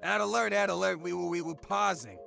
Ad alert, we were pausing.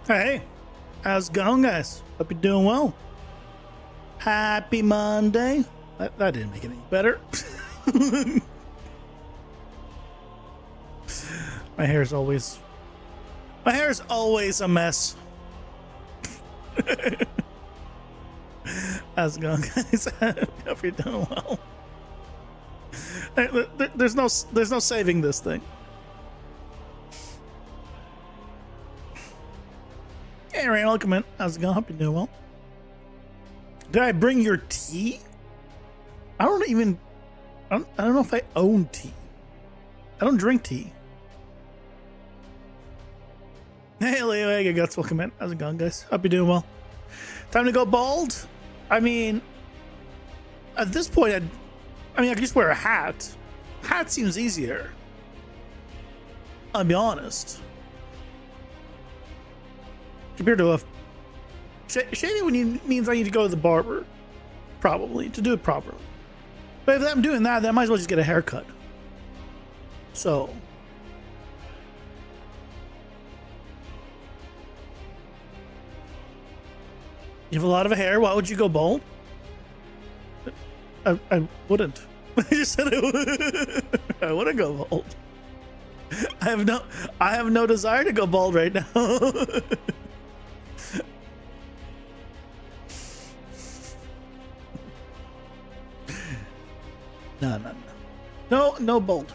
Hey, how's it going, guys? Hope you're doing well. Happy Monday. That didn't make it any better. My hair is always a mess. How's it going, guys? Hope you're doing well. There's no saving this thing. Hey, Rain, welcome in. How's it going? Hope you're doing well. Did I bring your tea? I don't know if I own tea. I don't drink tea. Hey, Leo, hey, guys, welcome in. How's it going, guys? Hope you're doing well. Time to go bald? I mean, at this point, I could just wear a hat. Hat seems easier. I'll be honest. Compared to a shaving means I need to go to the barber, probably, to do it properly. But if I'm doing that, then I might as well just get a haircut. So, you have a lot of hair. Why would you go bald? I wouldn't. I just said I wouldn't go bald. I have no desire to go bald right now. No bold.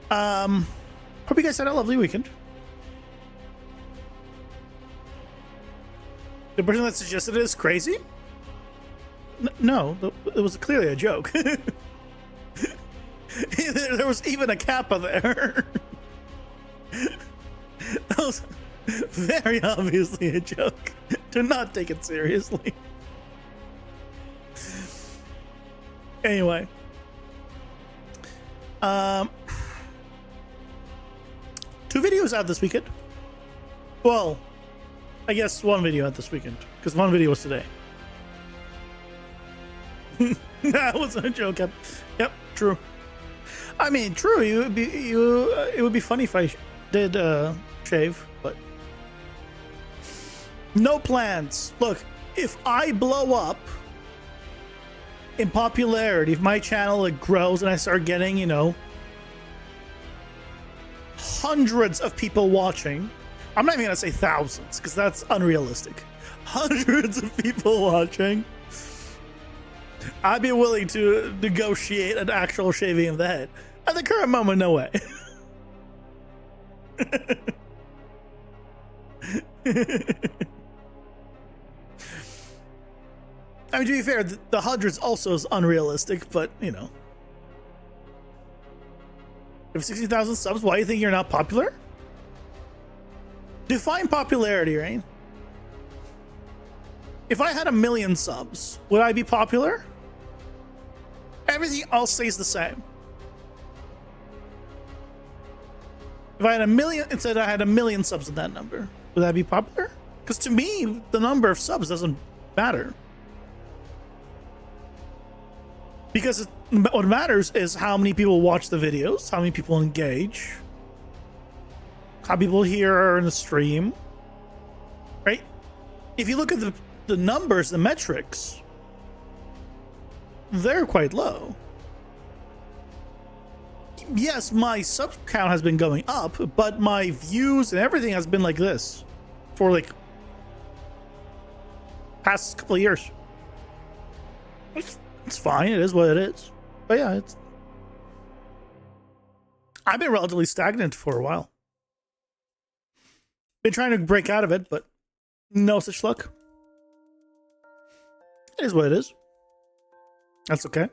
Hope you guys had a lovely weekend. The person that suggested it is crazy? No, it was clearly a joke. There was even a kappa there. That was very obviously a joke. Do not take it seriously. Anyway. 2 videos out this weekend. Well, I guess 1 video out this weekend, because 1 video was today. That wasn't a joke. Yep, true. I mean, true. It would be funny if I did shave, but no plans. Look, if I blow up in popularity, if my channel like grows and I start getting, you know, hundreds of people watching, I'm not even gonna say thousands because that's unrealistic. Hundreds of people watching, I'd be willing to negotiate an actual shaving of the head. At the current moment, no way. I mean, to be fair, the hundreds also is unrealistic, but, you know. You have 60,000 subs, why do you think you're not popular? Define popularity, right? If I had 1 million subs, would I be popular? Everything else stays the same. If I had 1 million, instead I had 1 million subs in that number, would that be popular? Because to me, the number of subs doesn't matter. Because what matters is how many people watch the videos, how many people engage, how people here in the stream, right? If you look at the numbers, the metrics, they're quite low. Yes, my sub count has been going up, but my views and everything has been like this for like past couple of years. It's fine. It is what it is. But yeah, I've been relatively stagnant for a while. Been trying to break out of it, but no such luck. It is what it is. That's okay.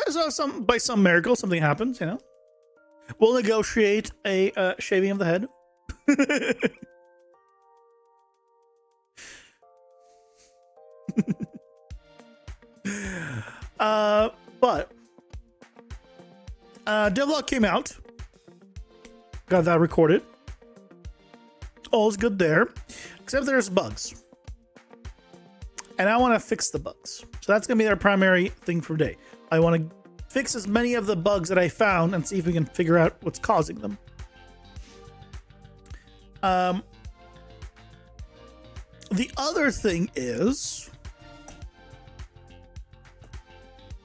So by some miracle, something happens, you know. We'll negotiate a shaving of the head. But devlog came out. Got that recorded. All's good there, except there's bugs. And I want to fix the bugs. So that's going to be our primary thing for today. I want to fix as many of the bugs that I found and see if we can figure out what's causing them. The other thing is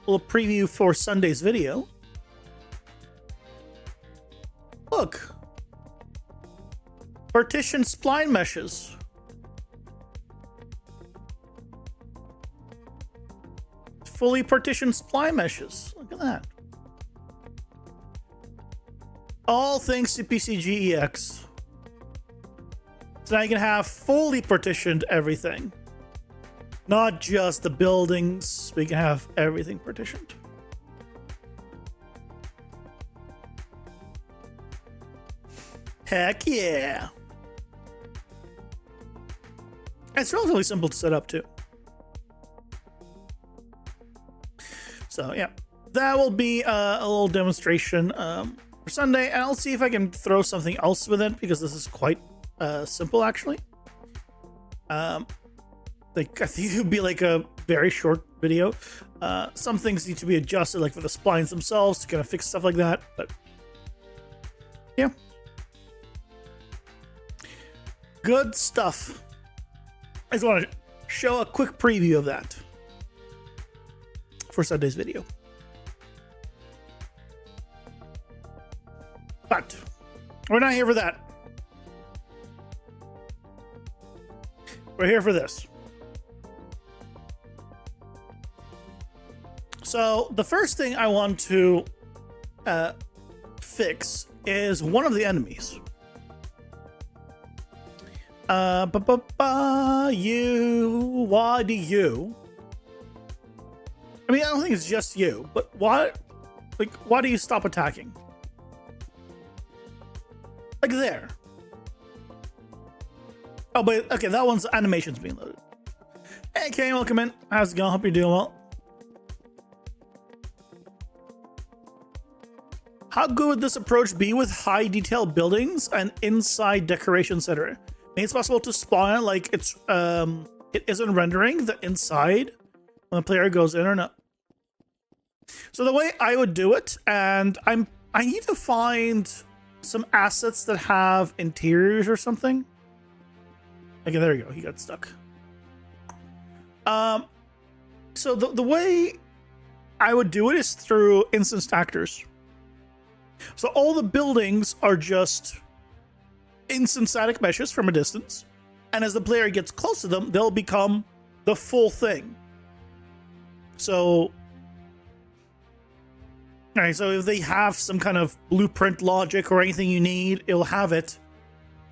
a little preview for Sunday's video. Look. Partition spline meshes. Fully partitioned spline meshes. Look at that. All thanks to PCGEX. So now you can have fully partitioned everything. Not just the buildings. We can have everything partitioned. Heck yeah. It's relatively simple to set up too. So yeah, that will be a little demonstration for Sunday, and I'll see if I can throw something else with it because this is quite simple actually. Like I think it would be like a very short video. Some things need to be adjusted, like for the splines themselves, to kind of fix stuff like that. But yeah, good stuff. I just want to show a quick preview of that for Sunday's video. But we're not here for that. We're here for this. So the first thing I want to fix is one of the enemies. Why do you? I mean, I don't think it's just you, but why? Like, why do you stop attacking? Like there. Oh, but okay, that one's animation's being loaded. Hey, Kane, welcome in. How's it going? Hope you're doing well. How good would this approach be with high detail buildings and inside decoration, etc.? Maybe it's possible to spawn it like it isn't rendering the inside when the player goes in or not. So the way I would do it, and I need to find some assets that have interiors or something. Okay, there you go. He got stuck. So the way I would do it is through instanced actors. So all the buildings are just instant static meshes from a distance, and as the player gets close to them, they'll become the full thing. So, alright, so if they have some kind of blueprint logic or anything you need, it'll have it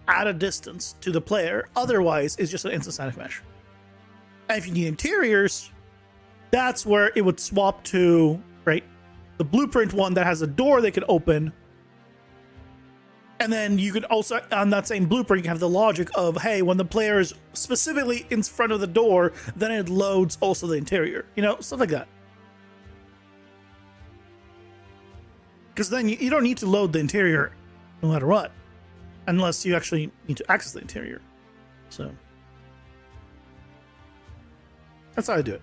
at a distance to the player. Otherwise, it's just an instant static mesh. And if you need interiors, that's where it would swap to, right, the blueprint one that has a door they can open. And then you could also, on that same blueprint, you can have the logic of, hey, when the player is specifically in front of the door, then it loads also the interior. You know, stuff like that. Because then you don't need to load the interior no matter what. Unless you actually need to access the interior. So that's how I do it.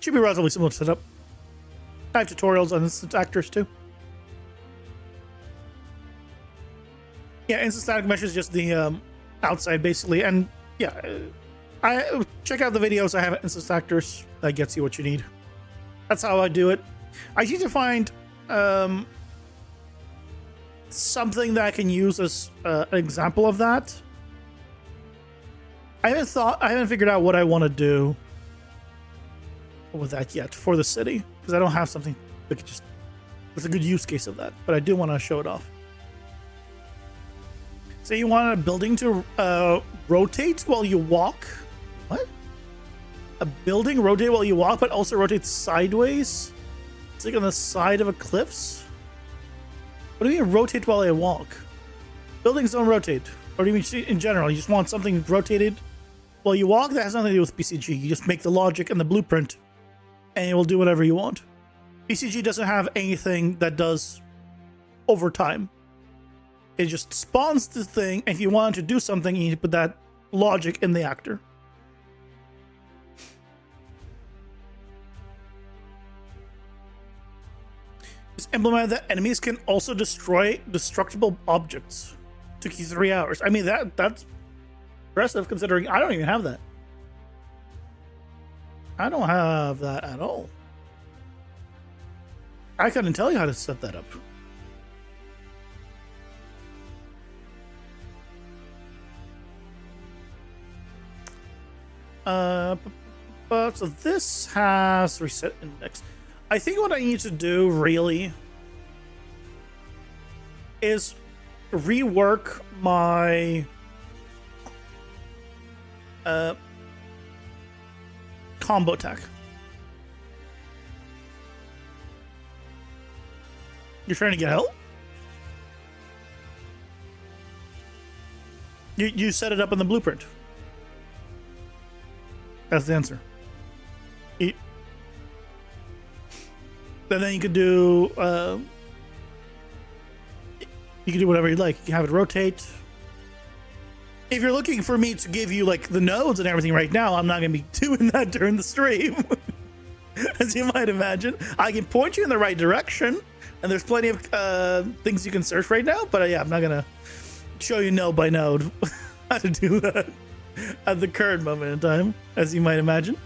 Should be relatively simple to set up. I have tutorials on instant actors too. Yeah, instant static mesh is just the outside basically, and yeah, I check out the videos. I have instant actors that gets you what you need. That's how I do it. I need to find something that I can use as an example of that. I haven't figured out what I want to do with that yet for the city, because I don't have something that could just, that's a good use case of that, but I do want to show it off. So you want a building to rotate while you walk? What? A building rotate while you walk, but also rotate sideways? It's like on the side of a cliffs? What do you mean rotate while I walk? Buildings don't rotate. Or do you mean in general? You just want something rotated while you walk? That has nothing to do with BCG. You just make the logic and the blueprint, and it will do whatever you want. BCG doesn't have anything that does over time. It just spawns the thing, and if you want to do something, you need to put that logic in the actor. Just implement that enemies can also destroy destructible objects. Took you 3 hours. I mean, that's impressive considering I don't even have that. I don't have that at all. I couldn't tell you how to set that up. So this has reset index. I think what I need to do really is rework my combo attack. You're trying to get help? You set it up in the blueprint. That's the answer. Then you could do whatever you'd like. You can have it rotate. If you're looking for me to give you like the nodes and everything right now, I'm not going to be doing that during the stream. As you might imagine, I can point you in the right direction, and there's plenty of things you can search right now. But yeah, I'm not going to show you node by node how to do that at the current moment in time, as you might imagine.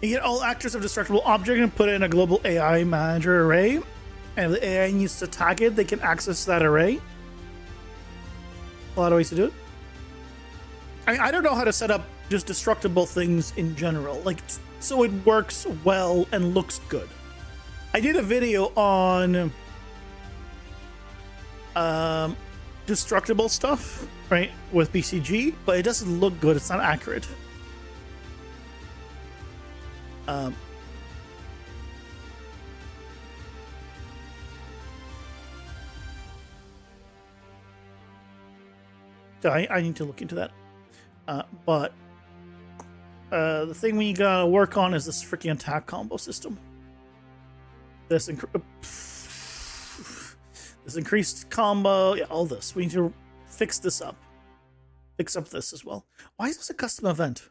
You get all actors of destructible object and put it in a global AI manager array. And if the AI needs to tag it, they can access that array. A lot of ways to do it. I don't know how to set up just destructible things in general, like so it works well and looks good. I did a video on destructible stuff, right, with BCG, but it doesn't look good. It's not accurate. So I need to look into that. But the thing we gotta work on is this freaking attack combo system. This increased combo, yeah, all this. We need to fix this up. Fix up this as well. Why is this a custom event?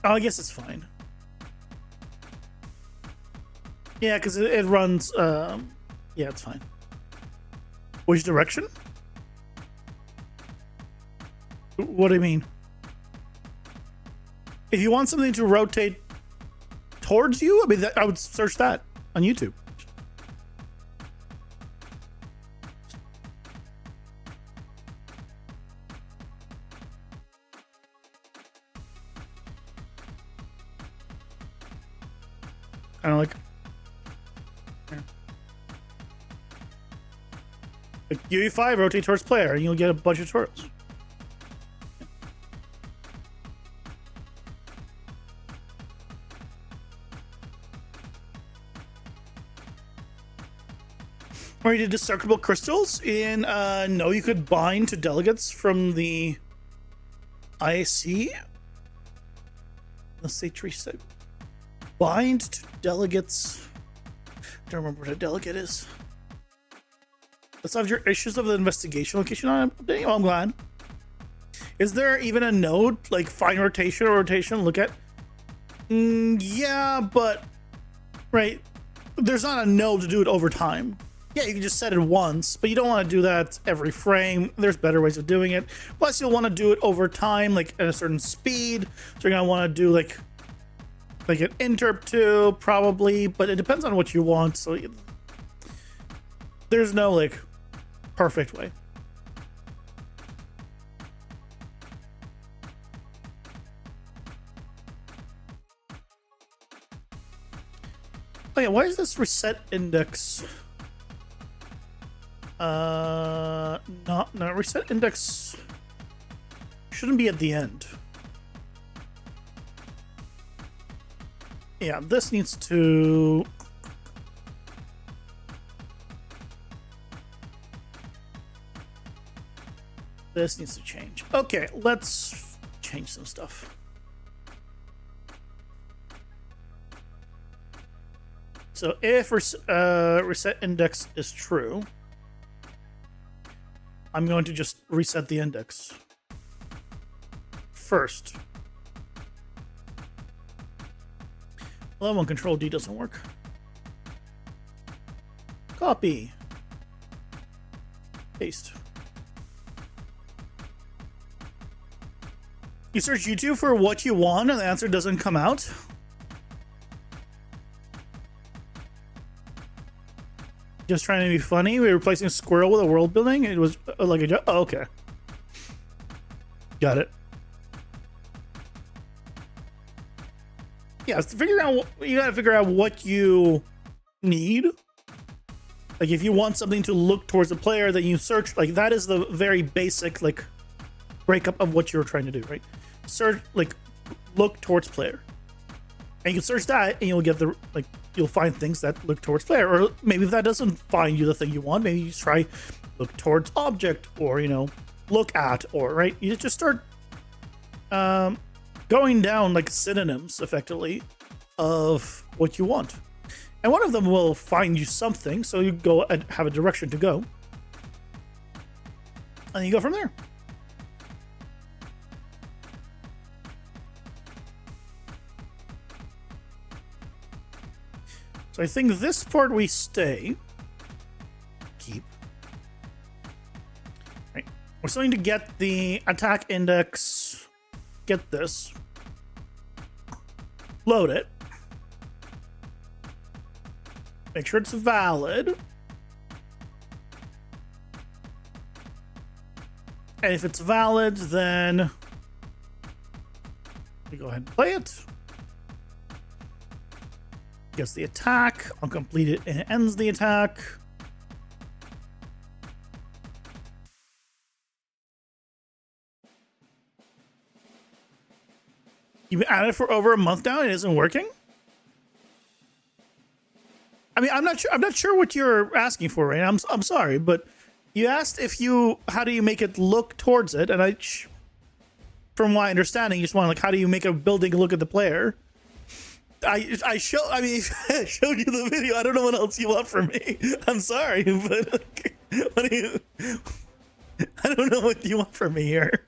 Oh, I guess it's fine. Yeah, because it runs, yeah, it's fine. Which direction? What do you mean? If you want something to rotate towards you, I mean, I would search that on YouTube. Kind of like UE5 rotate towards player, and you'll get a bunch of tutorials. Or you did destructible crystals in no, you could bind to delegates from the IAC. Let's say tree set. Bind to delegates. I don't remember what a delegate is. Let's have your issues of the investigation location on updating. Oh, I'm glad. Is there even a node like fine rotation or rotation? Look at. Yeah, but right. There's not a node to do it over time. Yeah, you can just set it once, but you don't want to do that every frame. There's better ways of doing it. Plus, you'll want to do it over time, like at a certain speed. So you're gonna want to do like an interp too, probably. But it depends on what you want. So there's no like perfect way. Oh yeah, why is this reset index? No, reset index shouldn't be at the end. Yeah, this needs to. This needs to change. Okay, let's change some stuff. So if reset index is true, I'm going to just reset the index first. Well, that one Control D doesn't work. Copy. Paste. You search YouTube for what you want and the answer doesn't come out. Just trying to be funny. We were replacing a squirrel with a world building. It was like a oh, okay. Got it. Yeah, so figure out. You gotta figure out what you need. Like if you want something to look towards the player, then you search. Like that is the very basic like breakup of what you're trying to do, right? Search like look towards player, and you can search that, and you'll get the like. You'll find things that look towards player, or maybe if that doesn't find you the thing you want, maybe you just try look towards object, or look at, or right. You just start going down like synonyms, effectively, of what you want, and one of them will find you something, so you go and have a direction to go, and you go from there. So I think this part we keep. Right. We're starting to get the attack index. Get this. Load it. Make sure it's valid. And if it's valid, then we go ahead and play it. Gets the attack, I'll complete it, and it ends the attack. You've been at it for over a month now and it isn't working? I mean, I'm not sure what you're asking for, right? I'm sorry, but you asked how do you make it look towards it, and from my understanding, you just want how do you make a building look at the player? I showed you the video. I don't know what else you want from me. I'm sorry, but I don't know what you want from me here.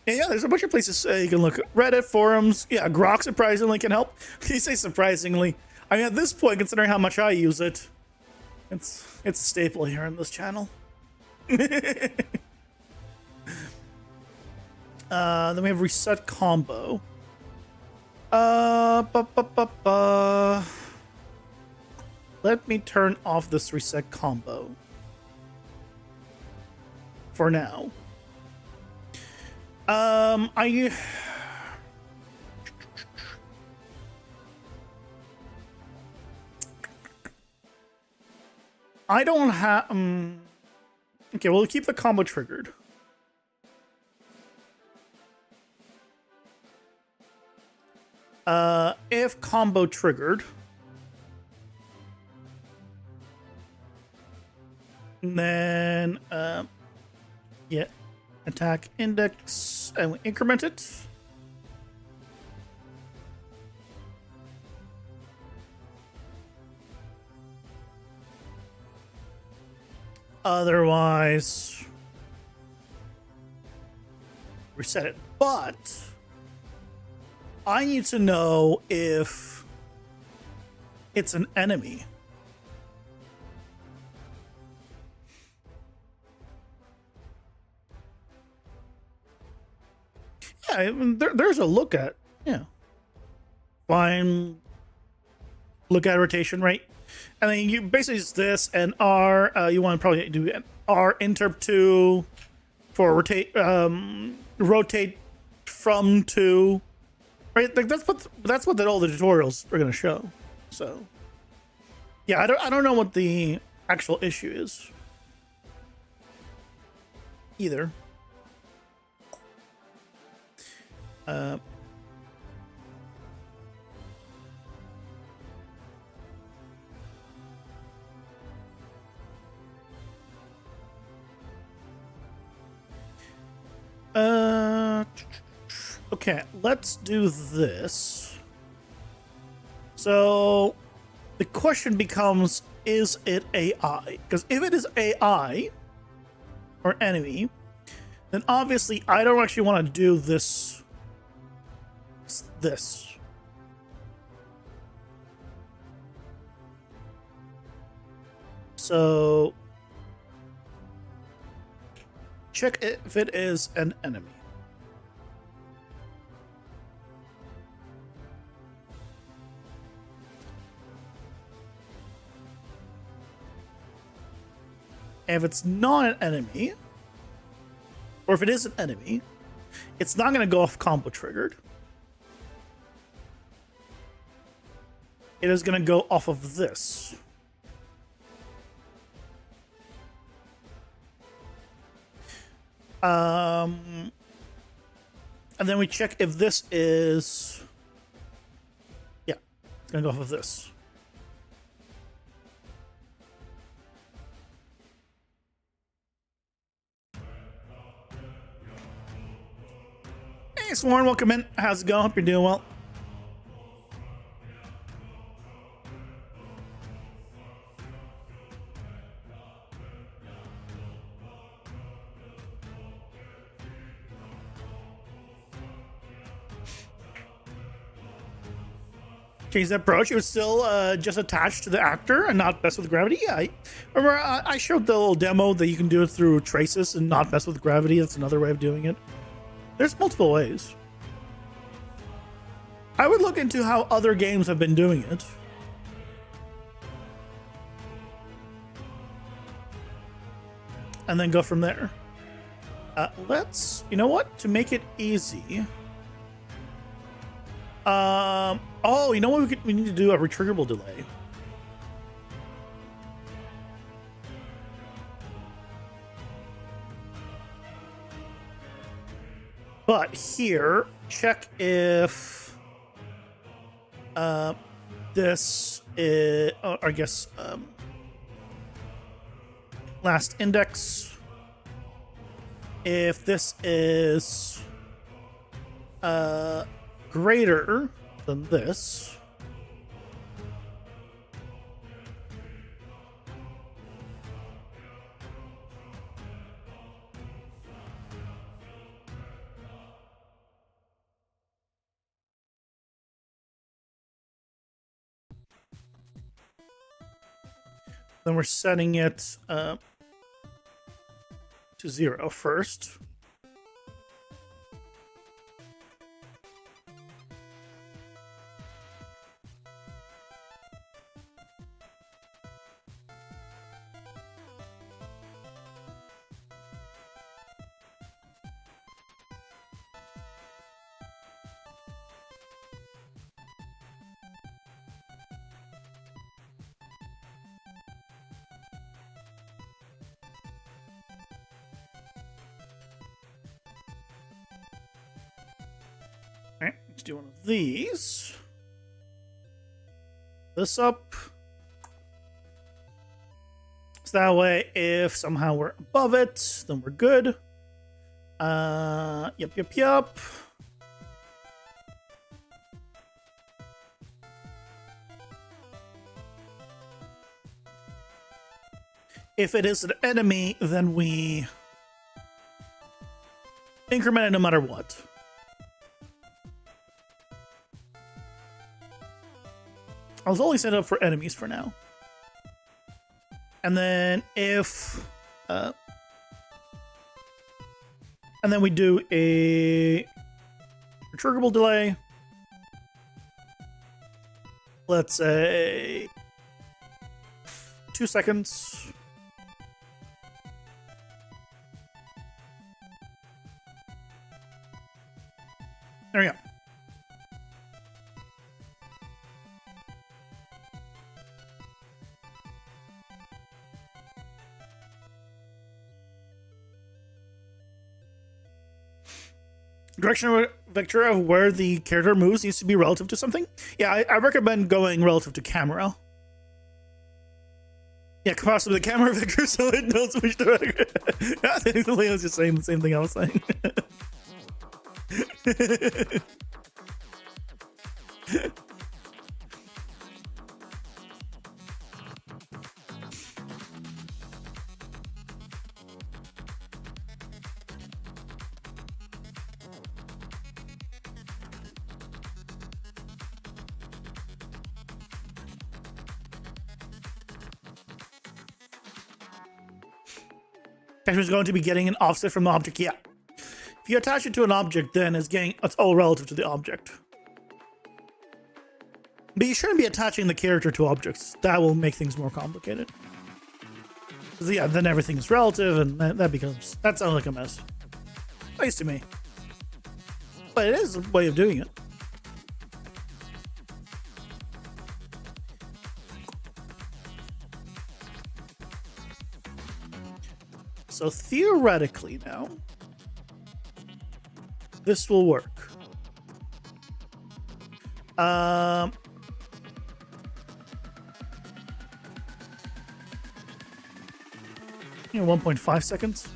And yeah, there's a bunch of places you can look. Reddit, forums. Yeah, Grok surprisingly can help. You say surprisingly. I mean, at this point, considering how much I use it, it's a staple here on this channel. Then we have reset combo. Let me turn off this reset combo for now. I don't have. Okay, we'll keep the combo triggered. If combo triggered, then yeah, attack index, and we increment it. Otherwise, reset it. But I need to know if it's an enemy. Yeah, I mean, there's a look at, yeah. Fine. Look at rotation rate. And then you basically it's this and R. You want to probably do an R interp 2 for rotate from 2. Right? Like that's what all the tutorials are gonna show. So yeah, I don't know what the actual issue is either. Okay, let's do this. So the question becomes, is it AI? Because if it is AI or enemy, then obviously I don't actually want to do this. So check if it is an enemy. If it's not an enemy, or if it is an enemy, it's not going to go off combo triggered. It is going to go off of this. And then we check if this is, yeah, it's going to go off of this. Hey, Sworn, welcome in. How's it going? Hope you're doing well. Change that approach. It was still just attached to the actor and not mess with gravity. Yeah, remember I showed the little demo that you can do it through traces and not mess with gravity. That's another way of doing it. There's multiple ways. I would look into how other games have been doing it. And then go from there. Let's, you know what? To make it easy. Oh, you know what? We need to do a retriggerable delay. But here, check if this is, I guess, last index. If this is greater than this, then we're setting it to 0 first. All right, let's do one of these. This up. So that way, if somehow we're above it, then we're good. Yep. If it is an enemy, then we increment it no matter what. I was only set up for enemies for now. And then if... and then we do a triggerable delay. Let's say 2 seconds. There we go. Direction vector of where the character moves needs to be relative to something. Yeah, I recommend going relative to camera. Yeah, possibly the camera vector so it knows which direction. I think Leo's just saying the same thing I was saying. Character is going to be getting an offset from the object. Yeah. If you attach it to an object, then it's all relative to the object. But you shouldn't be attaching the character to objects. That will make things more complicated. Yeah, then everything is relative, and that sounds like a mess. At least to me. But it is a way of doing it. So theoretically now, this will work. 1.5 seconds.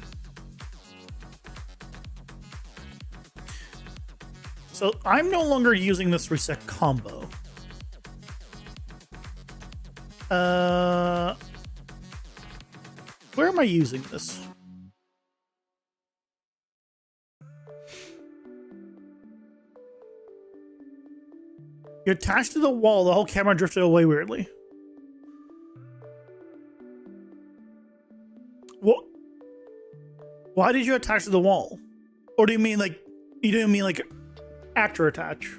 So I'm no longer using this reset combo. Where am I using this? You're attached to the wall. The whole camera drifted away weirdly. What? Why did you attach to the wall? Or do you mean like you didn't mean like actor attach?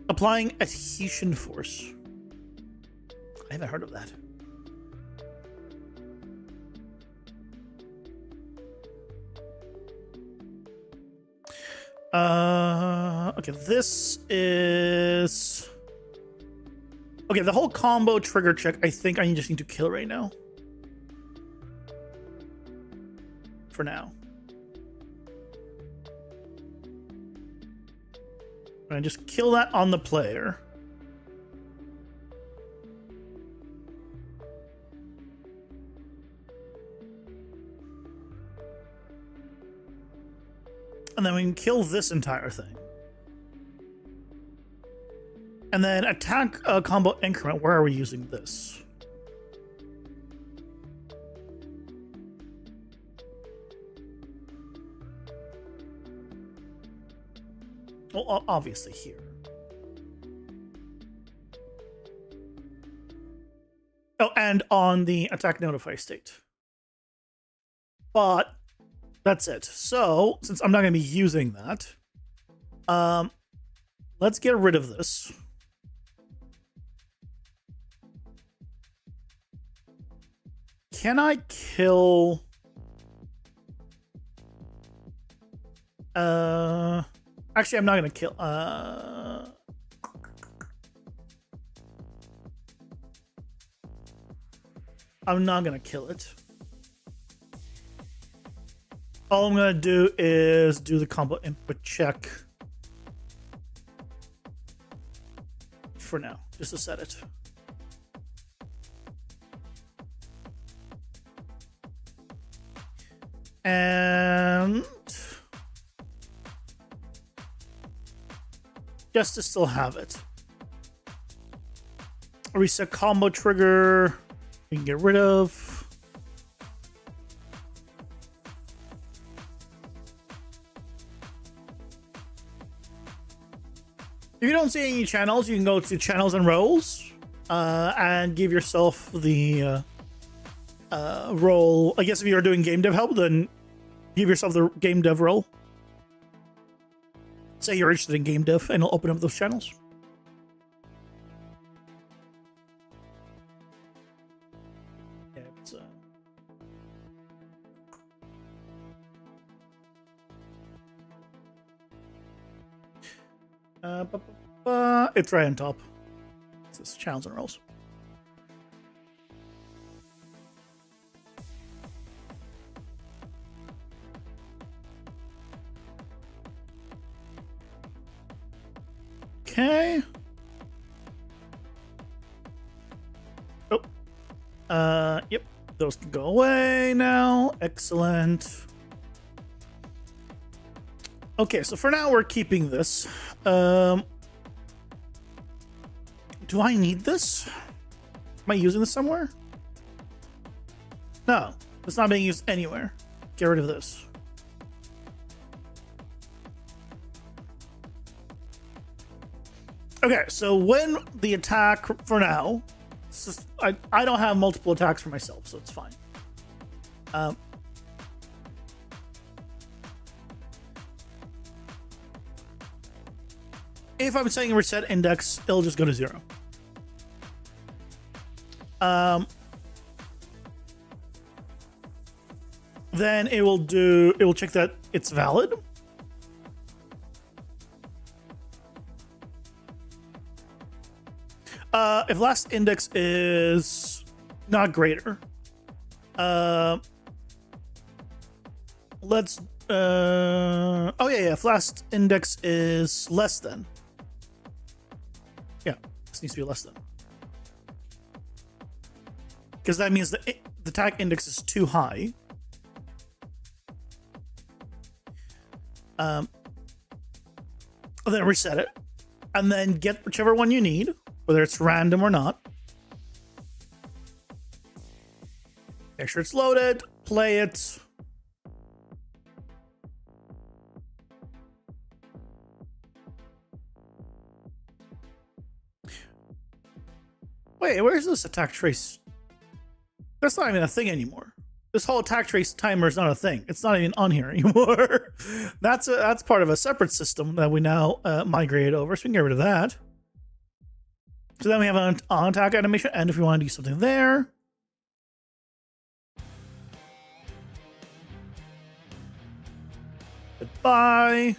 Applying adhesion force. I haven't heard of that. Okay, this is... Okay, the whole combo trigger check, I think I just need to kill right now. For now. And just kill that on the player. And then we can kill this entire thing. And then attack combo increment. Where are we using this? Well, obviously here. Oh, and on the attack notify state. But that's it. So, since I'm not going to be using that, let's get rid of this. Can I kill... Actually, I'm not going to kill... I'm not going to kill it. All I'm going to do is do the combo input check. For now, just to set it. And... just to still have it. Reset combo trigger. We can get rid of. If you don't see any channels, you can go to channels and roles and give yourself the role. I guess if you're doing game dev help, then give yourself the game dev role. Say you're interested in game dev, and it'll open up those channels. Yeah, it's right on top. It's this channels and roles. Okay. Oh. Yep. Those can go away now. Excellent. Okay, so for now we're keeping this. Do I need this? Am I using this somewhere? No, it's not being used anywhere. Get rid of this. Okay, so when the attack, for now, it's just, I don't have multiple attacks for myself, so it's fine. If I'm saying reset index, it'll just go to 0. Then it will check that it's valid. If last index is not greater, let's oh yeah, if last index is less than, yeah, this needs to be less than, because that means the attack index is too high. Then reset it, and then get whichever one you need, whether it's random or not. Make sure it's loaded, play it. Wait, where's this attack trace? That's not even a thing anymore. This whole attack trace timer is not a thing. It's not even on here anymore. That's part of a separate system that we now migrated over, so we can get rid of that. So then we have an on-attack animation, and if we want to do something there. Goodbye.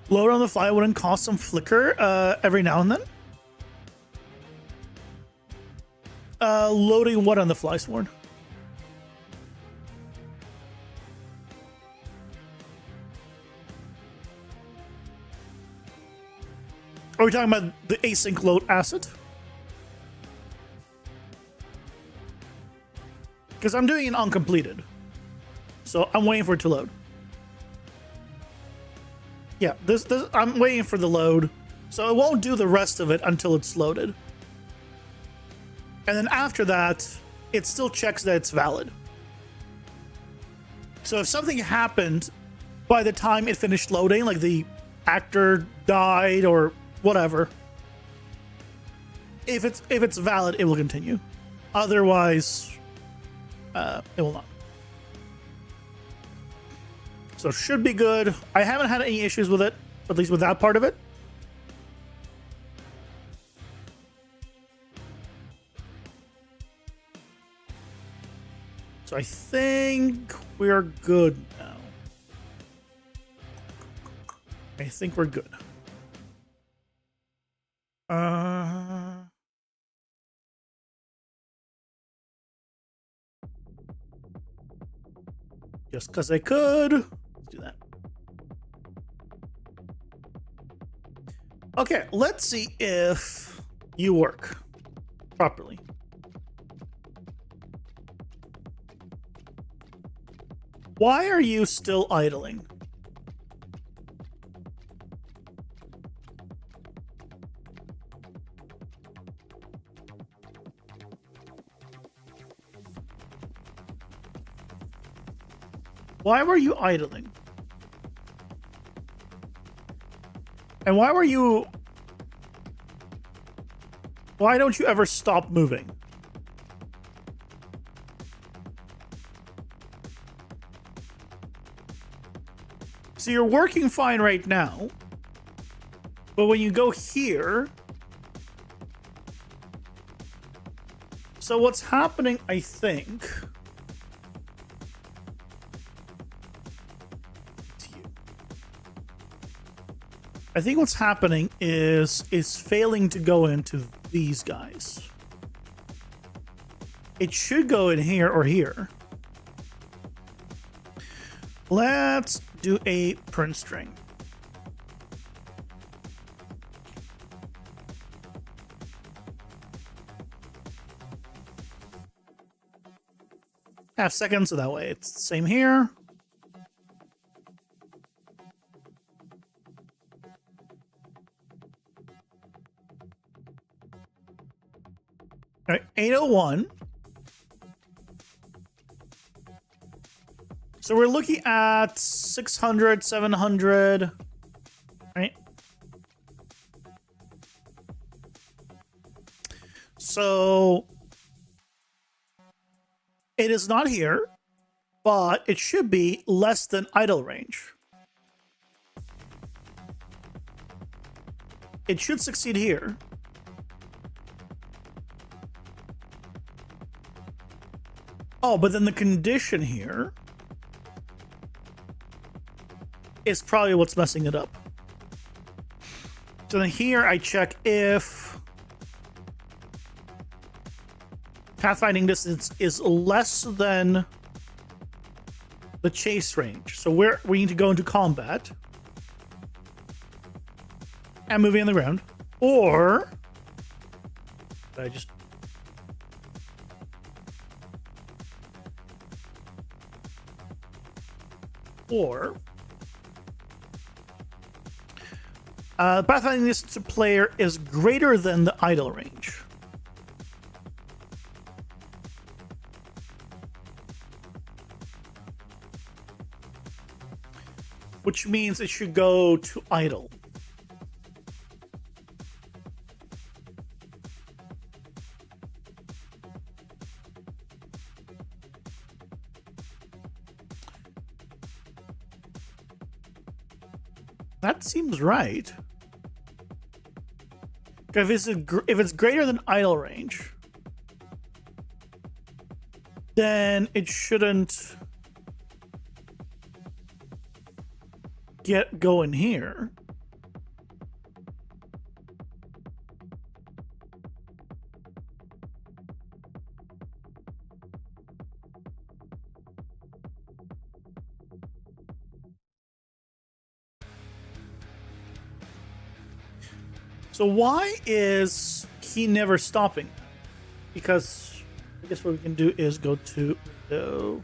Load on the fly wouldn't cause some flicker every now and then. Loading what on the fly, Sworn? Are we talking about the async load asset? Because I'm doing it uncompleted. So I'm waiting for it to load. Yeah, this I'm waiting for the load. So it won't do the rest of it until it's loaded. And then after that, it still checks that it's valid. So if something happened by the time it finished loading, like the actor died or whatever, if it's valid, it will continue. Otherwise, it will not. So it should be good. I haven't had any issues with it, at least with that part of it. So I think we're good now. I think we're good. Just because I could. Let's do that. Okay, let's see if you work properly. Why are you still idling? Why were you idling? And why were you... Why don't you ever stop moving? So you're working fine right now, but when you go here... So what's happening, I think... I think what's happening is failing to go into these guys. It should go in here or here. Let's do a print string. Half second, so that way it's the same here. All right, 801. So we're looking at 600, 700, right? So it is not here, but it should be less than idle range. It should succeed here. Oh, but then the condition here is probably what's messing it up. So then here I check if pathfinding distance is less than the chase range. So we need to go into combat and moving on the ground, or I just or pathfinding distance to player is greater than the idle range. Which means it should go to idle. That seems right. If it's greater than idle range, then it shouldn't get going here. So why is he never stopping? Because I guess what we can do is go to the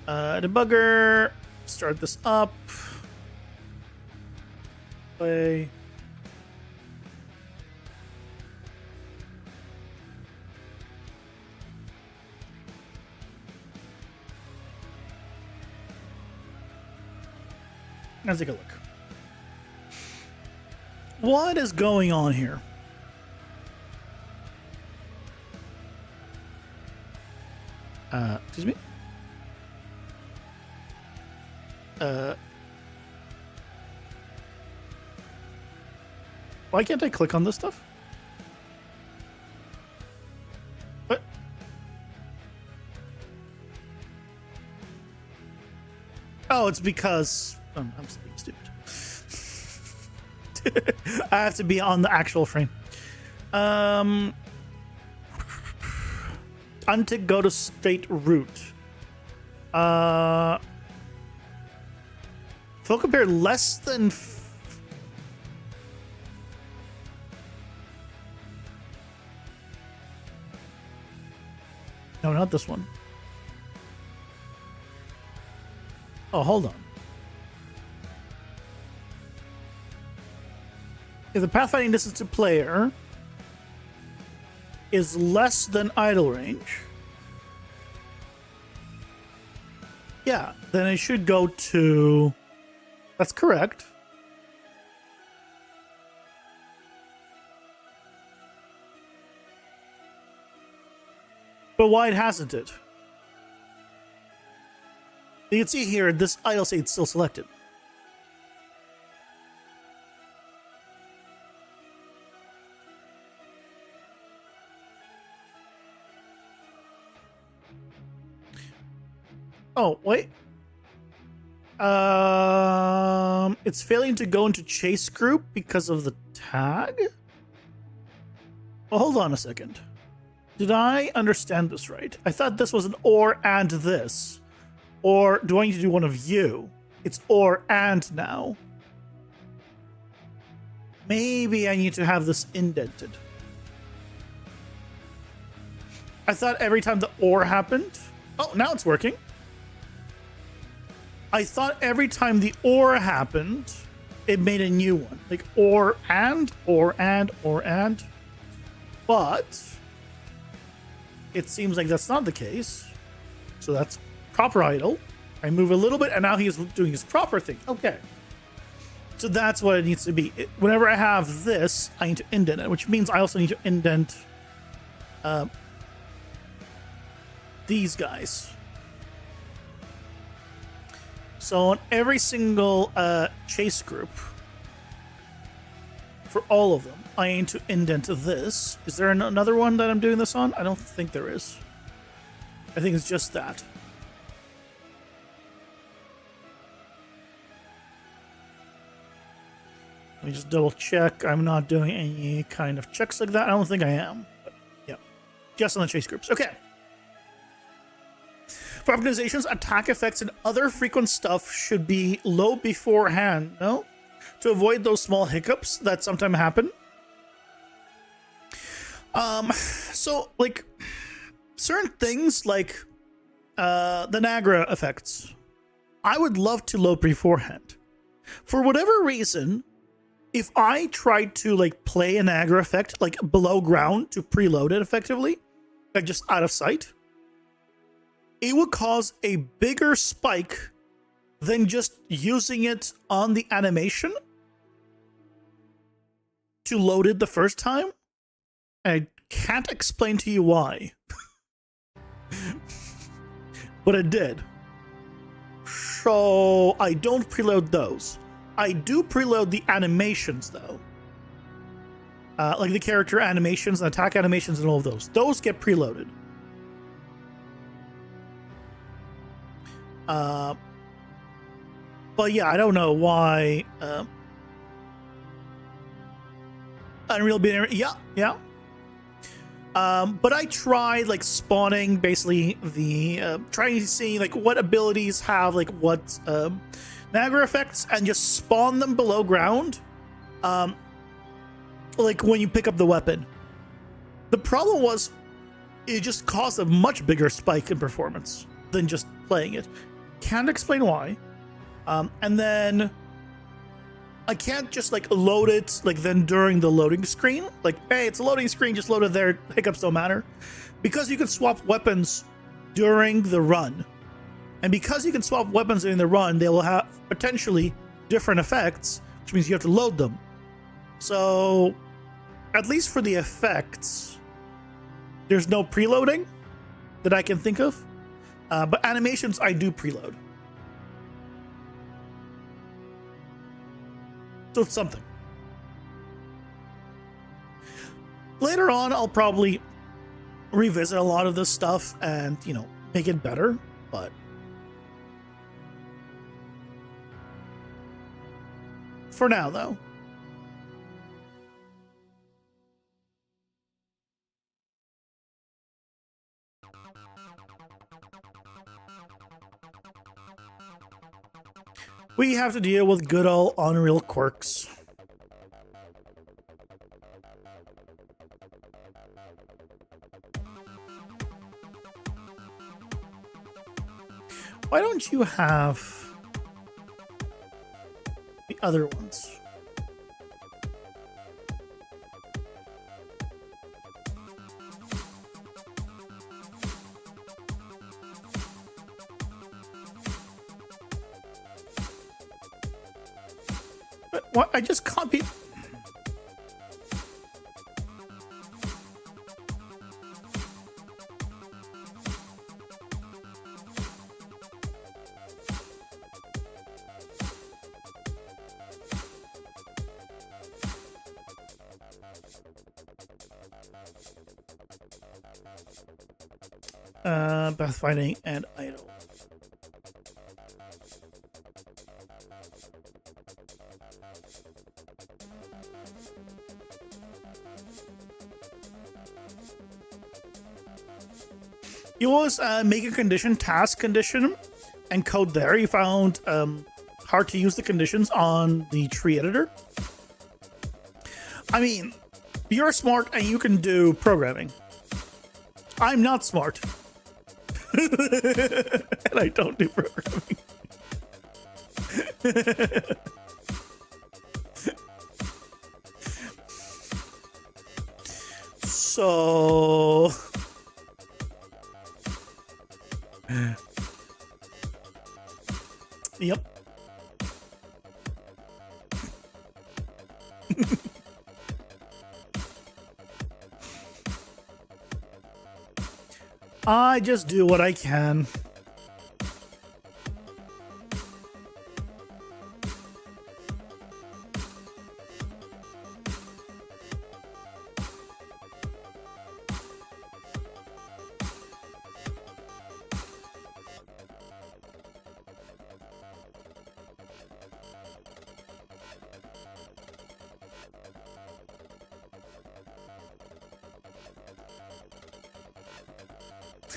debugger, start this up, play. Let's take a look. What is going on here? Excuse me? Why can't I click on this stuff? What? Oh, it's because I'm being stupid. I have to be on the actual frame. Untick go to state root. Flow compare less than. No, not this one. Oh, hold on. If the pathfinding distance to player is less than idle range, yeah, then it should go to. That's correct. But why it hasn't it? You can see here, this idle state is still selected. Oh, wait. It's failing to go into chase group because of the tag? Well, hold on a second. Did I understand this right? I thought this was an or and this. Or do I need to do one of you? It's or and now. Maybe I need to have this indented. I thought every time the or happened... Oh, now it's working. I thought every time the or happened, it made a new one. Like or and, or and, or and. But it seems like that's not the case. So that's proper idle. I move a little bit and now he's doing his proper thing. Okay. So that's what it needs to be. Whenever I have this, I need to indent it, which means I also need to indent these guys. So on every single chase group, for all of them, I aim to indent this. Is there another one that I'm doing this on? I don't think there is. I think it's just that. Let me just double check. I'm not doing any kind of checks like that. I don't think I am. But yeah, just on the chase groups. Okay. For optimizations, attack effects and other frequent stuff should be low beforehand, no? To avoid those small hiccups that sometimes happen. So, like, certain things like the Nagra effects, I would love to load beforehand. For whatever reason, if I tried to, like, play a Nagra effect, like, below ground to preload it effectively, like, just out of sight, it would cause a bigger spike than just using it on the animation to load it the first time. I can't explain to you why. But it did. So I don't preload those. I do preload the animations though. Like the character animations and attack animations and all of those. Those get preloaded. But yeah, I don't know why. Unreal Binary, yeah. But I tried like spawning basically the trying to see like what abilities have like what Nagra effects and just spawn them below ground. like when you pick up the weapon. The problem was it just caused a much bigger spike in performance than just playing it. Can't explain why. And then I can't just like load it like then during the loading screen. Like, hey, it's a loading screen, just load it there. Hiccups don't matter. Because you can swap weapons during the run. And because you can swap weapons during the run, they will have potentially different effects, which means you have to load them. So, at least for the effects, there's no preloading that I can think of. But animations, I do preload. So it's something. Later on, I'll probably revisit a lot of this stuff and, you know, make it better, but for now, though. We have to deal with good old Unreal quirks. Why don't you have the other ones? But what? I just copied. Pathfinding and idle. You always make a condition, task condition, and code there. You found hard to use the conditions on the tree editor. I mean, you're smart and you can do programming. I'm not smart. And I don't do programming. So... Yep. I just do what I can.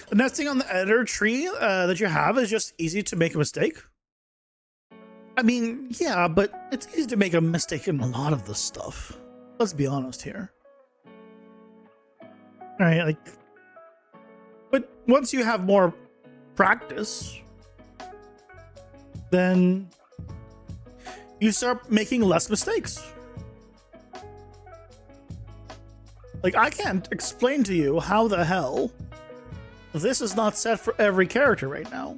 The next thing on the editor tree that you have is just easy to make a mistake. I mean, yeah, but it's easy to make a mistake in a lot of this stuff. Let's be honest here. All right, like, but once you have more practice, then you start making less mistakes. Like, I can't explain to you how the hell this is not set for every character right now.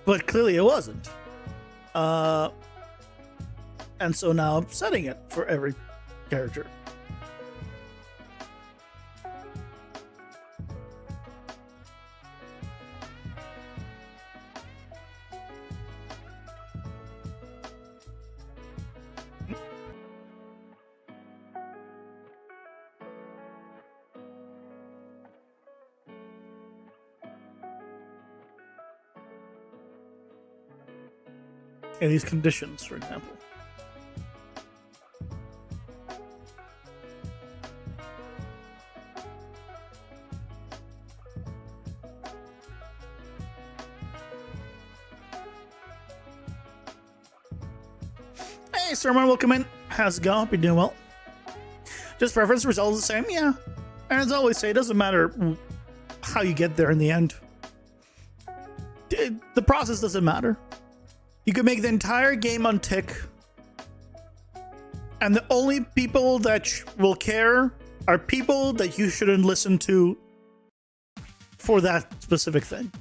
But clearly it wasn't. And so now I'm setting it for every character. Yeah, these conditions, for example. Hey, Sermon, welcome in. How's it going? Hope you're doing well. Just preference, results the same? Yeah. And as I always say, it doesn't matter how you get there in the end. The process doesn't matter. You can make the entire game on tick, and the only people that will care are people that you shouldn't listen to for that specific thing.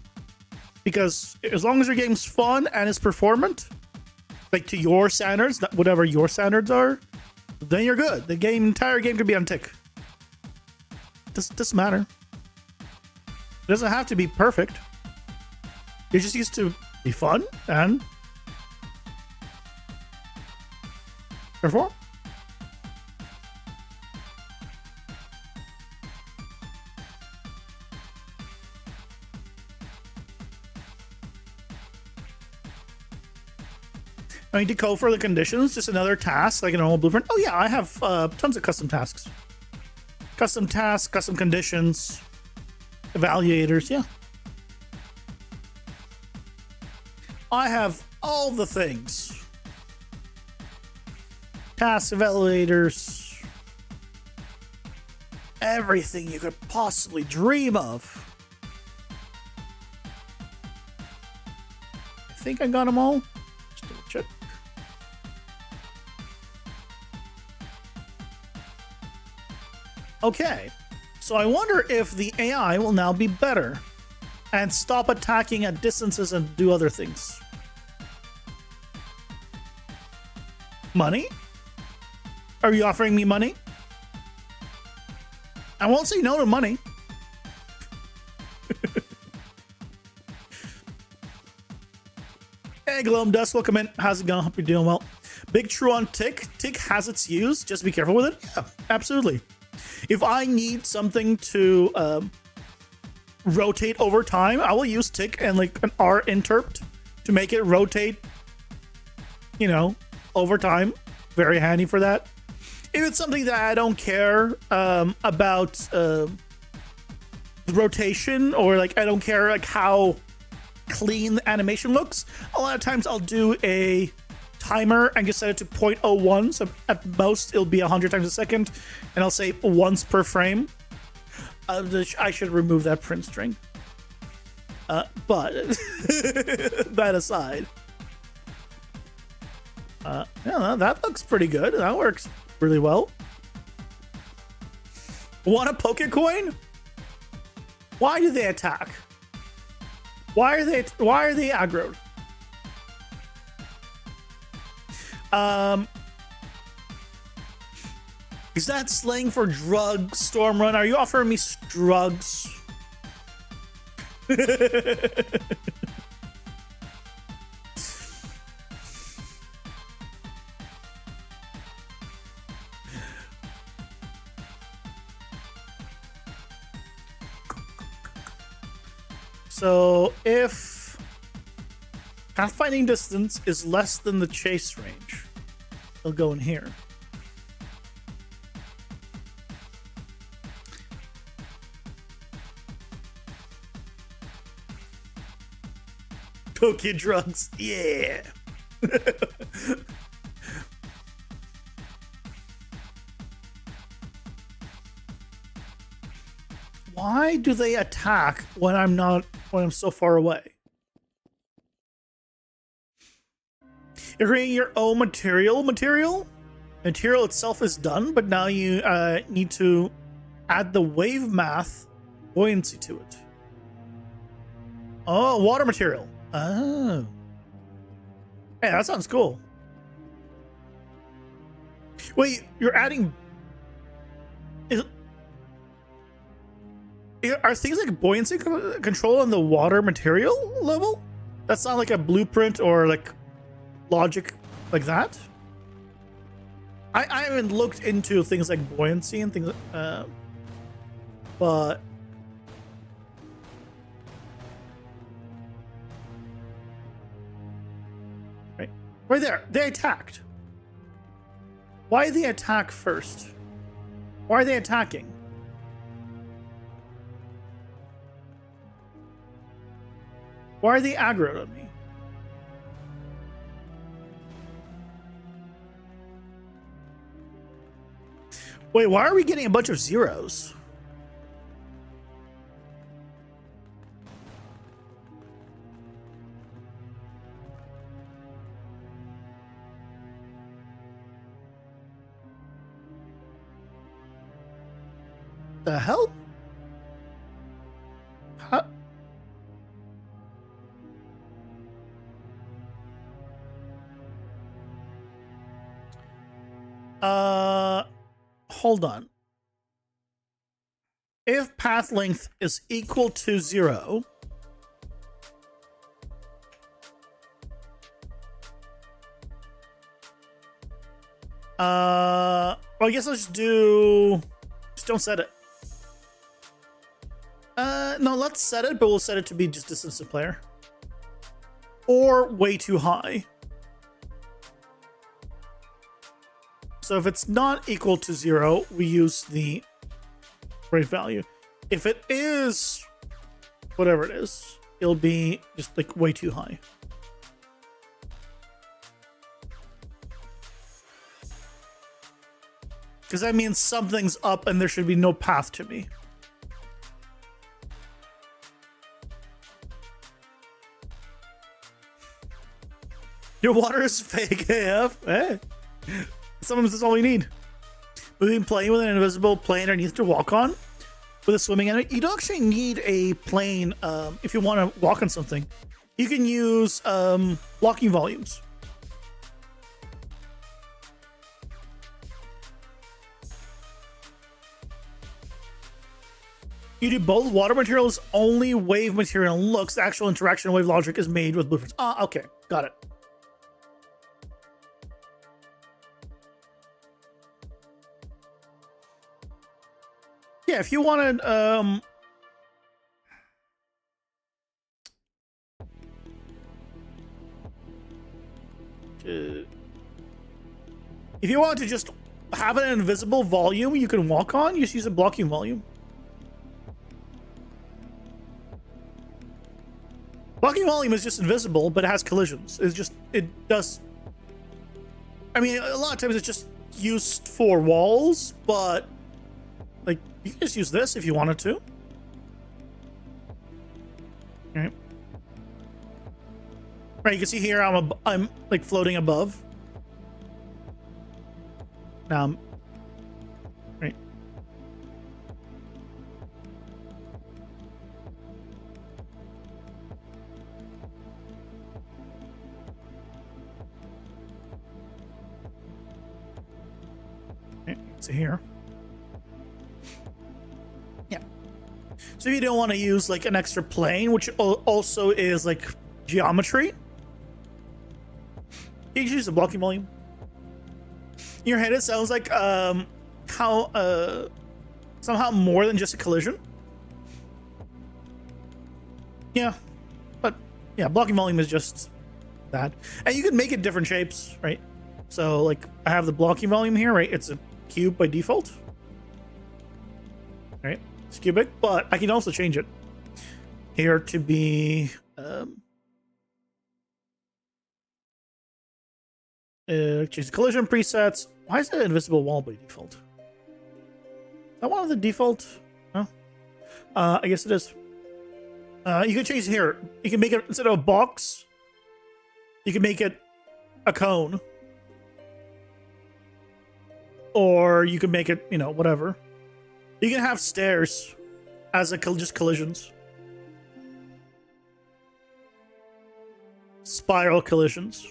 Because as long as your game's fun and it's performant, like to your standards, whatever your standards are, then you're good. The entire game could be on tick. Doesn't matter. It doesn't have to be perfect. It just used to be fun and perform. I need to code for the conditions, just another task like a normal blueprint. Oh yeah, I have tons of custom tasks. Custom tasks, custom conditions, evaluators, yeah. I have all the things. Tasks, evaluators, everything you could possibly dream of. I think I got them all. Just double check. Okay, so I wonder if the AI will now be better and stop attacking at distances and do other things. Money? Are you offering me money? I won't say no to money. Hey, Gloam Dust, welcome in. How's it going? Hope you're doing well. Big true on tick. Tick has its use. Just be careful with it. Yeah, absolutely. If I need something to rotate over time, I will use tick and like an R interpt to make it rotate, you know, over time. Very handy for that. If it's something that I don't care about the rotation, or like I don't care like how clean the animation looks, a lot of times I'll do a timer and just set it to 0.01, so at most it'll be 100 times a second, and I'll say once per frame. I should remove that print string, but that aside, yeah, that looks pretty good. That works really well. Want a Pokecoin? Why do they attack? Why are they aggroed? Is that slang for drugs, Stormrun? Are you offering me drugs? So if pathfinding distance is less than the chase range, it'll go in here. Poke drugs, yeah. Why do they attack when I'm so far away? You're creating your own material itself is done, but now you need to add the wave math buoyancy to it. Oh, water material. Oh. Hey, that sounds cool. Wait, you're adding... Are things like buoyancy control on the water material level? That's not like a blueprint or like logic like that? I haven't looked into things like buoyancy and things, but... Right there, they attacked. Why did they attack first? Why are they attacking? Why are they aggroed on me? Wait, why are we getting a bunch of zeros? The hell? Huh? Hold on. If path length is equal to 0, well, I guess let's just don't set it. No, let's set it, but we'll set it to be just distance to player. Or way too high. So if it's not equal to 0, we use the rate value. If it is whatever it is, it'll be just like way too high. Because that means something's up and there should be no path to me. Your water is fake AF. Hey. Sometimes that's all we need. We've been playing with an invisible plane underneath to walk on with a swimming enemy. You don't actually need a plane if you want to walk on something. You can use blocking volumes. You do both. Water material is only wave material looks. The actual interaction wave logic is made with blueprints. Ah, okay. Got it. Yeah, if you wanted, if you want to just have an invisible volume you can walk on, you just use a blocking volume. Blocking volume is just invisible, but it has collisions. It's just, it does, I mean, a lot of times it's just used for walls, but like, you can just use this if you wanted to. Right. Right, you can see here I'm like floating above. Now right. Okay, so here. So if you don't want to use like an extra plane, which also is like geometry, you can use a blocking volume. In your head, it sounds like somehow more than just a collision. Yeah, but yeah, blocking volume is just that, and you can make it different shapes, right? So like I have the blocking volume here, right? It's a cube by default, right? It's cubic, but I can also change it here to be change the collision presets. Why is it invisible wall by default? Is that one of the default? No, I guess it is. You can change it here. You can make it instead of a box. You can make it a cone, or you can make it, you know, whatever. You can have stairs as just collisions. Spiral collisions.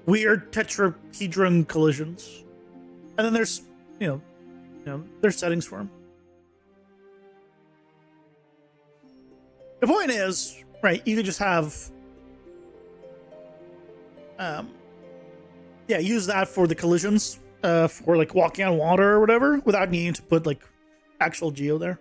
Weird tetrahedron collisions. And then there's, you know, there's settings for them. The point is, right, you could just have yeah, use that for the collisions. For like walking on water or whatever, without needing to put like actual geo there.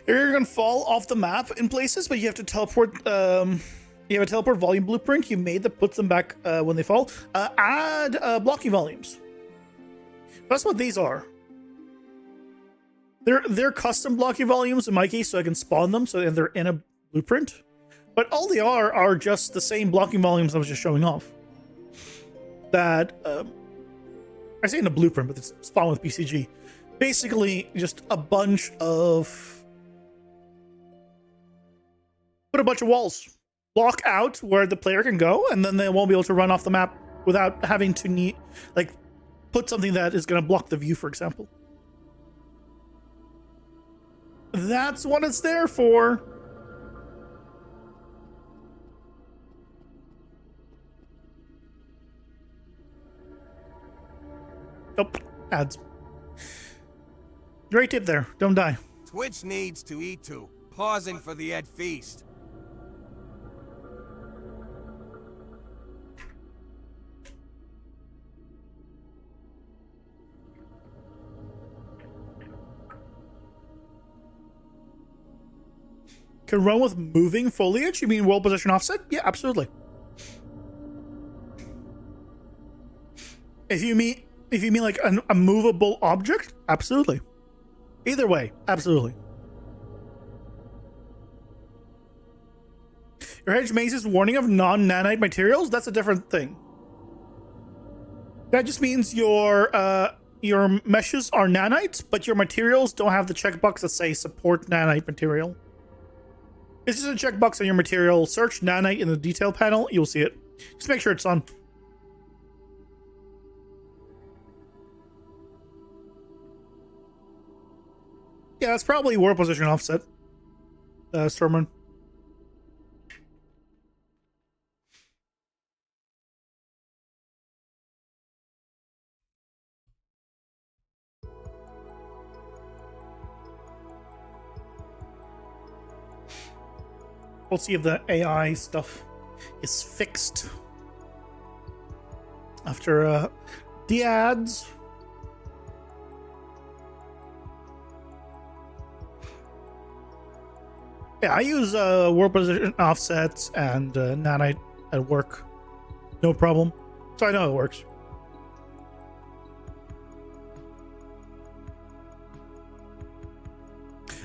You're gonna fall off the map in places, but you have to teleport. You have a teleport volume blueprint you made that puts them back when they fall. Add blocking volumes. That's what these are. They're custom blocking volumes in my case, so I can spawn them so they're in a blueprint. But all they are just the same blocking volumes I was just showing off. that I say in the blueprint, but it's spawned with BCG. Basically, just a bunch of put a bunch of walls, block out where the player can go, and then they won't be able to run off the map without having to put something that is going to block the view, for example. That's what it's there for. Nope, ads. Great tip there. Don't die. Twitch needs to eat too. Pausing for the Ed Feast. Can run with moving foliage? You mean world position offset? Yeah, absolutely. If you mean like a movable object, absolutely. Either way, absolutely. Your hedge mazes warning of non-nanite materials? That's a different thing. That just means your meshes are nanites, but your materials don't have the checkbox that say support nanite material. It's just a checkbox on your material. Search nanite in the detail panel. You'll see it. Just make sure it's on. Yeah, that's probably world position offset. Stormrun. We'll see if the AI stuff is fixed after the ads. Yeah, I use world position offsets and nanite at work. No problem. So I know it works.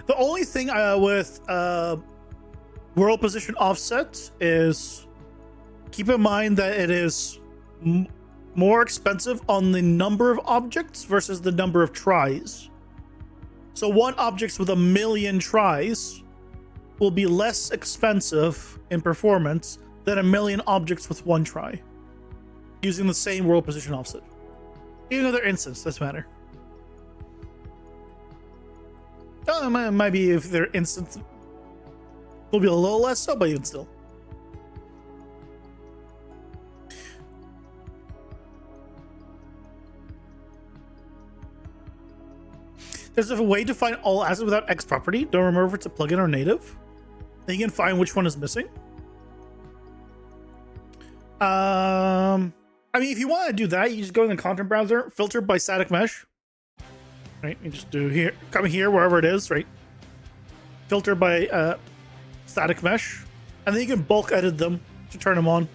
The only thing with world position offset is keep in mind that it is more expensive on the number of objects versus the number of tries. So one object with 1 million tries will be less expensive in performance than 1 million objects with 1 try using the same world position offset. Even though they're instance, doesn't matter. Oh, it might be if they're instance, will be a little less so, but even still. There's a way to find all assets without X property. Don't remember if it's a plugin or native. Then you can find which one is missing. I mean, if you want to do that, you just go in the content browser, filter by static mesh. Right, you just do here, come here, wherever it is, right? Filter by static mesh, and then you can bulk edit them to turn them on.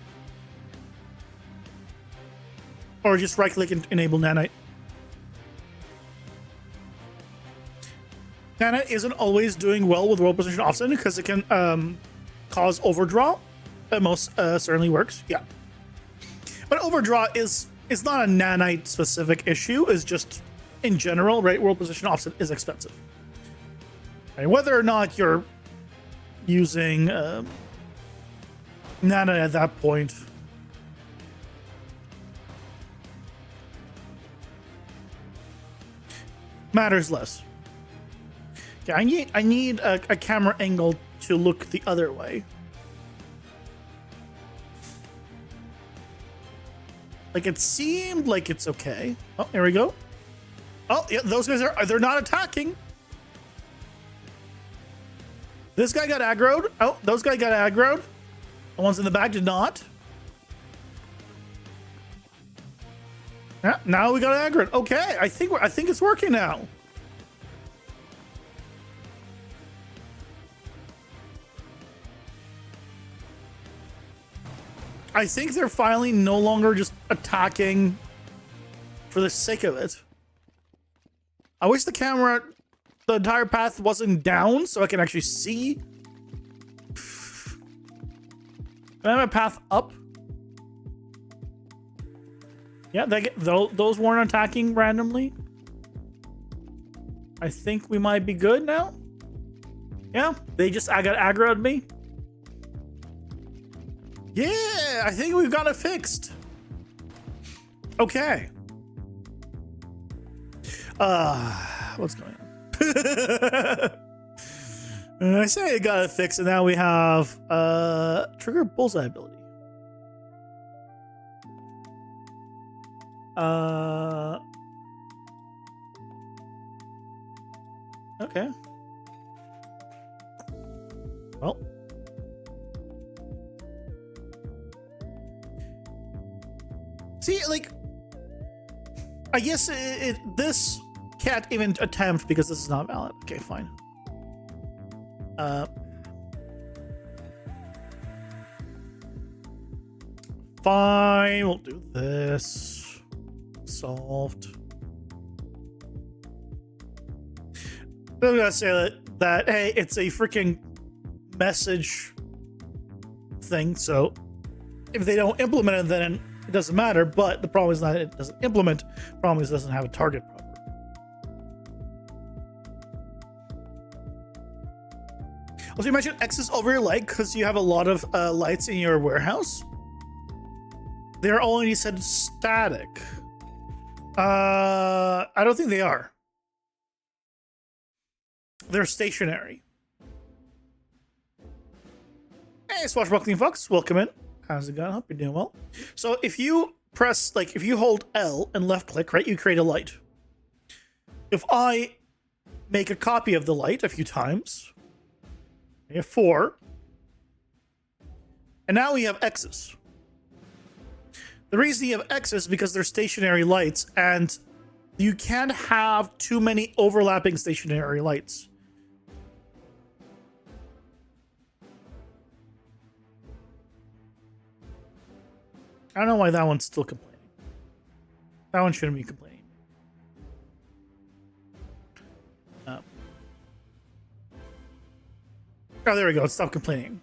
Or just right click and enable nanite. Nanite isn't always doing well with world position offset because it can cause overdraw. That most certainly works, yeah. But overdraw is not a nanite specific issue, it's just in general, right? World position offset is expensive. Right? Whether or not you're using nanite at that point, matters less. Yeah, I need a camera angle to look the other way. Like it seemed like it's okay. Oh, here we go. Oh, yeah, those guys they're not attacking. This guy got aggroed. Oh, those guys got aggroed. The ones in the back did not. Yeah, now we got aggroed. Okay, I think it's working now. I think they're finally no longer just attacking for the sake of it. I wish the camera, the entire path wasn't down so I can actually see. Can I have a path up? Yeah, those weren't attacking randomly. I think we might be good now. Yeah, I got aggroed me. Yeah, I think we've got it fixed. Okay. What's going on? I say I got it fixed, and now we have trigger bullseye ability. Okay. Well. See, like, I guess this can't even attempt because this is not valid. Okay, fine. Fine, we'll do this. Solved. I'm gonna say that hey, it's a freaking message thing, so if they don't implement it, then it doesn't matter. But the problem is not it doesn't implement. The problem is it doesn't have a target proper. Also, you mentioned X's over your leg because you have a lot of lights in your warehouse. They're only said static. I don't think they are. They're stationary. Hey, Swashbuckling Fox, welcome in. How's it going? Hope you're doing well. So if you press, like, if you hold L and left click, right, you create a light. If I make a copy of the light a few times, we have 4. And now we have X's. The reason you have X's is because they're stationary lights, and you can't have too many overlapping stationary lights. I don't know why that one's still complaining. That one shouldn't be complaining. Oh, there we go. It stopped complaining.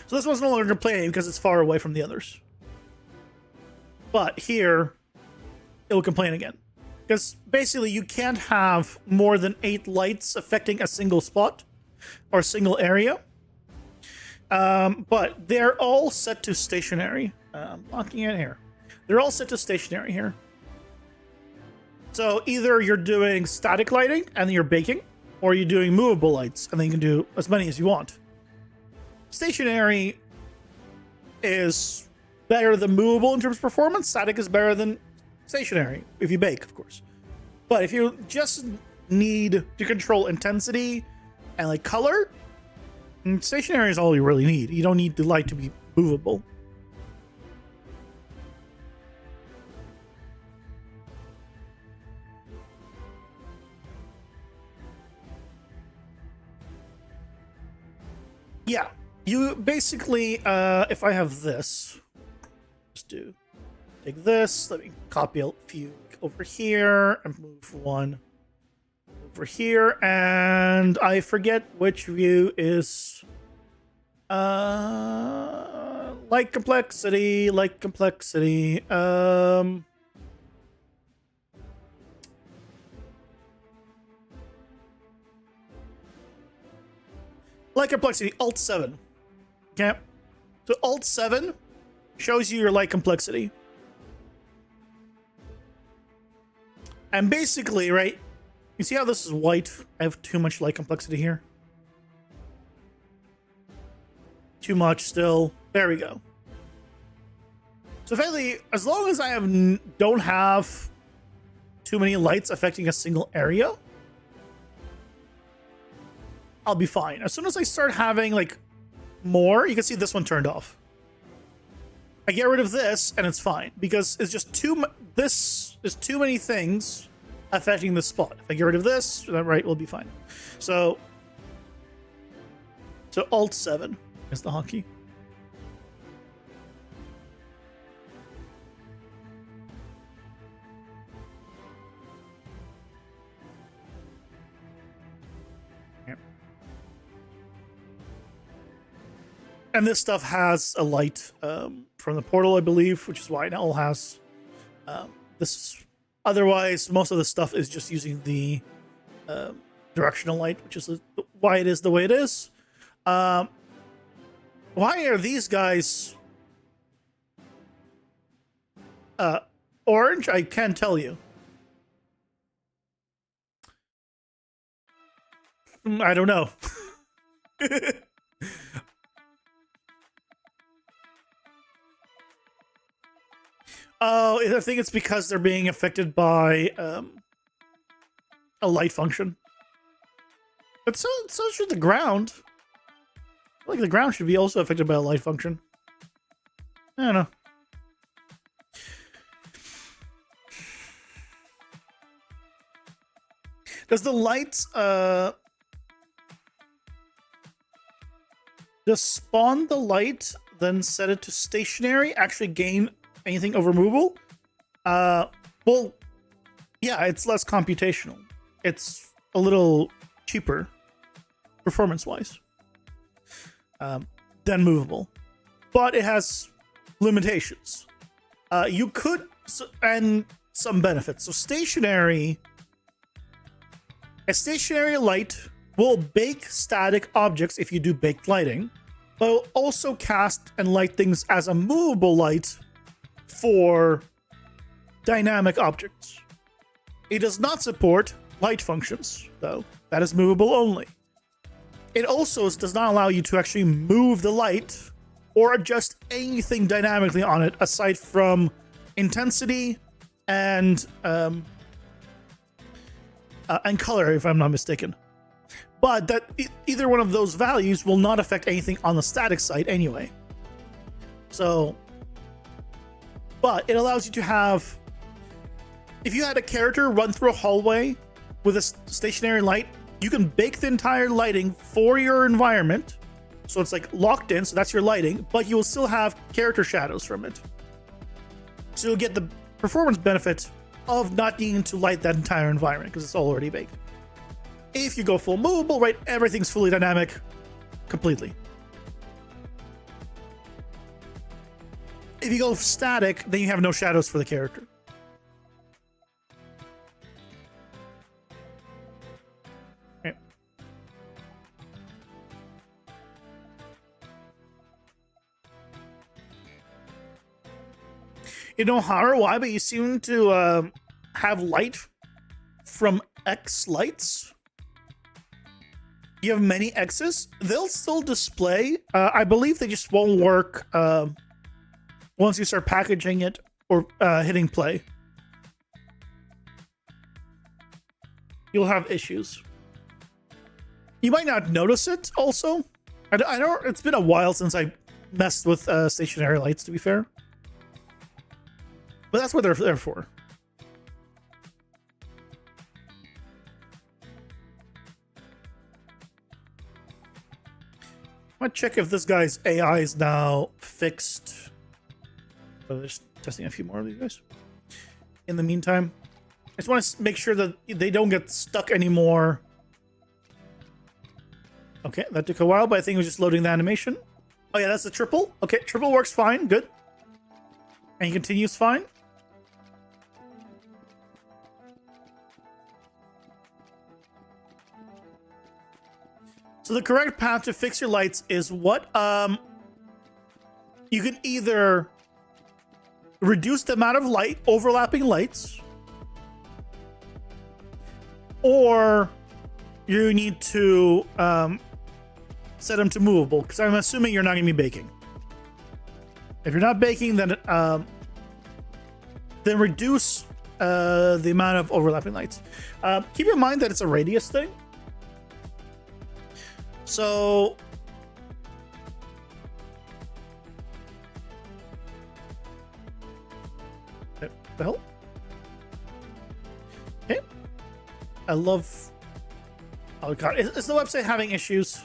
So this one's no longer complaining because it's far away from the others. But here, it will complain again. Because basically you can't have more than 8 lights affecting a single spot or single area. But they're all set to stationary. I'm locking in here. They're all set to stationary here. So either you're doing static lighting and then you're baking, or you're doing movable lights and then you can do as many as you want. Stationary is better than movable in terms of performance. Static is better than stationary, if you bake, of course. But if you just need to control intensity and like color, stationary is all you really need. You don't need the light to be movable. Yeah, you basically, if I have this, just take this, let me copy a few over here and move one over here, and I forget which view is light complexity. Light complexity alt 7. Okay, so alt 7 shows you your light complexity, and basically, right, you see how this is white? I have too much light complexity here. Too much still. There we go. So effectively, as long as I don't have too many lights affecting a single area, I'll be fine. As soon as I start having like more, you can see this one turned off. I get rid of this and it's fine because it's just this is too many things affecting the spot. If I get rid of this, that right, we'll be fine. So alt 7 is the hotkey. And this stuff has a light from the portal, I believe, which is why it all has this. Otherwise, most of the stuff is just using the directional light, which is why it is the way it is. Why are these guys orange? I can't tell you. I don't know. Oh, I think it's because they're being affected by a light function. But so should the ground. I feel like the ground should be also affected by a light function. I don't know. Does the light does spawn the light, then set it to stationary, actually gain anything over movable? Well, yeah, it's less computational. It's a little cheaper, performance-wise, than movable. But it has limitations. You could, and some benefits. So a stationary light will bake static objects if you do baked lighting, but will also cast and light things as a movable light for dynamic objects. It does not support light functions, though. That is movable only. It also does not allow you to actually move the light or adjust anything dynamically on it aside from intensity and color, if I'm not mistaken. But that either one of those values will not affect anything on the static side anyway. So, but it allows you to have, if you had a character run through a hallway with a stationary light, you can bake the entire lighting for your environment. So it's like locked in, so that's your lighting, but you will still have character shadows from it. So you'll get the performance benefit of not needing to light that entire environment because it's already baked. If you go full movable, right, everything's fully dynamic completely. If you go static, then you have no shadows for the character. Okay. You know, Haru, why? But you seem to have light from X lights. You have many X's. They'll still display. I believe they just won't work once you start packaging it or hitting play. You'll have issues. You might not notice it also. I don't. It's been a while since I messed with stationary lights, to be fair. But that's what they're there for. I might check if this guy's AI is now fixed. Oh, just testing a few more of these guys. In the meantime, I just want to make sure that they don't get stuck anymore. Okay, that took a while, but I think it was just loading the animation. Oh yeah, that's the triple. Okay, triple works fine, good. And he continues fine. So the correct path to fix your lights is what? You can either reduce the amount of light, overlapping lights, or you need to set them to movable, because I'm assuming you're not going to be baking. If you're not baking, then reduce the amount of overlapping lights. Keep in mind that it's a radius thing. So what the hell? Okay. I love. Oh god, is the website having issues?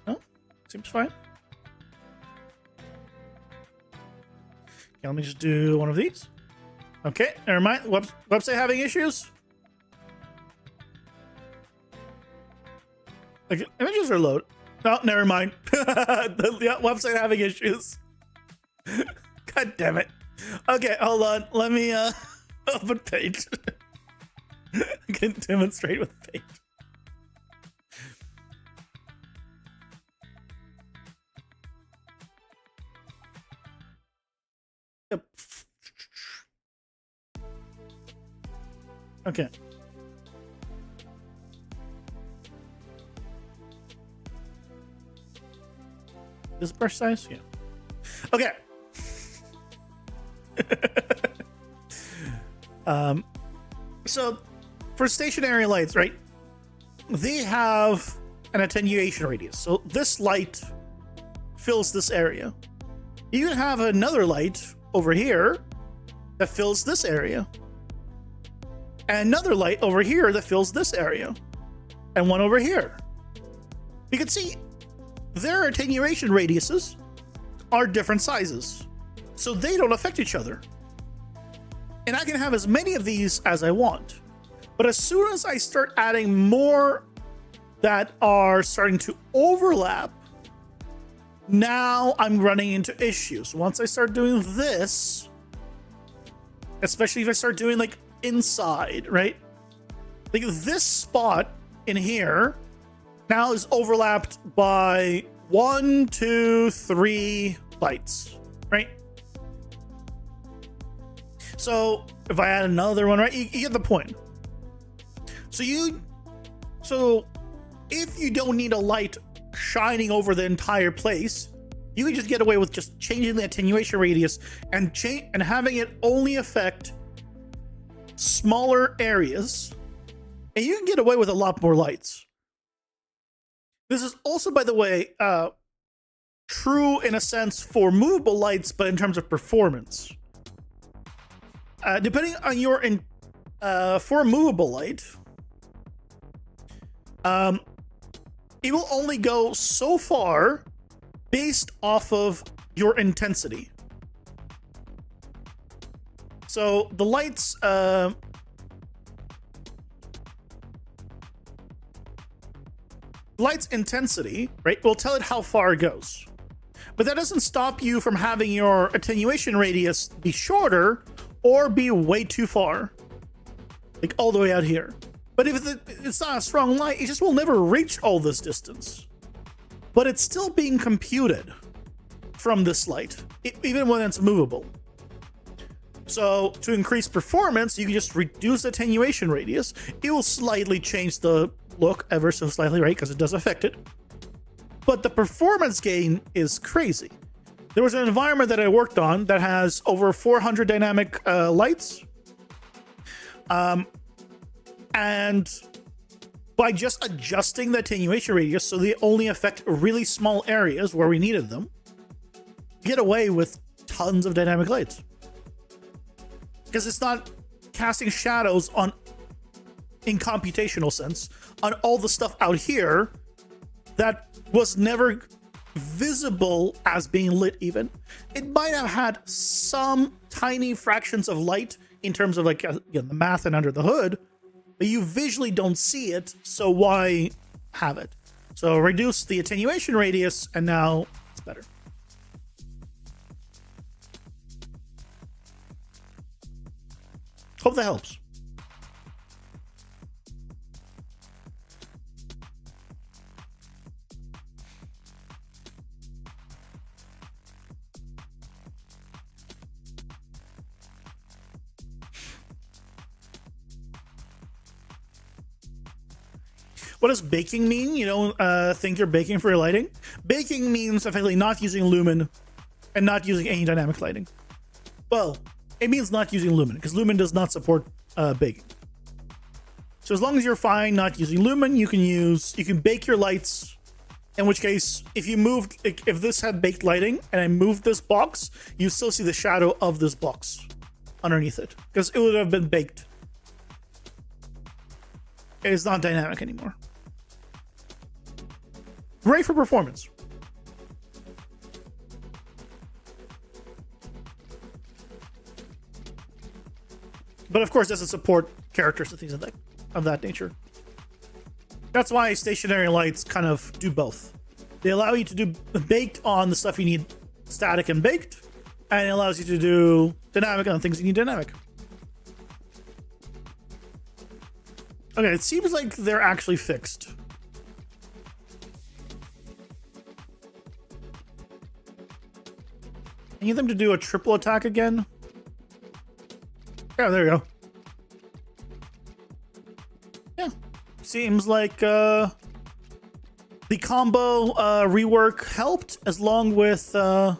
No, seems fine. Okay, let me just do one of these. Okay, never mind. Website having issues? Like, images are load. Oh, never mind. The website having issues. God damn it. Okay, hold on. Let me open page. I can demonstrate with page. Yep. Okay. This brush size? Yeah. Okay. So for stationary lights, right? They have an attenuation radius. So this light fills this area. You can have another light over here that fills this area. And another light over here that fills this area. And one over here. You can see their attenuation radiuses are different sizes. So they don't affect each other. And I can have as many of these as I want. But as soon as I start adding more that are starting to overlap, now I'm running into issues. Once I start doing this, especially if I start doing like inside, right? Like this spot in here now is overlapped by 1, 2, 3 lights, right? So if I add another one, right, you get the point. So if you don't need a light shining over the entire place, you can just get away with just changing the attenuation radius and having it only affect smaller areas, and you can get away with a lot more lights. This is also, by the way, true in a sense for movable lights, but in terms of performance. Depending on your for a movable light, it will only go so far based off of your intensity. So the light's intensity, right, will tell it how far it goes. But that doesn't stop you from having your attenuation radius be shorter or be way too far, like all the way out here. But if it's not a strong light, it just will never reach all this distance. But it's still being computed from this light, even when it's movable. So to increase performance, you can just reduce the attenuation radius. It will slightly change the look ever so slightly, right? Because it does affect it. But the performance gain is crazy. There was an environment that I worked on that has over 400 dynamic lights. And by just adjusting the attenuation radius so they only affect really small areas where we needed them, get away with tons of dynamic lights. Because it's not casting shadows on, in computational sense, on all the stuff out here that was never visible as being lit even. It might have had some tiny fractions of light in terms of like the math and under the hood, but you visually don't see it, so why have it? So reduce the attenuation radius, and now it's better. Hope that helps. What does baking mean? You don't think you're baking for your lighting? Baking means effectively not using lumen and not using any dynamic lighting. Well, it means not using lumen because lumen does not support baking. So as long as you're fine not using lumen, you can bake your lights. In which case, if this had baked lighting and I moved this box, you still see the shadow of this box underneath it because it would have been baked. It's not dynamic anymore. Great for performance. But of course, doesn't support characters and things of that nature. That's why stationary lights kind of do both. They allow you to do baked on the stuff you need static and baked, and it allows you to do dynamic on things you need dynamic. Okay, it seems like they're actually fixed. I need them to do a triple attack again. Yeah, there you go. Yeah, seems like the combo rework helped, as long with yeah,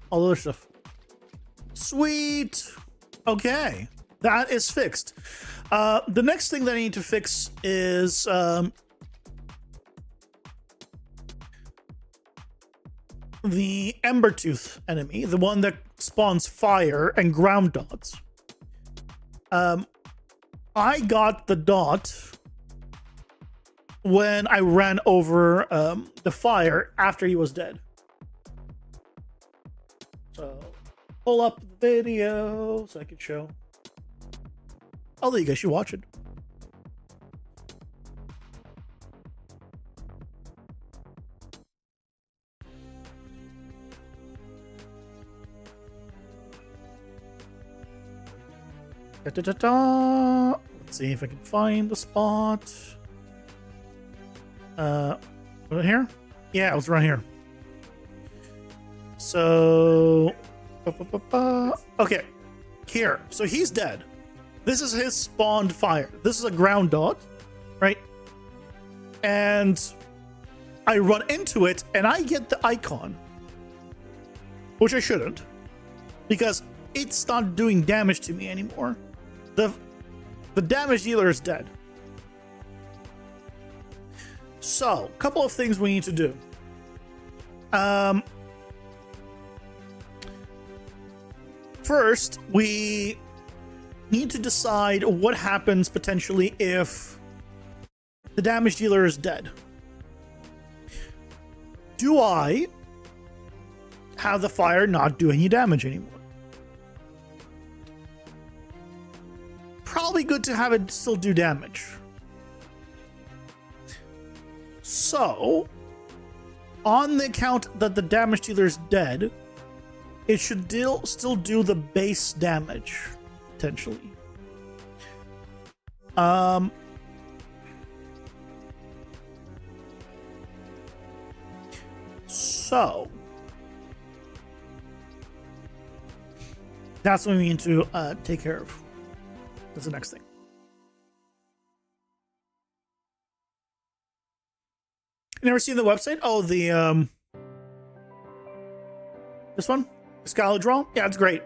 all the other stuff. Sweet. Okay, that is fixed. The next thing that I need to fix is the Embertooth enemy, the one that spawns fire and ground dots. I got the dot when I ran over the fire after he was dead. So pull up the video so I can show. Although you guys should watch it. Da-da-da-da. Let's see if I can find the spot. Was it here? Yeah, it was right here. So, okay, here. So he's dead. This is his spawned fire. This is a ground dot, right? And I run into it, and I get the icon, which I shouldn't, because it's not doing damage to me anymore. The damage dealer is dead. So, a couple of things we need to do. First, we need to decide what happens potentially if the damage dealer is dead. Do I have the fire not do any damage anymore? Probably good to have it still do damage. So, on the account that the damage dealer is dead, it should still do the base damage, potentially. So, that's what we need to take care of. That's the next thing. You never seen the website? Oh, the this one, Procedural. Yeah, it's great.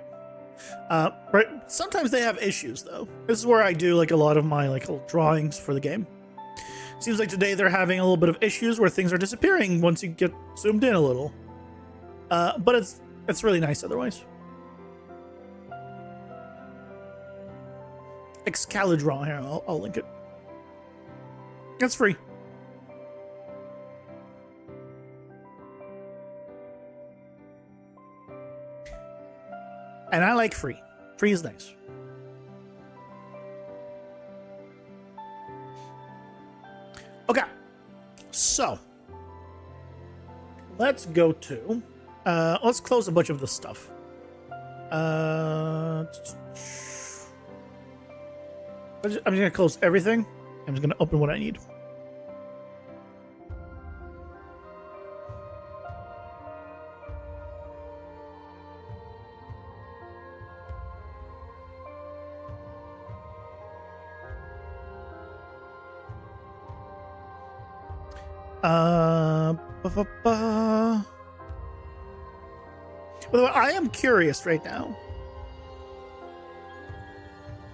But sometimes they have issues though. This is where I do like a lot of my like little drawings for the game. Seems like today they're having a little bit of issues where things are disappearing once you get zoomed in a little. But it's really nice otherwise. Excalibur here, I'll link it. It's free. And I like free. Free is nice. Okay. So let's go to let's close a bunch of this stuff. I'm just gonna close everything. I'm just gonna open what I need. By the way, I am curious right now.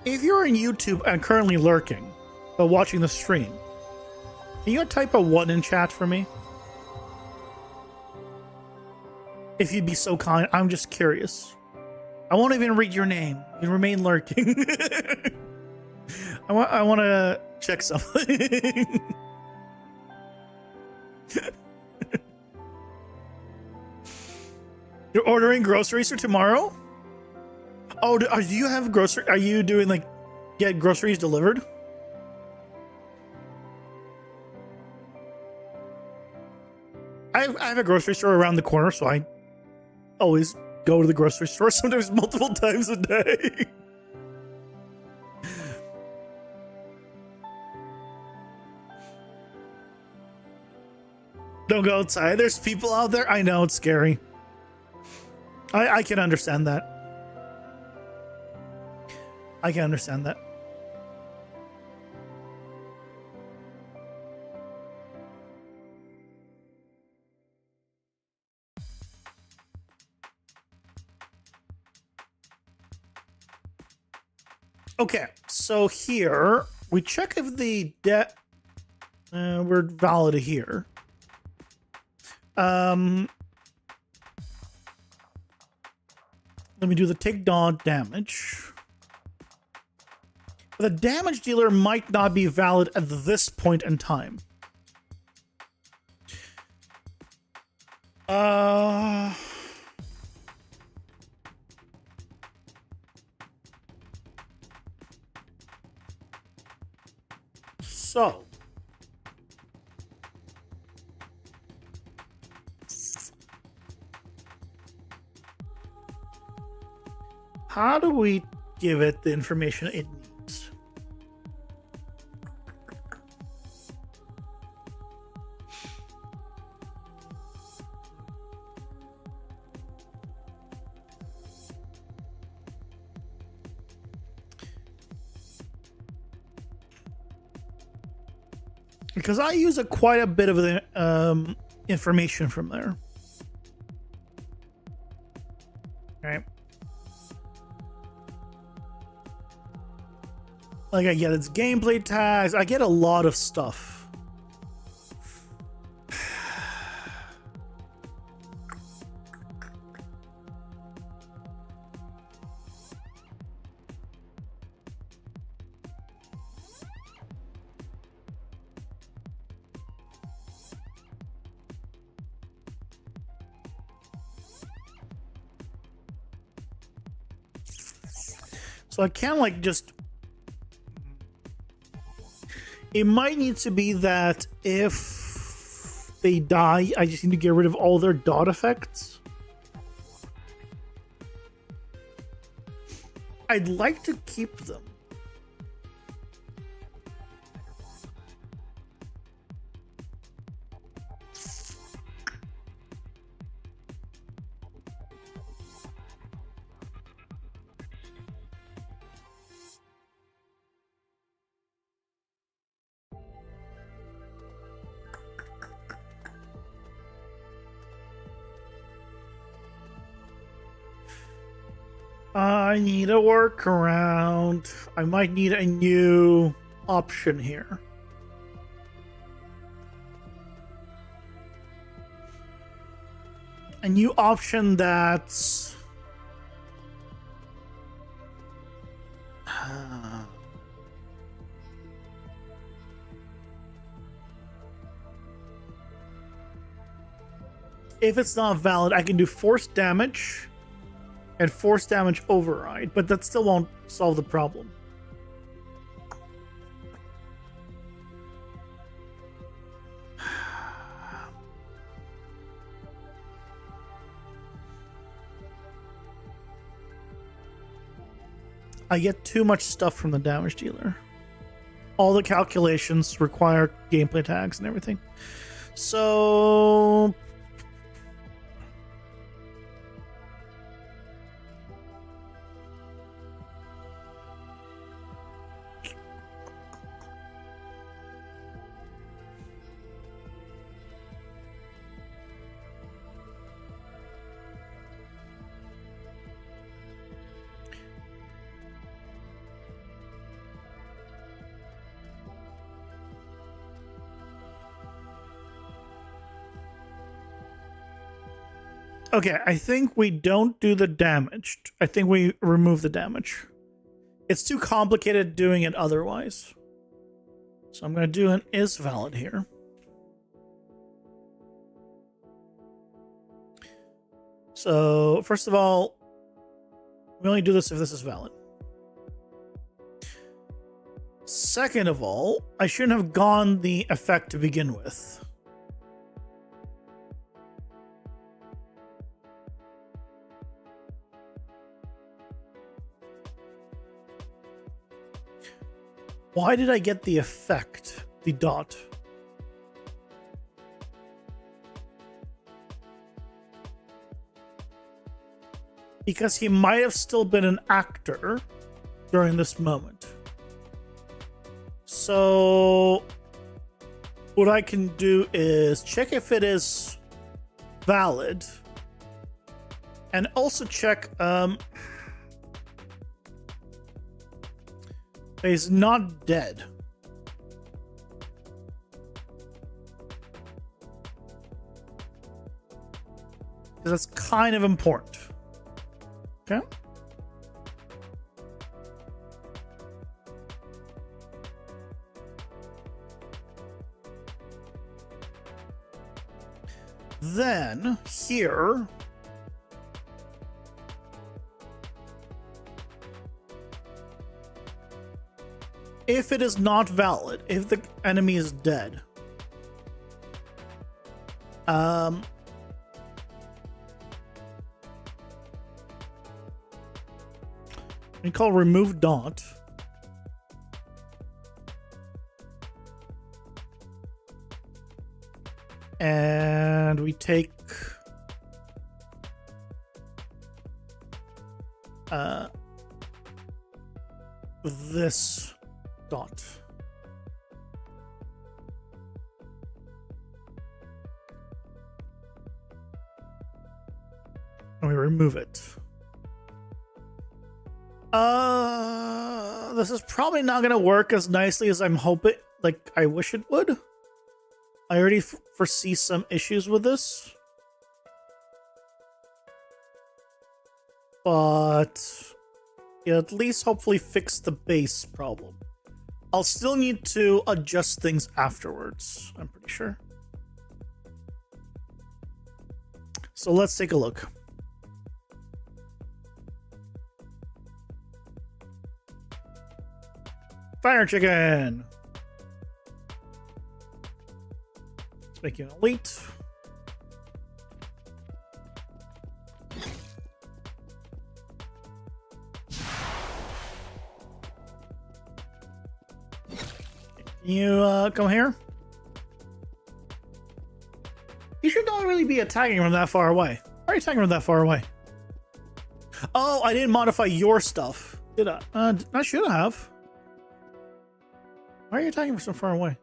If you're in YouTube and currently lurking, but watching the stream, can you type a 1 in chat for me? If you'd be so kind, I'm just curious. I won't even read your name. You remain lurking. I want to check something. You're ordering groceries for tomorrow? Oh, do you have grocery? Are you doing like get groceries delivered? I have a grocery store around the corner, so I always go to the grocery store, sometimes multiple times a day. Don't go outside. There's people out there. I know, it's scary. I can understand that. I can understand that. Okay, so here we check if the debt we're valid here. Let me do the take damage. The damage dealer might not be valid at this point in time. So how do we give it the information it needs? Because I use quite a bit of the information from there. Right. Like I get its gameplay tags. I get a lot of stuff. So I can't like just... It might need to be that if they die, I just need to get rid of all their dot effects. I'd like to keep them. I need a workaround. I might need a new option here. A new option that's... If it's not valid, I can do force damage and force damage override, but that still won't solve the problem. I get too much stuff from the damage dealer. All the calculations require gameplay tags and everything. So... Okay, I think we don't do the damage. I think we remove the damage. It's too complicated doing it otherwise. So I'm going to do an is valid here. So first of all, we only do this if this is valid. Second of all, I shouldn't have gone the effect to begin with. Why did I get the effect? The dot. Because he might have still been an actor during this moment. So what I can do is check if it is valid, and also check he's not dead. Because that's kind of important. Okay. Then here, if it is not valid, if the enemy is dead, we call remove dot. And we take this dot. And we remove it. This is probably not gonna work as nicely as I'm hoping, like I wish it would. I already foresee some issues with this. But it at least hopefully fix the base problem. I'll still need to adjust things afterwards, I'm pretty sure. So let's take a look. Fire chicken! Let's make you an elite. Can you come here? You should not really be attacking from that far away. Why are you attacking from that far away? Oh, I didn't modify your stuff, did I? I should have. Why are you attacking from so far away?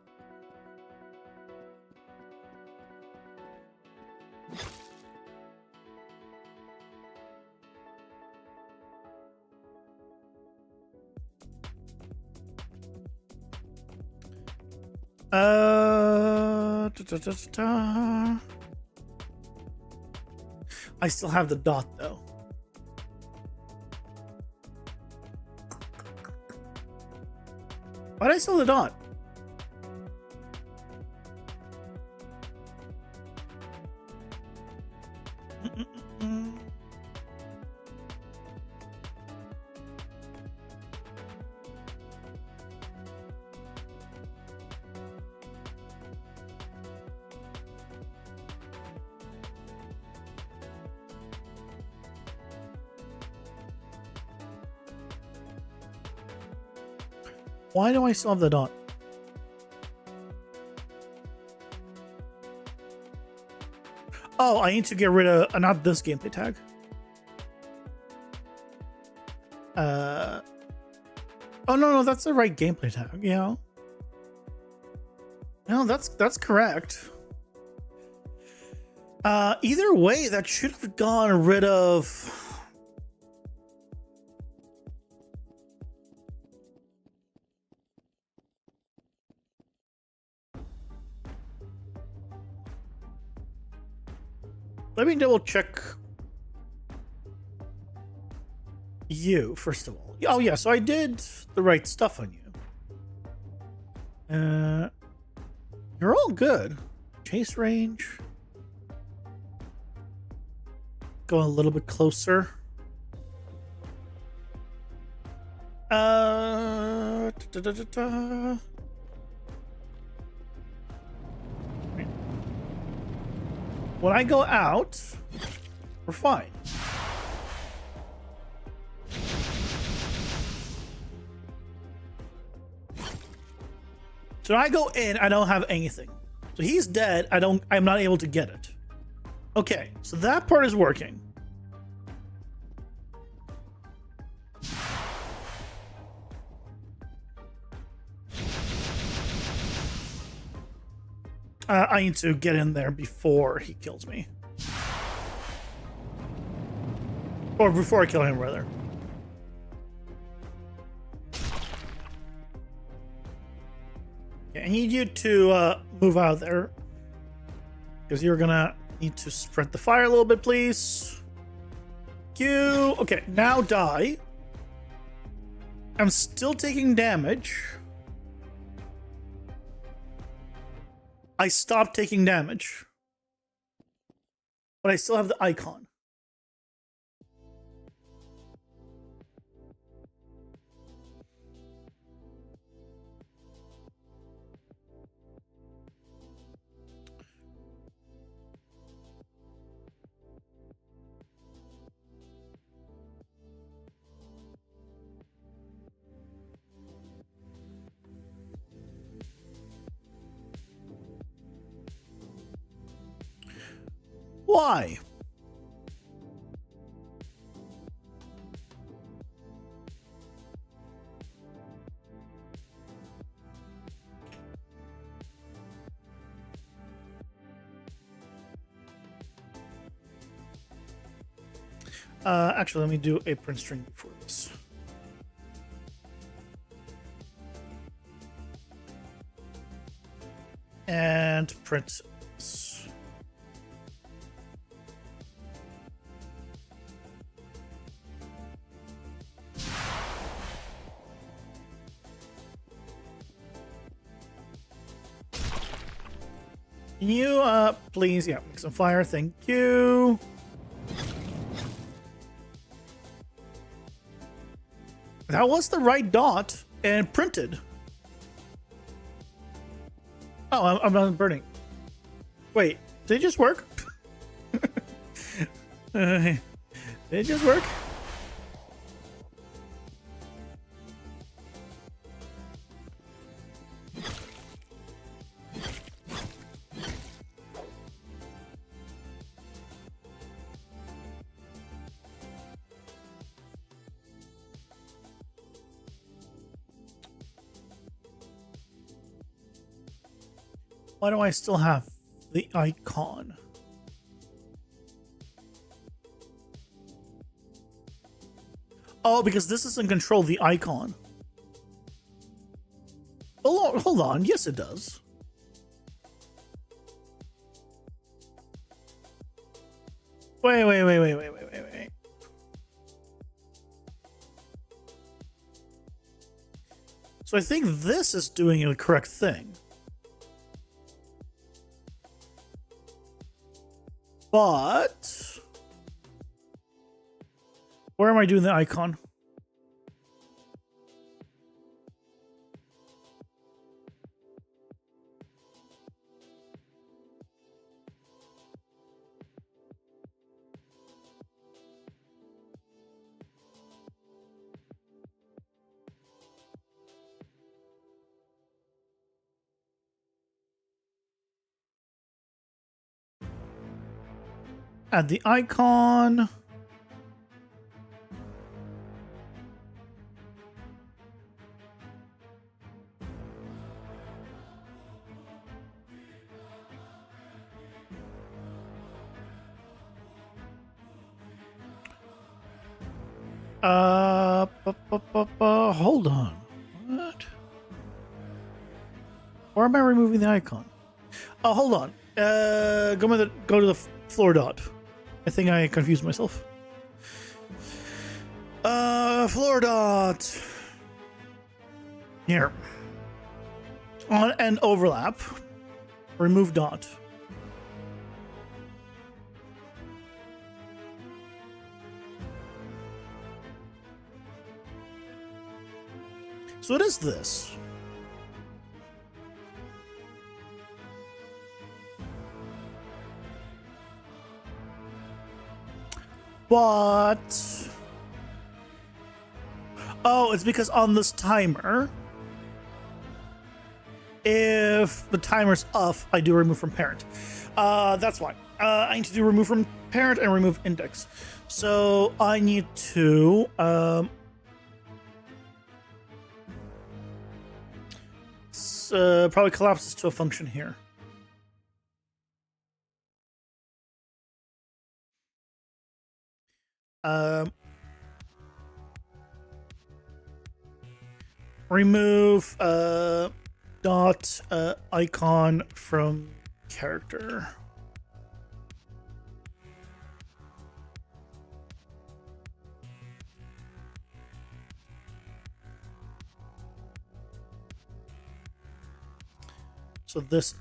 I still have the dot though. Why did I still have the dot? Why do I still have the dot? Oh, I need to get rid of not this gameplay tag. Oh no, that's the right gameplay tag. Yeah. No, that's correct. Either way, that should have gone rid of. Let me double check you, first of all. Oh yeah, so I did the right stuff on you. You're all good. Chase range. Go a little bit closer. When I go out, we're fine. So I go in, I don't have anything. So he's dead, I'm not able to get it. Okay, so that part is working. I need to get in there before he kills me. Or before I kill him, rather. Okay, I need you to move out of there. Because you're gonna need to spread the fire a little bit, please. You. Okay, now die. I'm still taking damage. I stopped taking damage. But I still have the icon. Why? Actually, let me do a print string before this. And print this. Can you, please, yeah, make some fire, thank you. That was the right dot and printed. Oh, I'm not burning. Wait, did it just work? Did it just work? Why do I still have the icon? Oh, because this doesn't control the icon. Oh, hold on. Yes, it does. Wait. So I think this is doing the correct thing. But where am I doing the icon? Add the icon. Hold on. What? Where am I removing the icon? Oh, hold on. Go to the floor dot. I think I confused myself. Floor dot. Here. On and overlap. Remove dot. So what is this? What? Oh, it's because on this timer, if the timer's off, I do remove from parent. That's why. I need to do remove from parent and remove index. So I need to probably collapse this to a function here. Remove dot icon from character. So this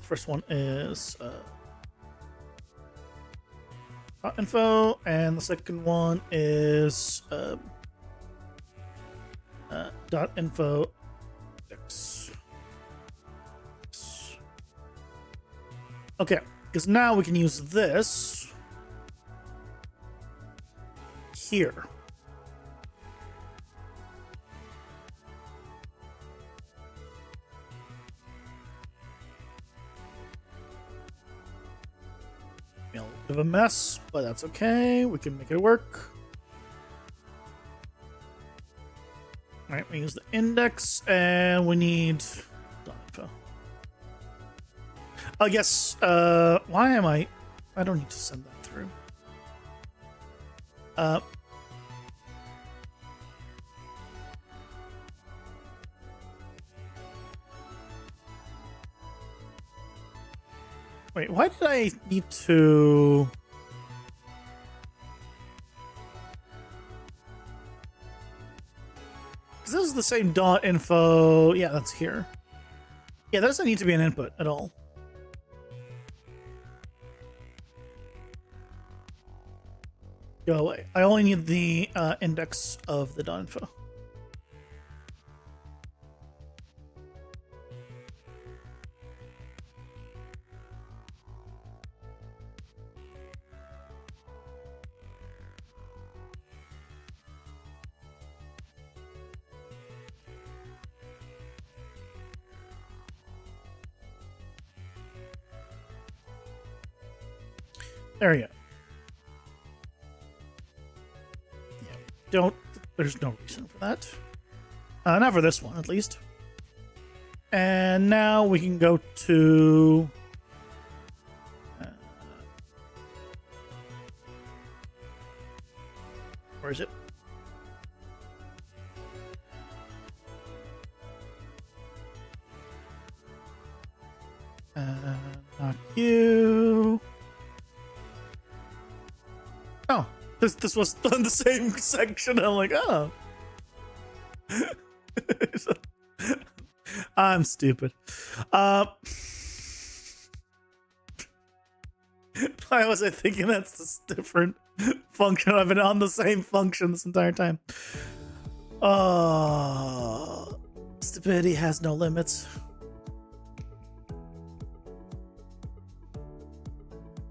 first one is info, and the second one is .info x. Okay, because now we can use this here. A little bit of a mess, but that's okay. We can make it work. All right, we use the index, and we need info. I guess, why am I don't need to send that through. Wait, why did I need to... This is the same .info. Yeah, that's here. Yeah, that doesn't need to be an input at all. Go away. I only need the index of the .info. There you go. Yeah, there's no reason for that. Not for this one, at least. And now we can go to... where is it? Not you. Oh, this was on the same section. I'm like, oh. I'm stupid. Why was I thinking that's this different function? I've been on the same function this entire time. Oh, stupidity has no limits.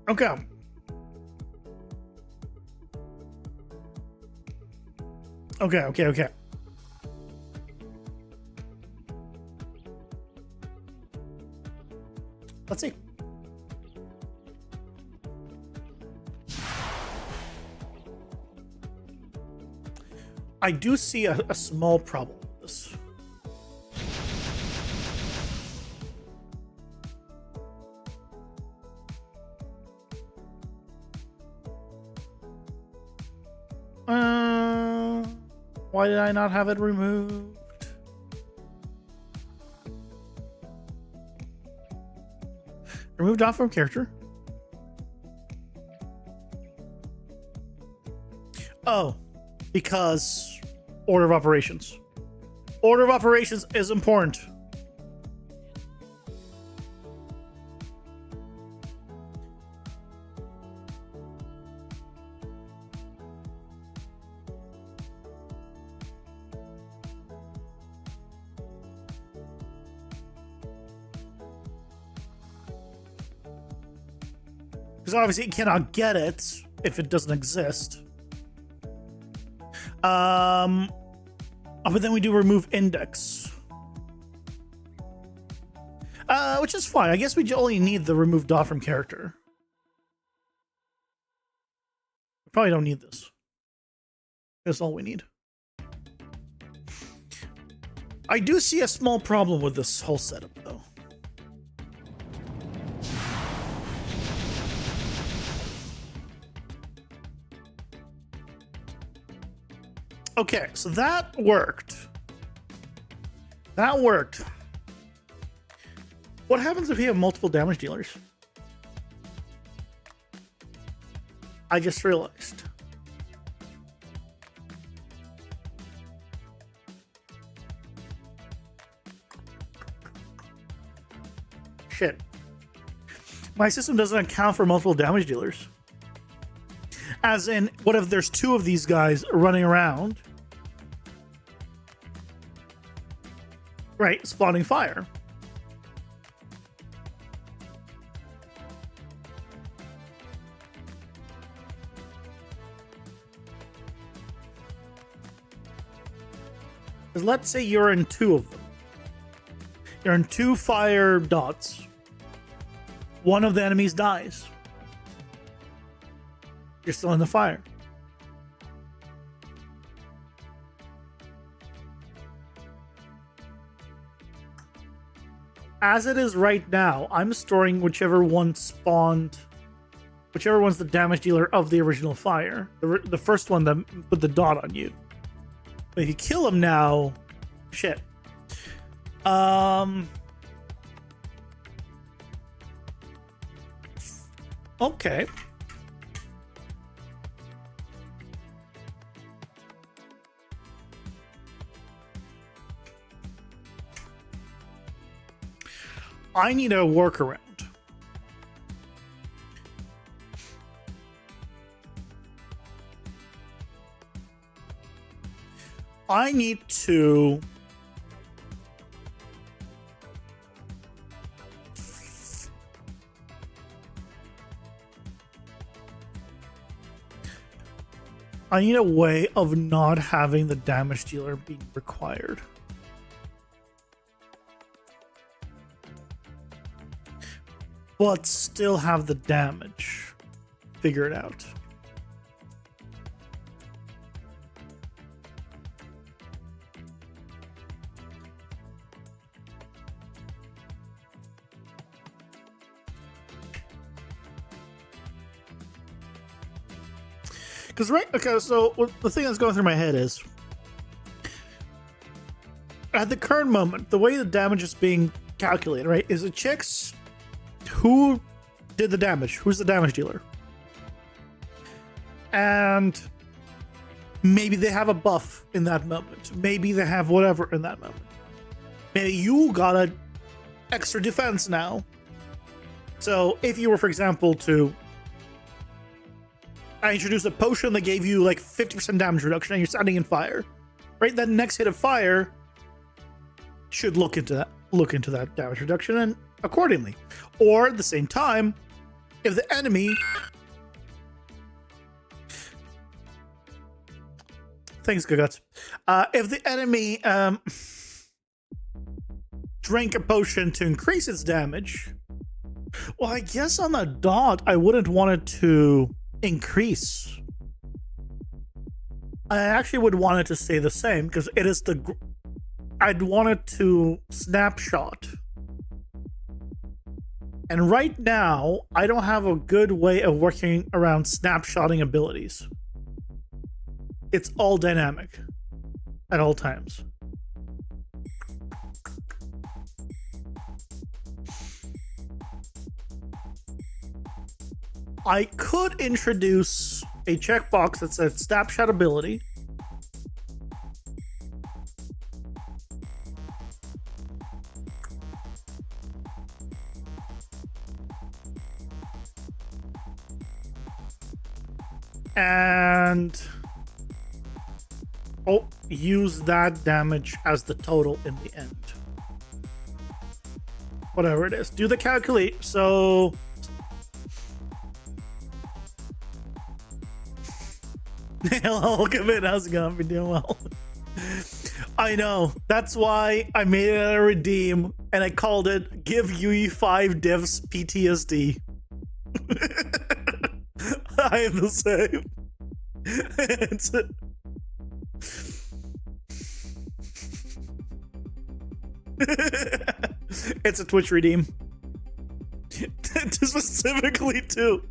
Okay. Okay. Let's see. I do see a small problem with this. Why did I not have it removed? Removed off from character. Oh, because order of operations. Order of operations is important. Because obviously it cannot get it if it doesn't exist. But then we do remove index. which is fine. I guess we only need the remove dot from character. We probably don't need this. That's all we need. I do see a small problem with this whole setup, though. Okay, so that worked. That worked. What happens if you have multiple damage dealers? I just realized. Shit. My system doesn't account for multiple damage dealers. As in, what if there's two of these guys running around? Right, spawning fire. Because let's say you're in two of them. You're in two fire dots. One of the enemies dies. You're still in the fire. As it is right now, I'm storing whichever one spawned, whichever one's the damage dealer of the original fire. The first one that put the dot on you. But if you kill him now, shit. Okay. I need a workaround. I need to a way of not having the damage dealer being required. But still have the damage. Figure it out. Because okay, so the thing that's going through my head is, at the current moment, the way the damage is being calculated, right, is it checks who did the damage, who's the damage dealer, and maybe they have a buff in that moment, maybe they have whatever in that moment, maybe you got a extra defense now. So if you were, for example, to introduce a potion that gave you like 50% damage reduction and you're standing in fire, right, that next hit of fire should look into that damage reduction and accordingly. Or at the same time, if the enemy, thanks Guguts, if the enemy drank a potion to increase its damage, well, I guess on the dot I wouldn't want it to increase. I actually would want it to stay the same because it is I'd want it to snapshot. And right now, I don't have a good way of working around snapshotting abilities. It's all dynamic at all times. I could introduce a checkbox that said snapshot ability. And use that damage as the total in the end. Whatever it is. Do the calculate. So hello, come in. How's it going? Been doing well. I know. That's why I made it a redeem and I called it "Give UE5 Devs PTSD." I am the same. It's a Twitch redeem. Specifically to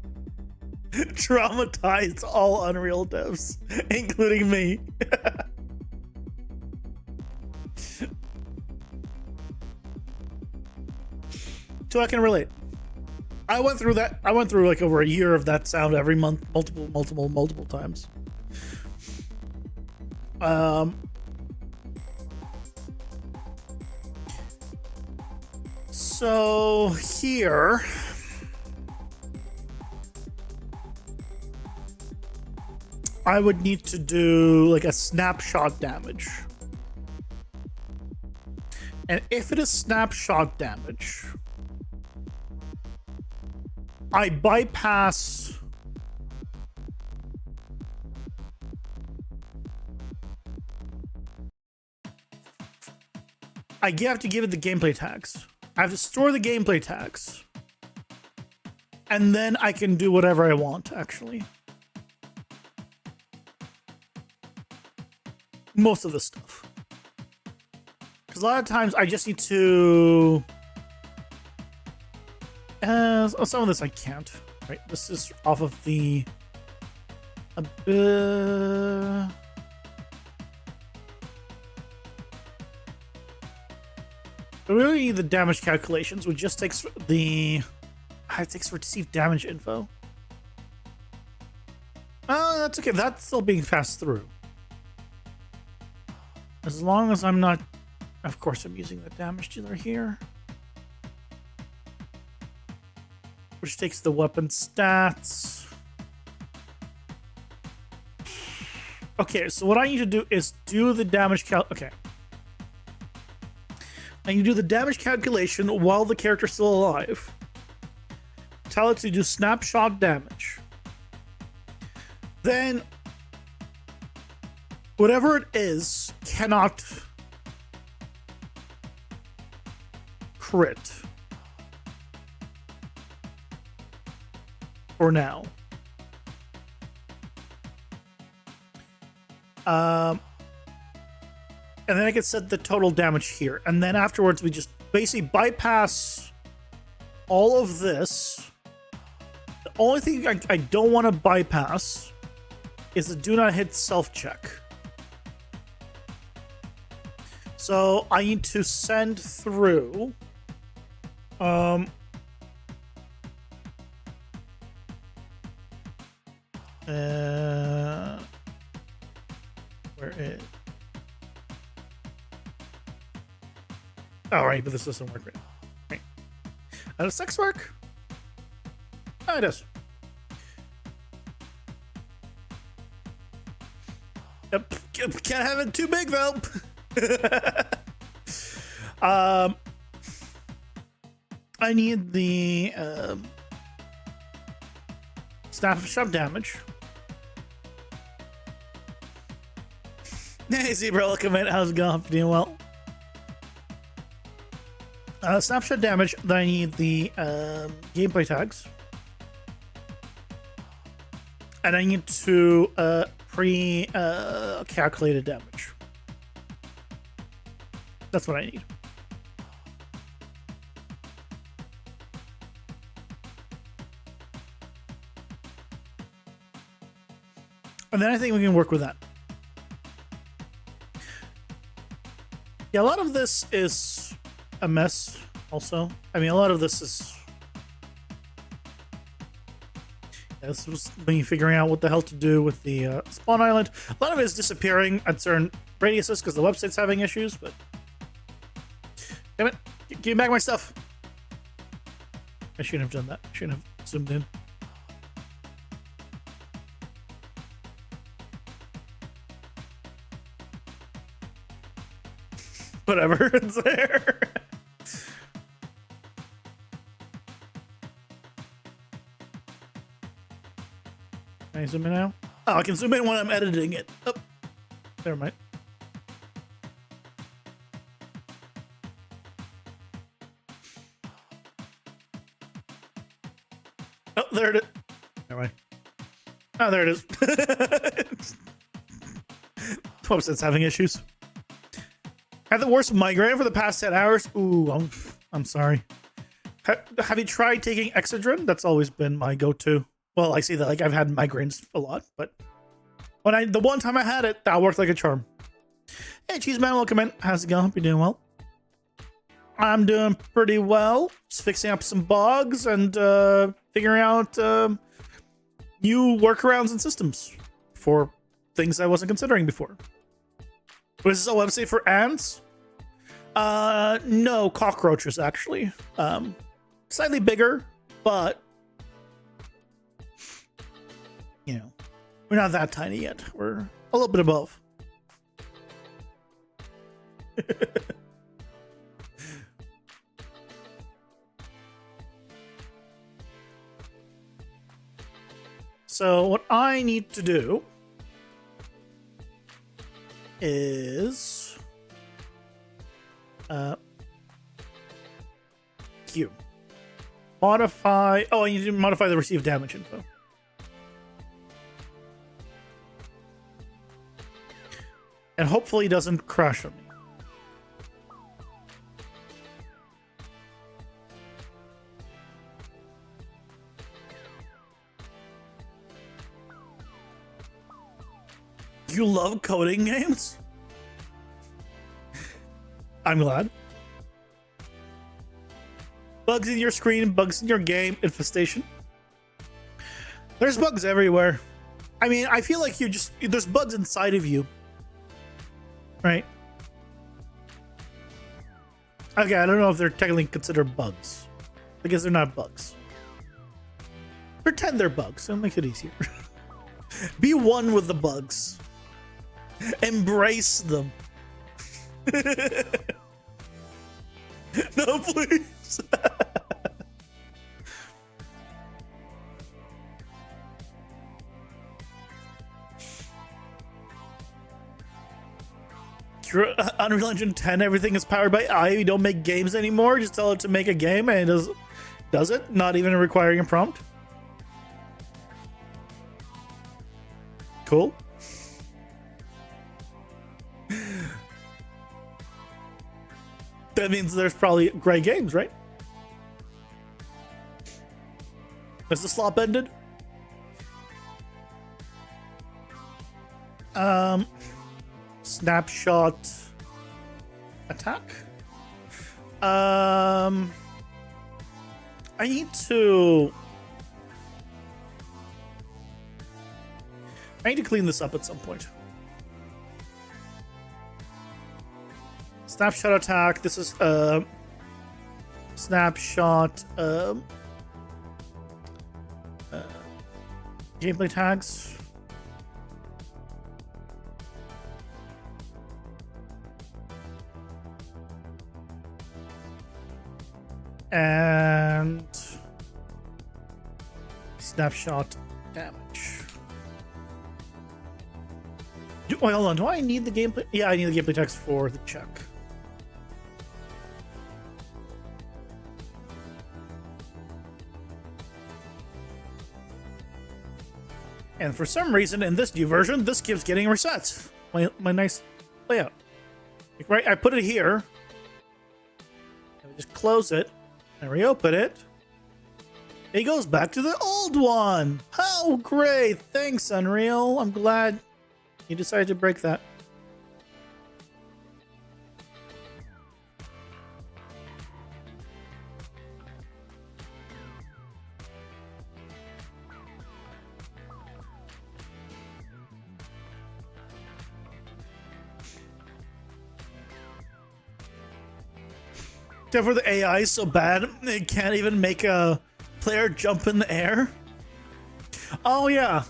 traumatize all Unreal devs, including me. So I can relate. I went through that. I went through like over a year of that sound every month, multiple times. So here, I would need to do like a snapshot damage. And if it is snapshot damage, I bypass I have to give it the gameplay tags. I have to store the gameplay tags. And then I can do whatever I want, actually. Most of the stuff. Because a lot of times I just need to... some of this I can't. Right, this is off of the... Really, the damage calculations, which just takes the... It takes for received damage info. Oh, that's okay. That's still being passed through. As long as I'm not... Of course, I'm using the damage dealer here. Which takes the weapon stats. Okay, so what I need to do is do the damage Okay. And you do the damage calculation while the character's still alive. Tell it to do snapshot damage. Then, whatever it is cannot crit. For now. And then I can set the total damage here. And then afterwards, we just basically bypass all of this. The only thing I don't want to bypass is the do not hit self-check. So I need to send through... where is... All right, but this doesn't work right now. Right. Does sex work? Oh, it does. Yep. Can't have it too big though. I need the snapshot damage. Hey, Zebra, welcome in. How's it going? Doing well. Snapshot damage. Then I need the gameplay tags, and I need to pre-calculated damage. That's what I need. And then I think we can work with that. Yeah, a lot of this is a mess also. I mean, a lot of this is... Yeah, this was me figuring out what the hell to do with the spawn island. A lot of it is disappearing at certain radiuses because the website's having issues, but... Damn it. Give me back my stuff. I shouldn't have done that. I shouldn't have zoomed in. Whatever, it's there. Can I zoom in now? Oh, I can zoom in when I'm editing it. Oh, never mind. there it is. Never mind. Oh, there it is. 12%'s having issues. I had the worst migraine for the past 10 hours. Ooh, I'm sorry. Have you tried taking Excedrin? That's always been my go-to. Well, I see that like I've had migraines a lot, but the one time I had it, that worked like a charm. Hey, Cheeseman, welcome in. How's it going? Hope you're doing well. I'm doing pretty well. Just fixing up some bugs and figuring out new workarounds and systems for things I wasn't considering before. Was this a website for ants? No, cockroaches actually. Slightly bigger, but you know, we're not that tiny yet. We're a little bit above. So what I need to do is Q. Modify. Oh, I need to modify the received damage info. And hopefully it doesn't crash on me. You love coding games? I'm glad. Bugs in your screen, bugs in your game, infestation. There's bugs everywhere. I mean, I feel like there's bugs inside of you. Right? Okay, I don't know if they're technically considered bugs. I guess they're not bugs. Pretend they're bugs. It'll make it easier. Be one with the bugs. Embrace them. No, please. Unreal Engine 10, everything is powered by AI. You don't make games anymore. Just tell it to make a game and it does it, not even requiring a prompt. Cool. That means there's probably great games, right? Is the slop ended? Snapshot attack. I need to clean this up at some point. Snapshot attack. This is snapshot gameplay tags. And snapshot damage. Wait, hold on. Do I need the gameplay? Yeah, I need the gameplay text for the check. And for some reason, in this new version, this keeps getting reset. My nice layout. Like, right, I put it here. And we just close it and reopen it. It goes back to the old one. How great! Thanks, Unreal. I'm glad you decided to break that. For the AI is so bad it can't even make a player jump in the air. Oh yeah,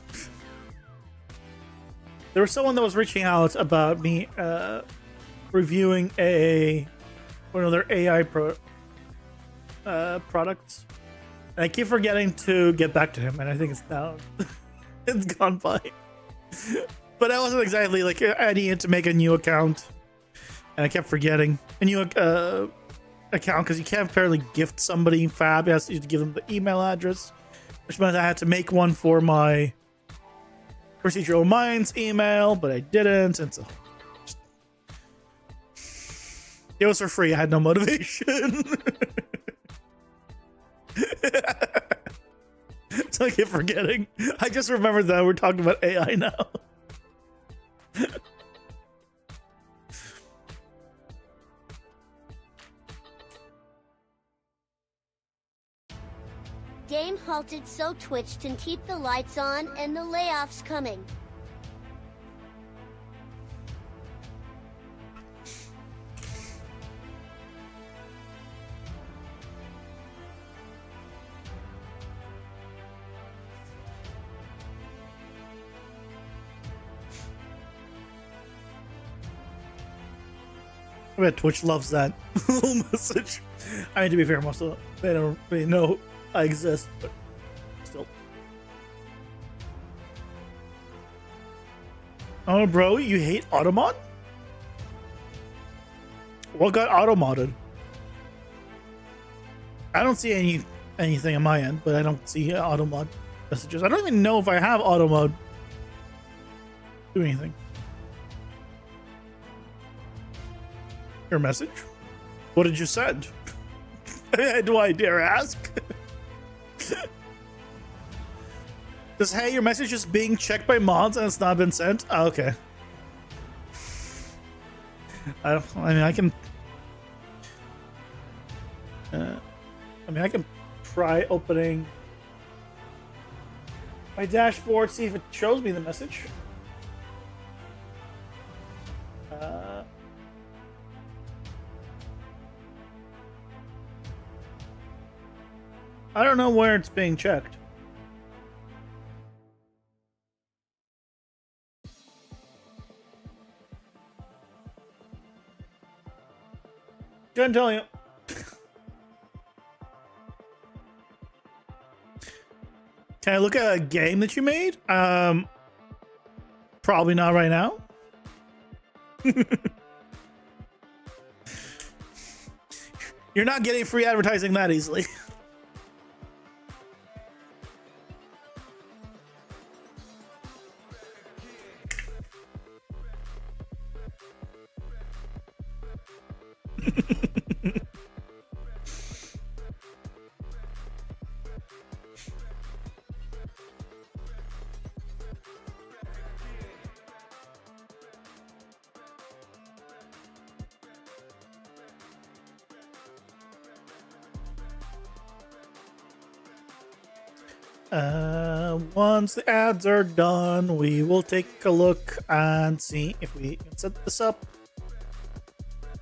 there was someone that was reaching out about me reviewing one of their AI products. And I keep forgetting to get back to him, and I think it's now it's gone by. But I wasn't exactly like I needed to make a new account, and I kept forgetting a new account because you can't apparently gift somebody fab. You have to give them the email address, which meant I had to make one for my Procedural Minds email, but I didn't, and so it was for free. I had no motivation. So I keep forgetting. I just remembered that we're talking about AI now. Game halted, so Twitch can keep the lights on and the layoffs coming. I bet Twitch loves that little message. I mean, to be fair, most of them, they don't really know I exist, but still. Oh, bro, you hate automod? What got automodded? I don't see anything on my end, but I don't see automod messages. I don't even know if I have automod do anything. Your message? What did you send? Do I dare ask? Does hey, your message is being checked by mods and it's not been sent? Oh, okay. I mean, I can try opening my dashboard, see if it shows me the message. I don't know where it's being checked. Couldn't tell you. Can I look at a game that you made? Probably not right now. You're not getting free advertising that easily. Once the ads are done, we will take a look and see if we can set this up.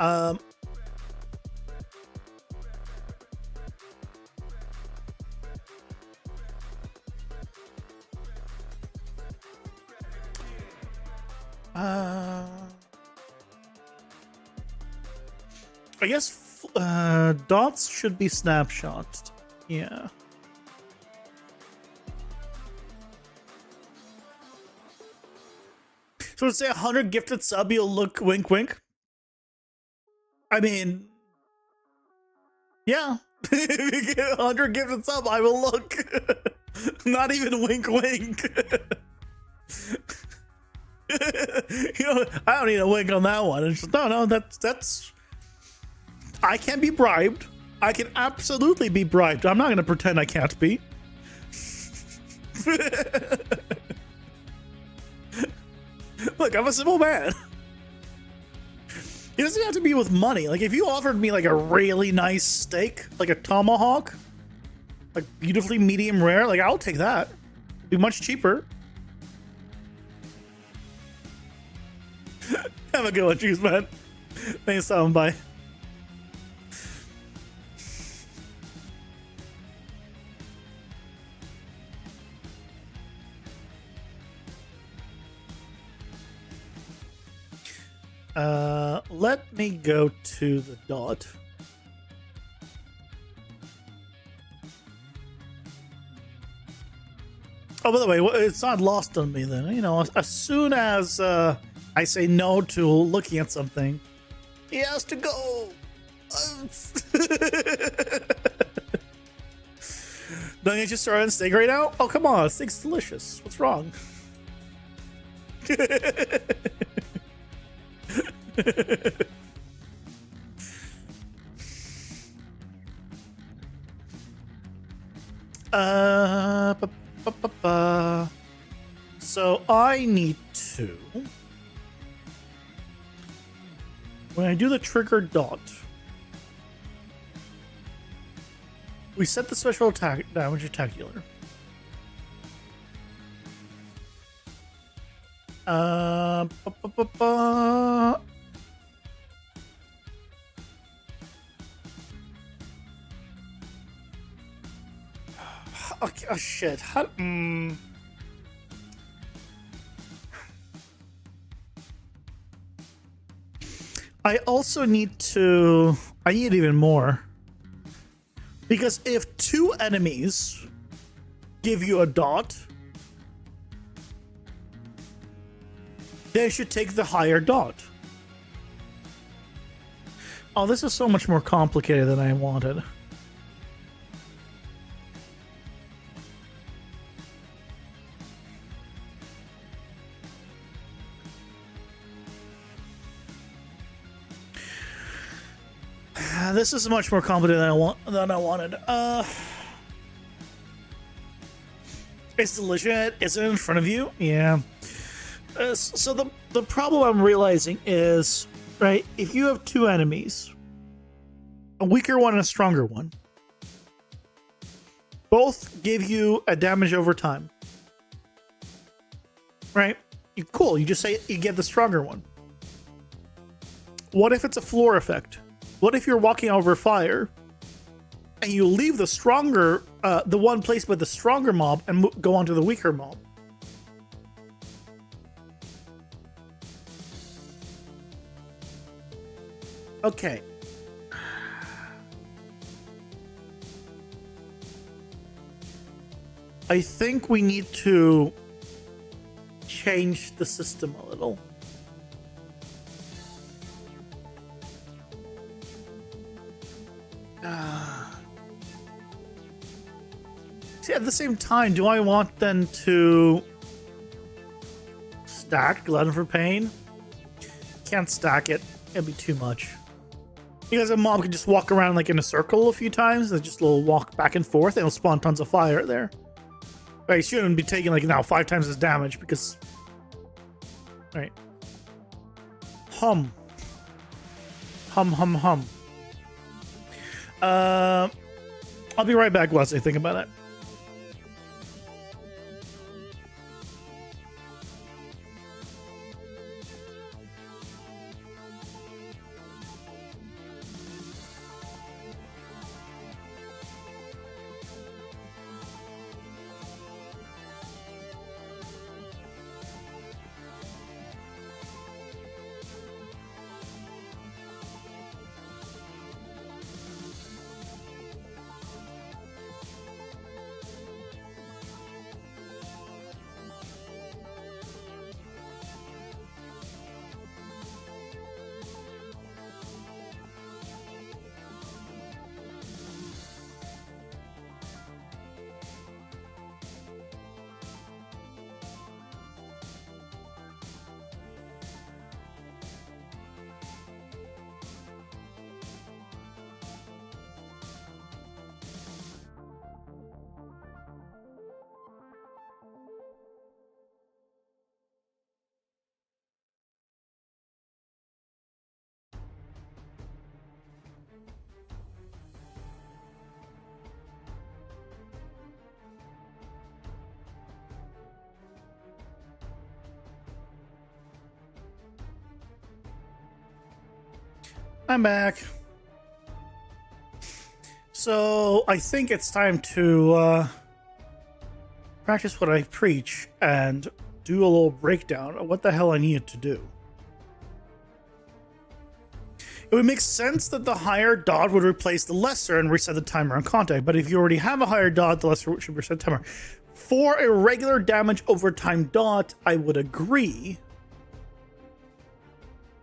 I guess dots should be snapshots. Yeah. So to say 100 gifted sub, you'll look wink wink. I mean, yeah. If you get 100 gifted sub, I will look. Not even wink wink. You know, I don't need a wink on that one. It's just, no, that's. I can be bribed. I can absolutely be bribed. I'm not going to pretend I can't be. Look, I'm a simple man. It doesn't have to be with money. Like, if you offered me like a really nice steak, like a tomahawk, like beautifully medium rare, like I'll take that. It'd be much cheaper. Have a good one, cheers, man. Thanks, bye. Let me go to the dot. Oh, by the way, it's not lost on me then. You know, as soon as I say no to looking at something, he has to go. Don't you just start on steak right now? Oh, come on. Steak's delicious. What's wrong? So I need to, when I do the trigger dot, we set the special attack damage attacular. Okay, oh shit. How, I also need to... I need even more. Because if 2 enemies give you a dot, they should take the higher dot. Oh, this is so much more complicated than I wanted. This is much more complicated than I wanted. It's delicious. Is it in front of you? Yeah. So the problem I'm realizing is, right, if you have 2 enemies, a weaker one and a stronger one, both give you a damage over time. Right? Cool. You just say you get the stronger one. What if it's a floor effect? What if you're walking over fire and you leave the stronger, the one placed by the stronger mob and go on to the weaker mob? Okay. I think we need to change the system a little. See, at the same time, do I want them to stack Glutton for Pain? Can't stack it. It'd be too much. Because a mob can just walk around like in a circle a few times. They just a little walk back and forth. And it'll spawn tons of fire there. Right, you shouldn't be taking like now 5 times as damage because... Right. Hum. I'll be right back whilst I think about it. I'm back. So I think it's time to practice what I preach and do a little breakdown of what the hell I needed to do. It would make sense that the higher dot would replace the lesser and reset the timer on contact, but if you already have a higher dot, the lesser should reset the timer. For a regular damage over time dot, I would agree.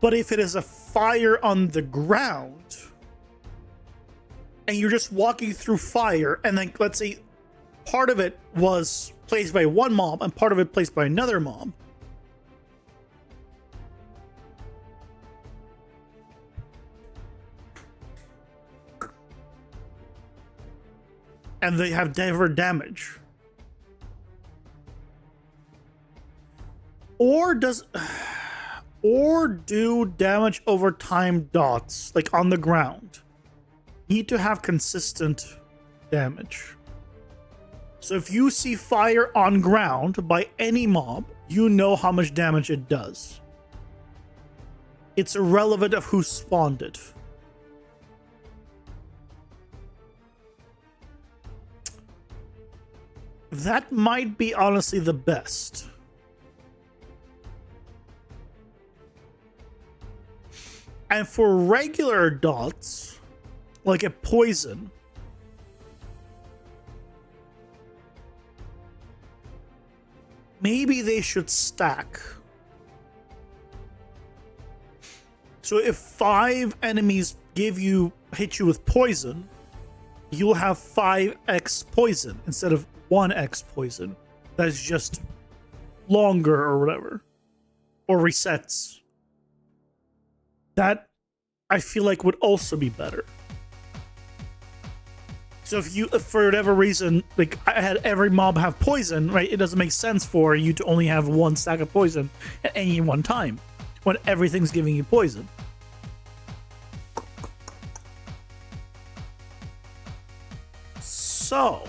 But if it is a fire on the ground, and you're just walking through fire, and then let's say part of it was placed by one mob and part of it placed by another mob, and they have different damage. Or do damage over time dots, like on the ground, need to have consistent damage. So if you see fire on ground by any mob, you know how much damage it does. It's irrelevant of who spawned it. That might be honestly the best. And for regular dots, like a poison, maybe they should stack. So if 5 enemies hit you with poison, you'll have 5x poison instead of 1x poison. That's just longer or whatever. Or resets. That I feel like would also be better. So if for whatever reason, like I had every mob have poison, right? It doesn't make sense for you to only have 1 stack of poison at any one time when everything's giving you poison. So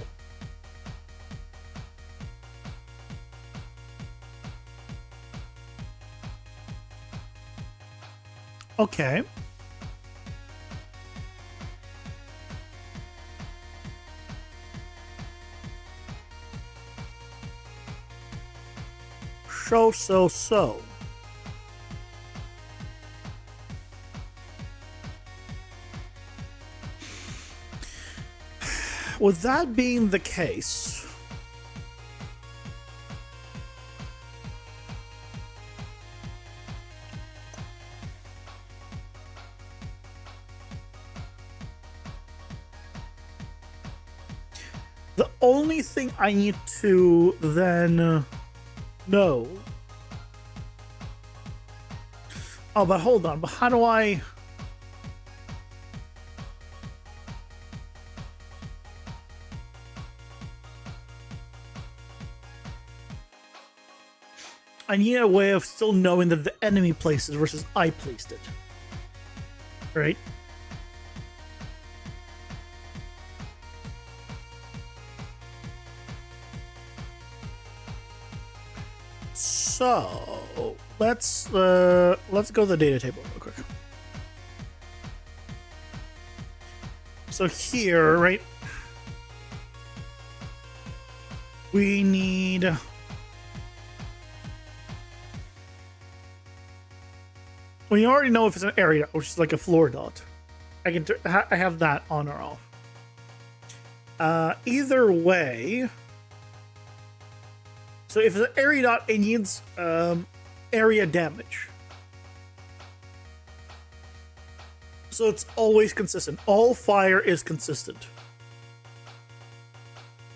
okay. So. With that being the case, the only thing I need to then know. Oh, but hold on. But how do I? I need a way of still knowing that the enemy placed it versus I placed it. Right? So let's go to the data table real quick. So here, right, we need well, you already know if it's an area, which is like a floor dot. I have that on or off. Either way. So if it's an area dot, it needs area damage. So it's always consistent. All fire is consistent.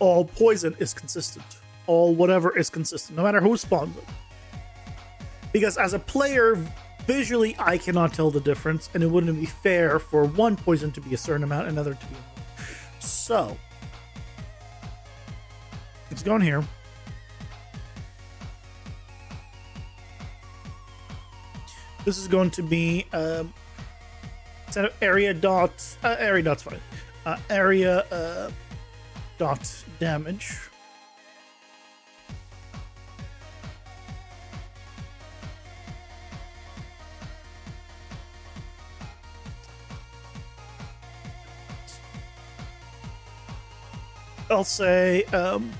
All poison is consistent. All whatever is consistent, no matter who spawns it. Because as a player, visually, I cannot tell the difference, and it wouldn't be fair for one poison to be a certain amount, another to be another. So, let's go in here. This is going to be instead of area dot area dot's fine. Area dot damage. I'll say 10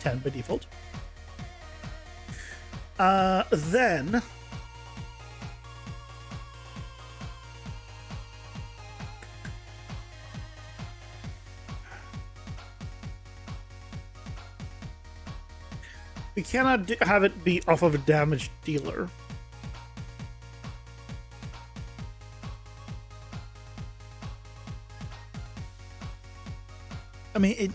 by default. Then we cannot have it be off of a damage dealer. I mean, it.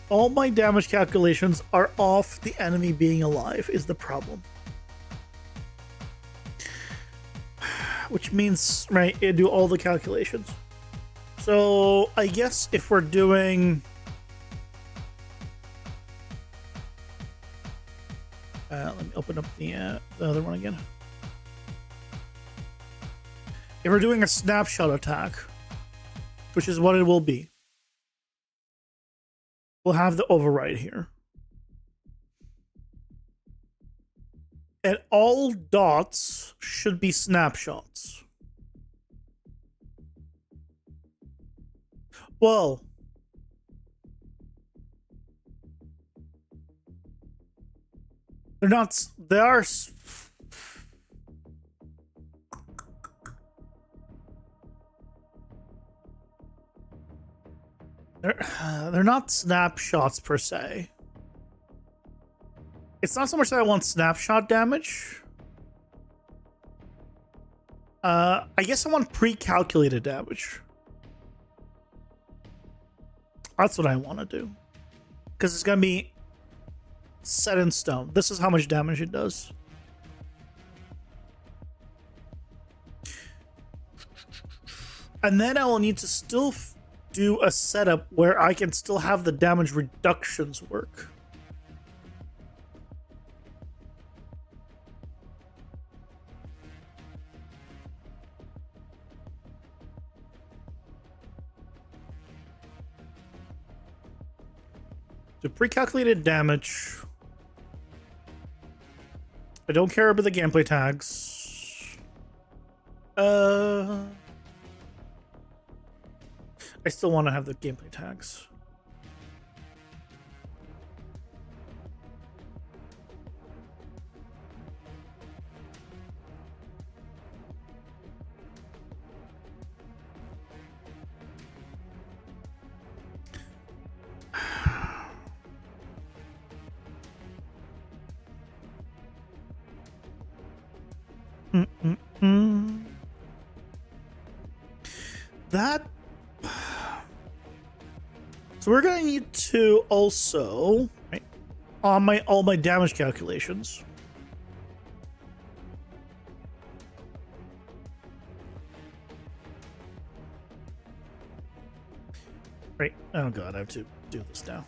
All my damage calculations are off the enemy being alive is the problem. Which means, right, it do all the calculations. So I guess if we're doing... let me open up the other one again. If we're doing a snapshot attack, which is what it will be, we'll have the override here. And all dots should be snapshots. Well, they're not, they are. They're not snapshots per se. It's not so much that I want snapshot damage. I guess I want pre-calculated damage. That's what I want to do. Because it's going to be set in stone. This is how much damage it does. And then I will need to still do a setup where I can still have the damage reductions work. So pre-calculated damage. I don't care about the gameplay tags. I still want to have the gameplay tags. That. So we're gonna need to also, right, on all my damage calculations. Right. Oh god, I have to do this now.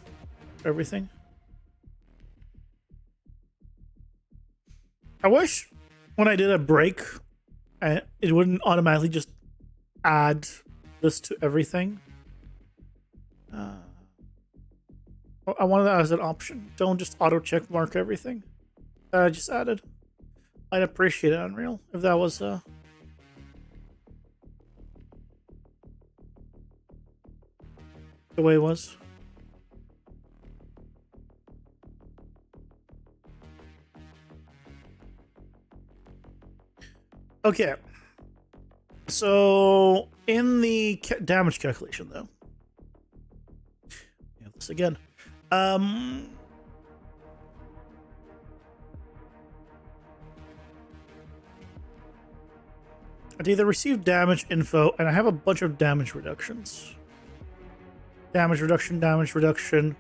Everything. I wish when I did a break, it wouldn't automatically just add this to everything. I wanted that as an option. Don't just auto check mark everything that I just added. I'd appreciate it, Unreal, if that was the way it was. Okay. So in the damage calculation, though, yeah, this again. I either receive damage info, and I have a bunch of damage reductions. Damage reduction, damage reduction.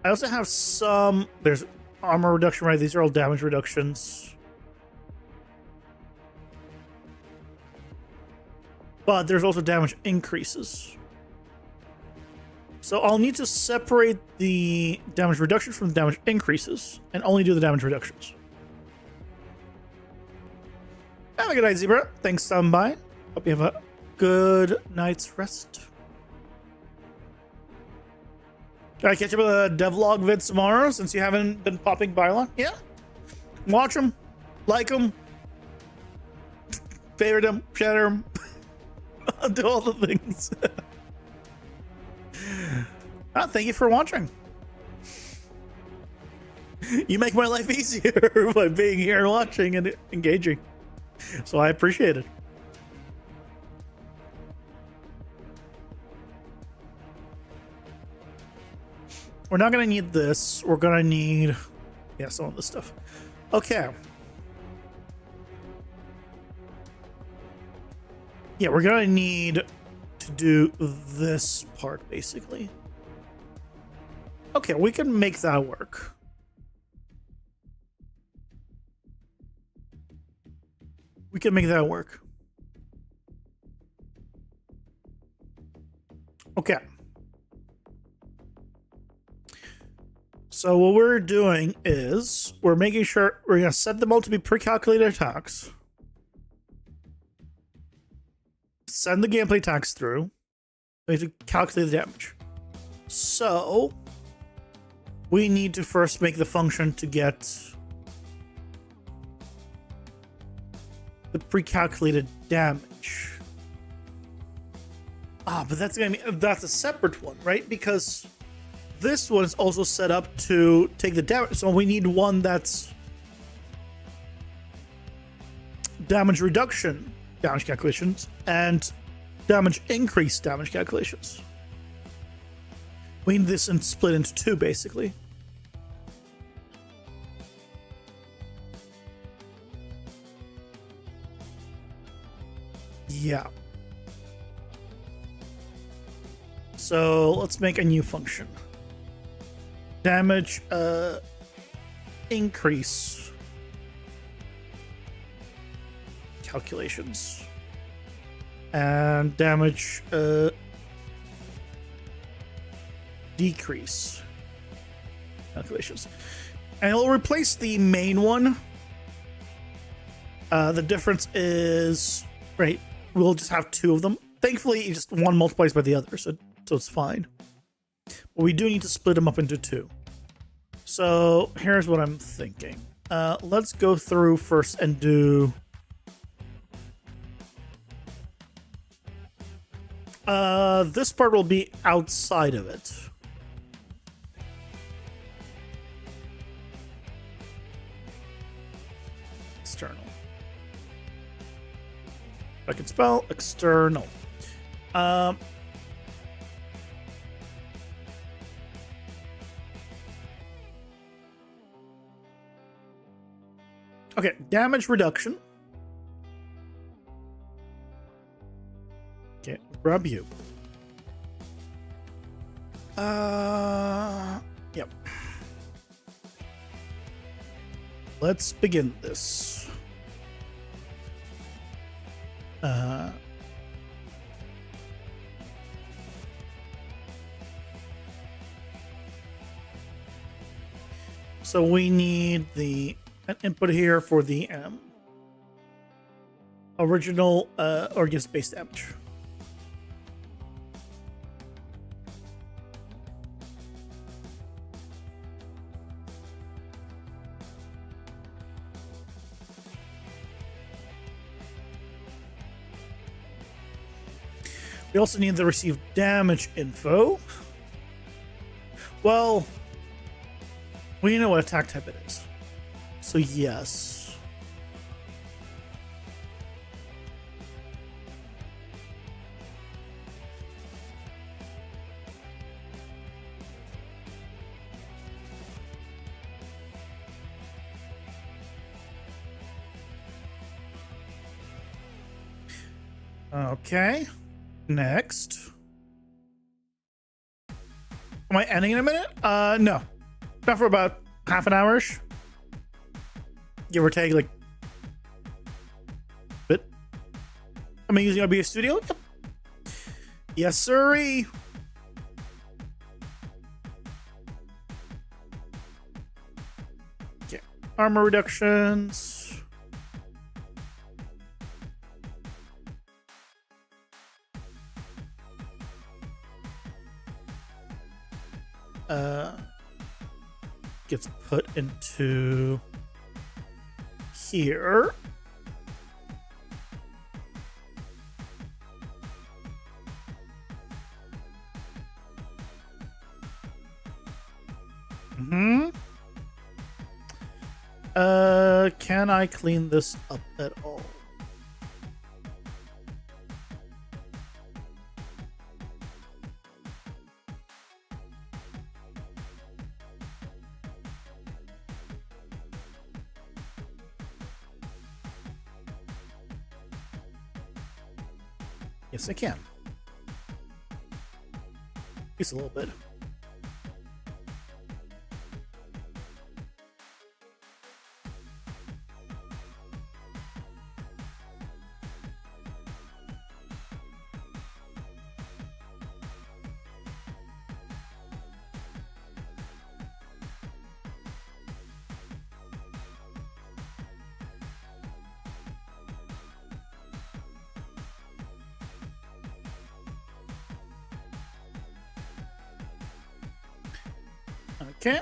I also have some. There's armor reduction, right? These are all damage reductions. But there's also damage increases. So I'll need to separate the damage reduction from the damage increases and only do the damage reductions. Have a good night, Zebra. Thanks for stopping by. Hope you have a good night's rest. Can I catch up with a devlog vid tomorrow since you haven't been popping by a lot? Yeah. Watch them. Like them. Favorite them. Share them. I'll do all the things. Thank you for watching. You make my life easier by being here and watching and engaging. So I appreciate it. we're not gonna need this. We're gonna need, yeah, some of this stuff. Okay. Yeah, we're gonna need to do this part basically. Okay, we can make that work. We can make that work. Okay. So what we're doing is we're making sure we're going to set them all to be pre-calculated attacks. Send the gameplay attacks through. We need to calculate the damage. So we need to first make the function to get the pre-calculated damage. But that's a separate one, right? Because this one is also set up to take the damage. So we need one that's damage reduction damage calculations and damage increase damage calculations. We need this and split into two, basically. Yeah. So let's make a new function. Damage increase calculations and damage decrease calculations, and it'll replace the main one. The difference is, right, we'll just have two of them. Thankfully, just one multiplies by the other, so it's fine. But we do need to split them up into two. So here's what I'm thinking. Let's go through first and do this part will be outside of it. External. I can spell external. Okay, damage reduction. Okay, grab you. Yep. Let's begin this. So we need an input here for the original or just base damage. We also need the received damage info. Well, we know what attack type it is. So yes. Okay. Next. Am I ending in a minute? No. Not for about half an hour-ish. Give or take, like, bit. Am I using OBS Studio? Yep. Yes, sirree. Okay. Armor reductions. Gets put into here. Can I clean this up at all? Yes, I can. Just a little bit. Okay.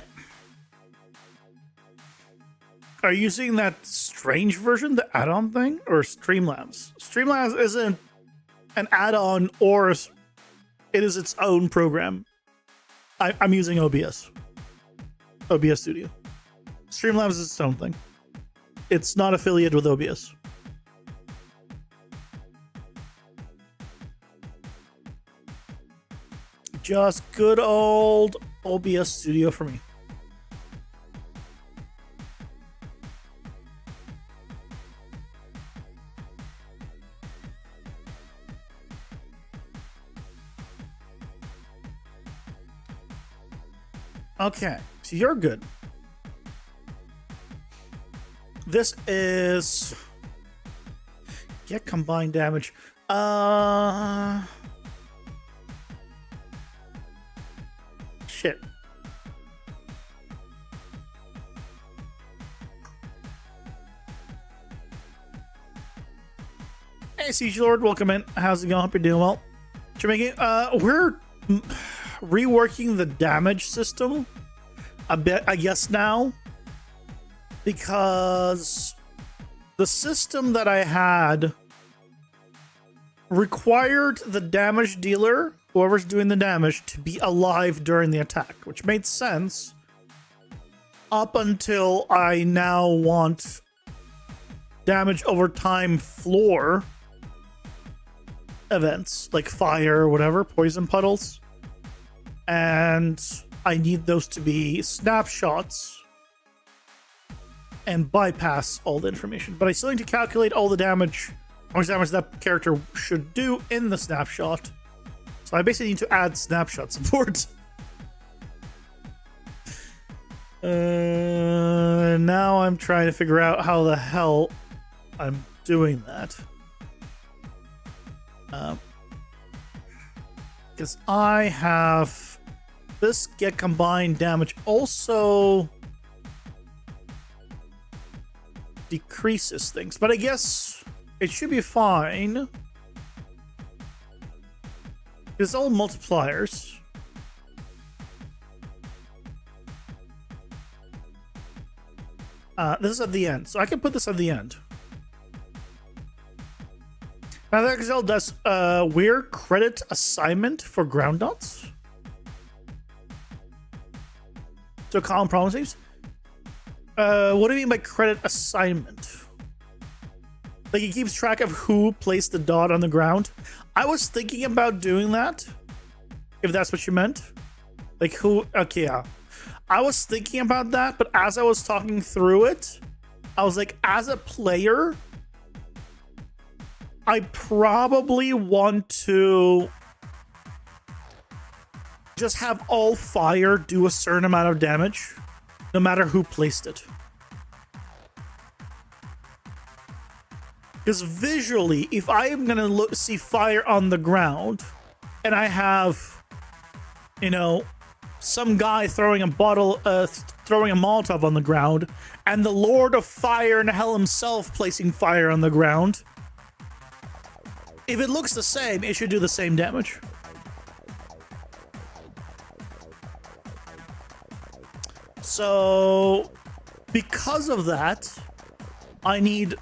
Are you using that strange version, the add-on thing, or Streamlabs? Streamlabs isn't an add-on, or it is its own program. I'm using OBS. OBS Studio. Streamlabs is its own thing. It's not affiliated with OBS. Just good old OBS Studio for me. Okay, so you're good. This is get combined damage. Shit. Hey, Siege Lord, welcome in. How's it going? Hope you're doing well. Jamaican, we're reworking the damage system a bit, I guess, now, because the system that I had required the damage dealer, whoever's doing the damage, to be alive during the attack, which made sense up until I now want damage over time floor events like fire or whatever, poison puddles, and I need those to be snapshots and bypass all the information, but I still need to calculate all the damage, how much damage that character should do in the snapshot. So I basically need to add snapshot support. Now I'm trying to figure out how the hell I'm doing that. Because I have this get combined damage also decreases things, but I guess it should be fine. It's all multipliers. This is at the end, so I can put this at the end. Now that Excel does weird credit assignment for ground dots. So column problem saves. What do you mean by credit assignment? Like it keeps track of who placed the dot on the ground. I was thinking about doing that, if that's what you meant. Like who, okay, yeah. I was thinking about that, but as I was talking through it, I was like, as a player, I probably want to just have all fire do a certain amount of damage, no matter who placed it. Because visually, if I am going to see fire on the ground, and I have, you know, some guy throwing a bottle, throwing a Molotov on the ground, and the Lord of Fire and Hell himself placing fire on the ground, if it looks the same, it should do the same damage. So, because of that, I need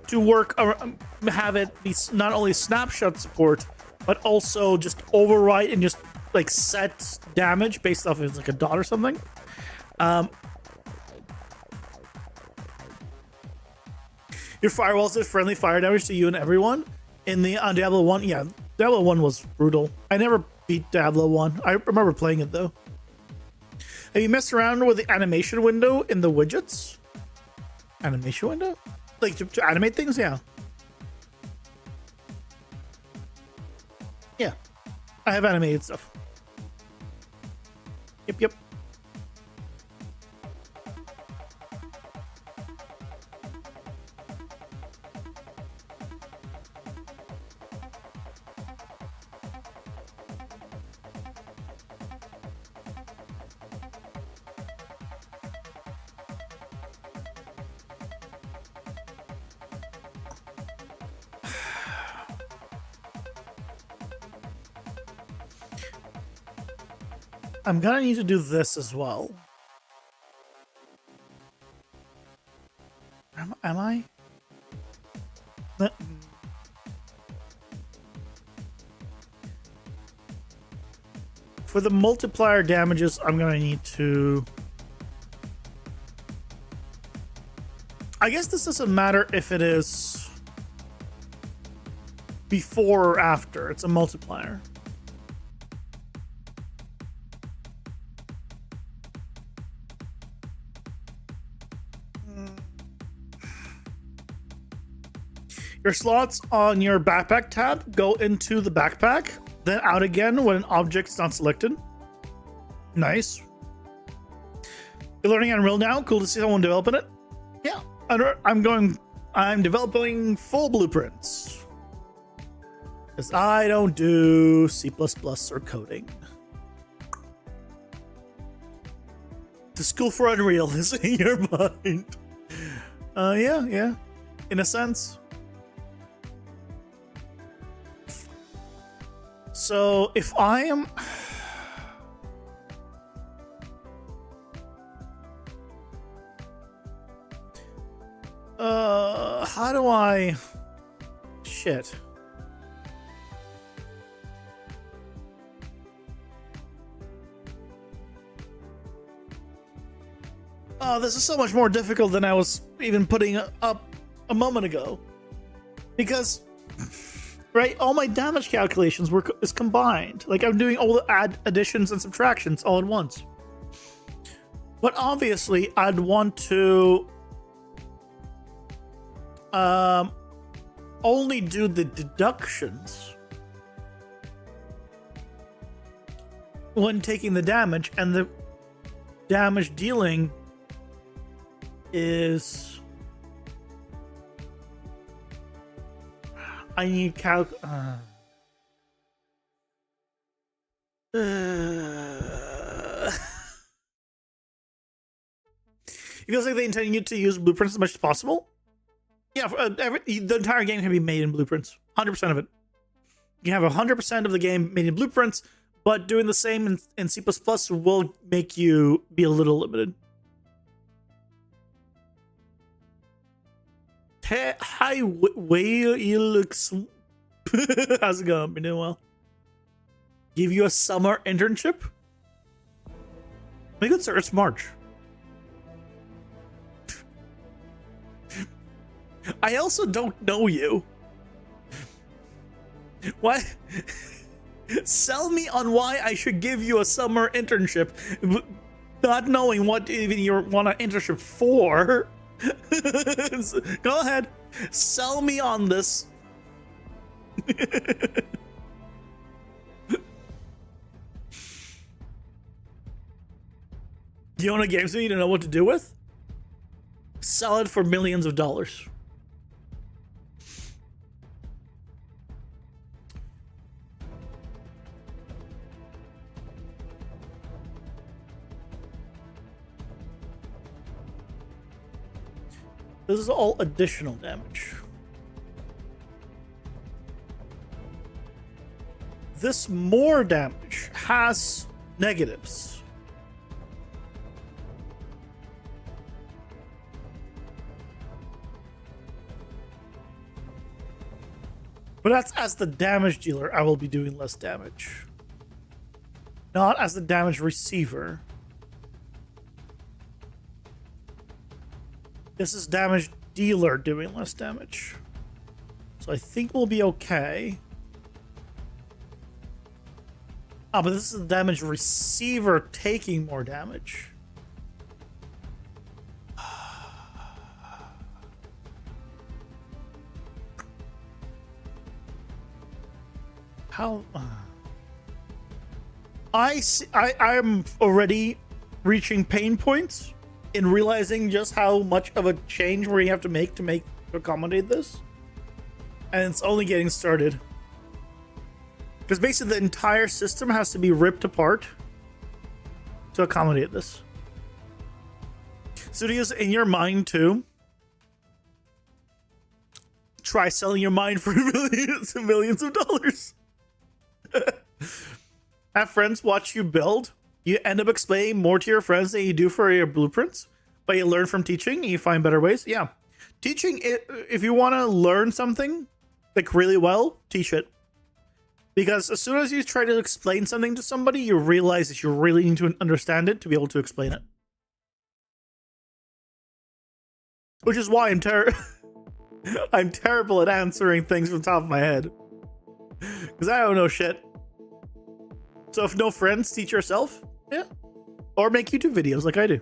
to work have it be not only snapshot support, but also just overwrite and just like set damage based off of it's like a dot or something. Your firewalls did friendly fire damage to you and everyone in the on Diablo 1. Yeah, Diablo 1 was brutal. I never beat Diablo 1. I remember playing it though. Have you messed around with the animation window in the widgets? Animation window? Like to animate things? Yeah. Yeah, I have animated stuff. Yep. I'm gonna need to do this as well. Am I? For the multiplier damages, I'm gonna need to... I guess this doesn't matter if it is before or after. It's a multiplier. Your slots on your backpack tab go into the backpack, then out again when an object's not selected. Nice. You're learning Unreal now. Cool to see someone developing it. Yeah, I'm developing full blueprints. Because I don't do C++ or coding. The school for Unreal is in your mind. Yeah. In a sense. So if I am... how do I... Shit. Oh, this is so much more difficult than I was even putting up a moment ago. Because... right, all my damage calculations is combined. Like I'm doing all the additions and subtractions all at once. But obviously, I'd want to only do the deductions when taking the damage, and the damage dealing is... I need calc... It feels like they intend you to use blueprints as much as possible. Yeah, the entire game can be made in blueprints. 100% of it. You have 100% of the game made in blueprints, but doing the same in C++ will make you be a little limited. Hey, hi, way you look. How's it going? Been doing well. Give you a summer internship? Make it, sir. It's March. I also don't know you. What? Sell me on why I should give you a summer internship, not knowing what even you want an internship for. Go ahead. Sell me on this. You own a game so you don't know what to do with? Sell it for millions of dollars. This is all additional damage. This more damage has negatives. But that's as the damage dealer, I will be doing less damage. Not as the damage receiver. This is damage dealer doing less damage. So I think we'll be okay. Ah, but this is the damage receiver taking more damage. how I'm already reaching pain points in realizing just how much of a change we have to accommodate this, and it's only getting started. Because basically the entire system has to be ripped apart to accommodate this. Studios, in your mind too, try selling your mind for millions and millions of dollars. Have friends watch you build. You end up explaining more to your friends than you do for your blueprints, but you learn from teaching and you find better ways. Yeah. Teaching it, if you want to learn something like really well, teach it. Because as soon as you try to explain something to somebody, you realize that you really need to understand it to be able to explain it. Which is why I'm terrible at answering things from the top of my head. Because I don't know shit. So if no friends, teach yourself. Yeah. Or make YouTube videos like I do.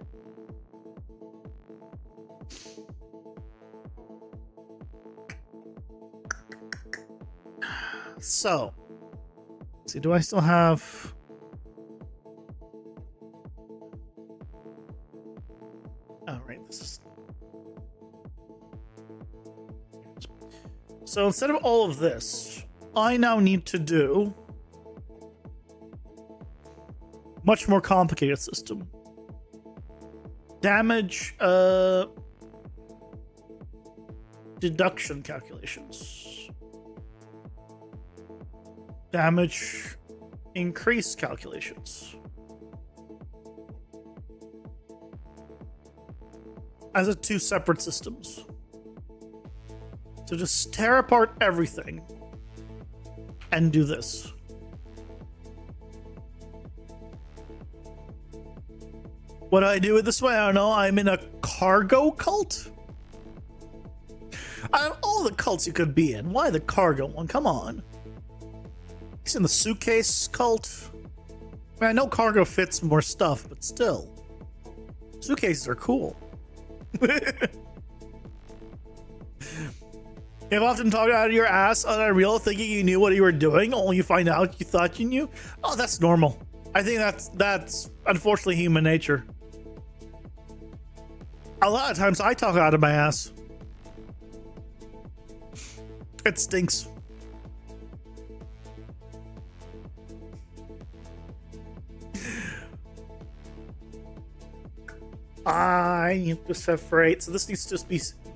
So, let's see, do I still have... Oh, right, this is... So instead of all of this, I now need to do much more complicated system. Damage deduction calculations. Damage increase calculations. As two separate systems. So just tear apart everything and do this. What do I do it this way? I don't know. I'm in a cargo cult? Out of all the cults you could be in, why the cargo one? Come on. He's in the suitcase cult. I mean, I know cargo fits more stuff, but still. Suitcases are cool. You've often talked out of your ass on Unreal thinking you knew what you were doing, only you find out you thought you knew. Oh, that's normal. I think that's unfortunately human nature. A lot of times I talk out of my ass. It stinks. I need to separate. So this needs to just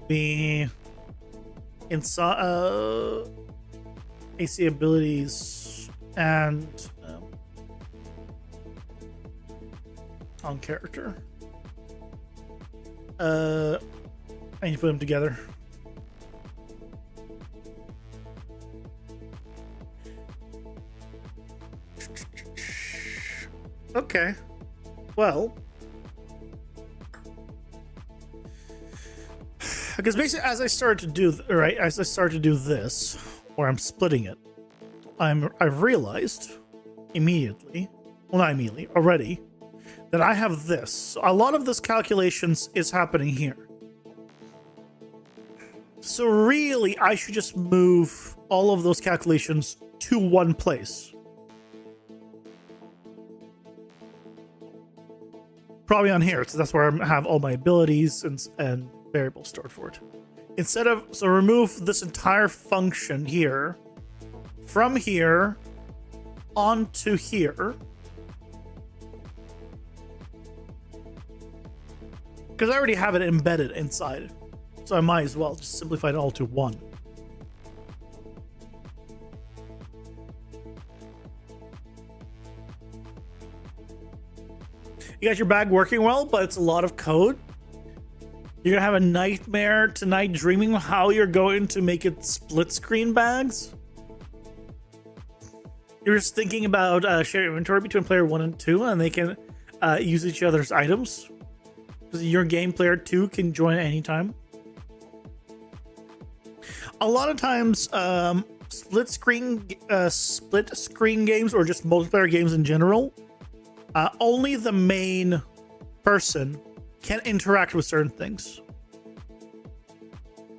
be inside AC abilities and on character. I need to put them together. Okay. Well, because basically as I start to do this, or I'm splitting it, I've realized immediately, well, not immediately, already, that I have this. So a lot of this calculations is happening here. So really, I should just move all of those calculations to one place. Probably on here, so that's where I have all my abilities and variables stored for it. Instead of, so remove this entire function here, from here onto here. Because I already have it embedded inside. So I might as well just simplify it all to one. You got your bag working well, but it's a lot of code. You're gonna have a nightmare tonight dreaming how you're going to make it split screen bags. You're just thinking about sharing inventory between player 1 and 2, and they can use each other's items. Because your game player 2 can join at any time. A lot of times, split screen games or just multiplayer games in general, only the main person can interact with certain things.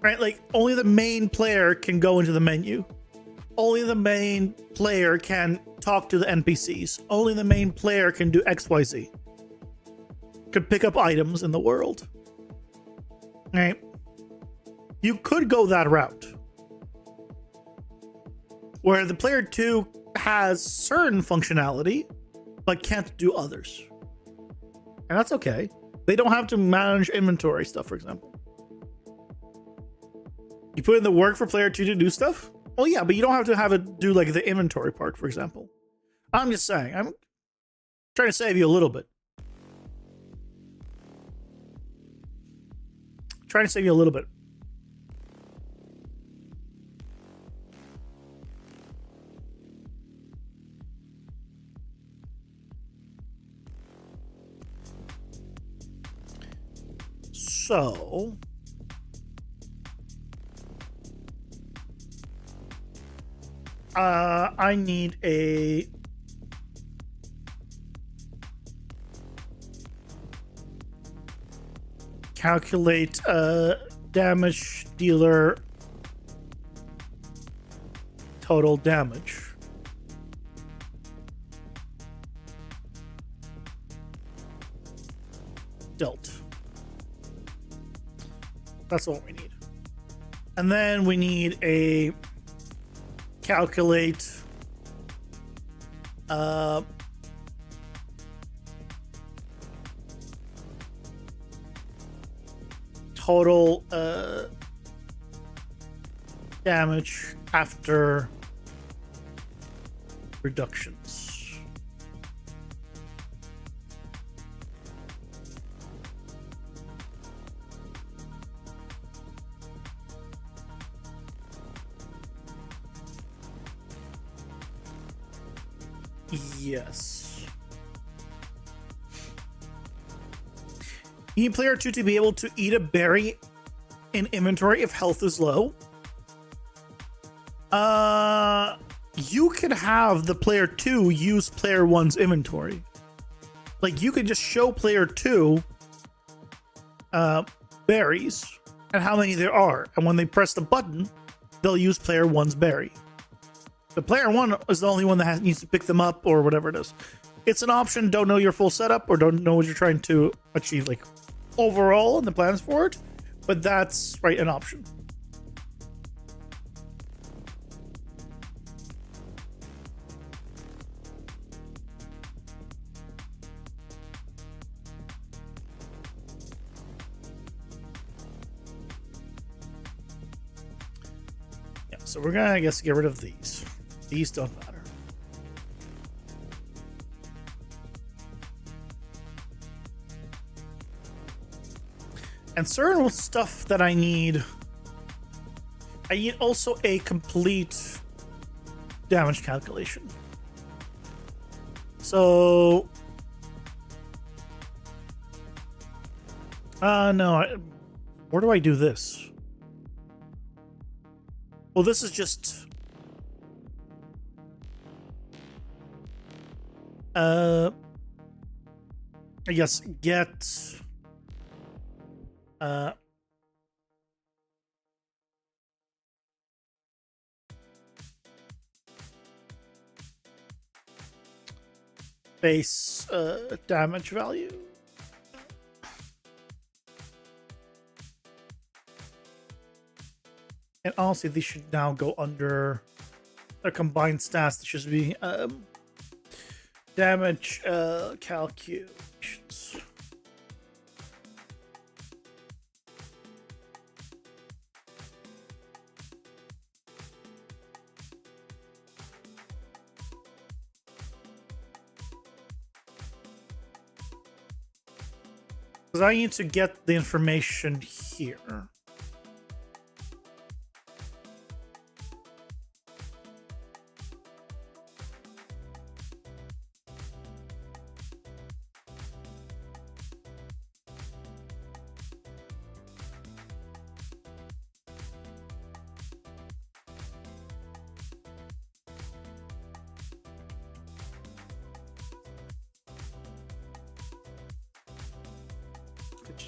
Right? Like, only the main player can go into the menu. only the main player can talk to the NPCs. Only the main player can do XYZ. Could pick up items in the world. Right? You could go that route. Where the player 2 has certain functionality, but can't do others. And that's okay. They don't have to manage inventory stuff, for example. You put in the work for player 2 to do stuff? Well, yeah, but you don't have it do like the inventory part, for example. I'm just saying. I'm trying to save you a little bit. Trying to save you a little bit. So I need a calculate damage dealer total damage. Dealt. That's what we need. And then we need a calculate total damage after reductions. Yes. You need player 2 to be able to eat a berry in inventory if health is low. You could have the player 2 use player 1's inventory. Like, you could just show player 2 berries and how many there are. And when they press the button, they'll use player 1's berry. The player 1 is the only one that needs to pick them up or whatever it is. It's an option. Don't know your full setup or don't know what you're trying to achieve, like, overall and the plans for it. But that's, right, an option. Yeah, so we're gonna, I guess, get rid of these. These don't matter. And certain stuff that I need also a complete damage calculation. So, no, where do I do this? Well, this is just I guess get base damage value. And honestly, these should now go under their combined stats. This should be damage calculations. Because I need to get the information here.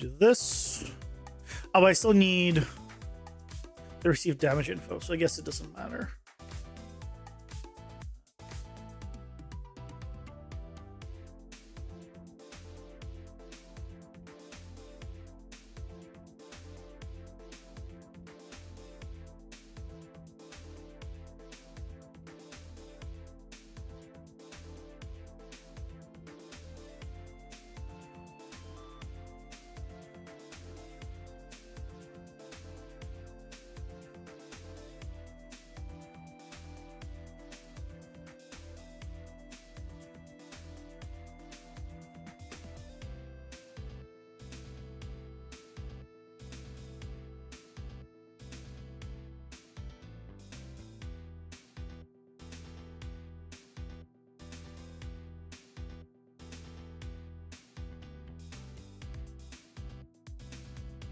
Do this. Oh, but I still need the received damage info, so I guess it doesn't matter.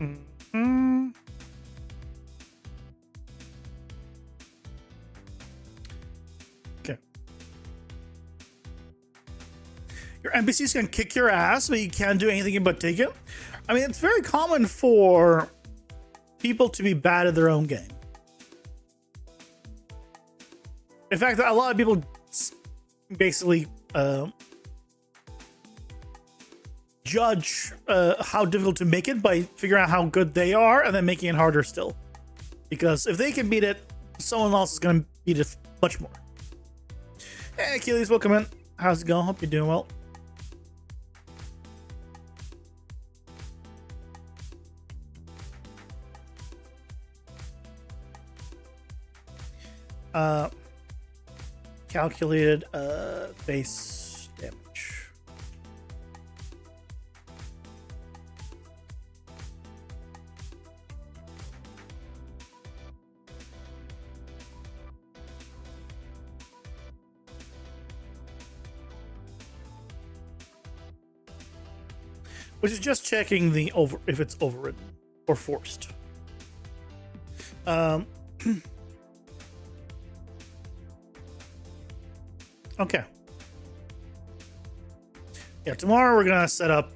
Mm. Okay. Your NPCs can kick your ass, but you can't do anything but take it. I mean, it's very common for people to be bad at their own game. In fact, a lot of people basically judge how difficult to make it by figuring out how good they are and then making it harder still. Because if they can beat it, someone else is going to beat it much more. Hey, Achilles, welcome in. How's it going? Hope you're doing well. Calculated base damage. Which is just checking the if it's overridden or forced. Okay. Yeah, tomorrow we're gonna set up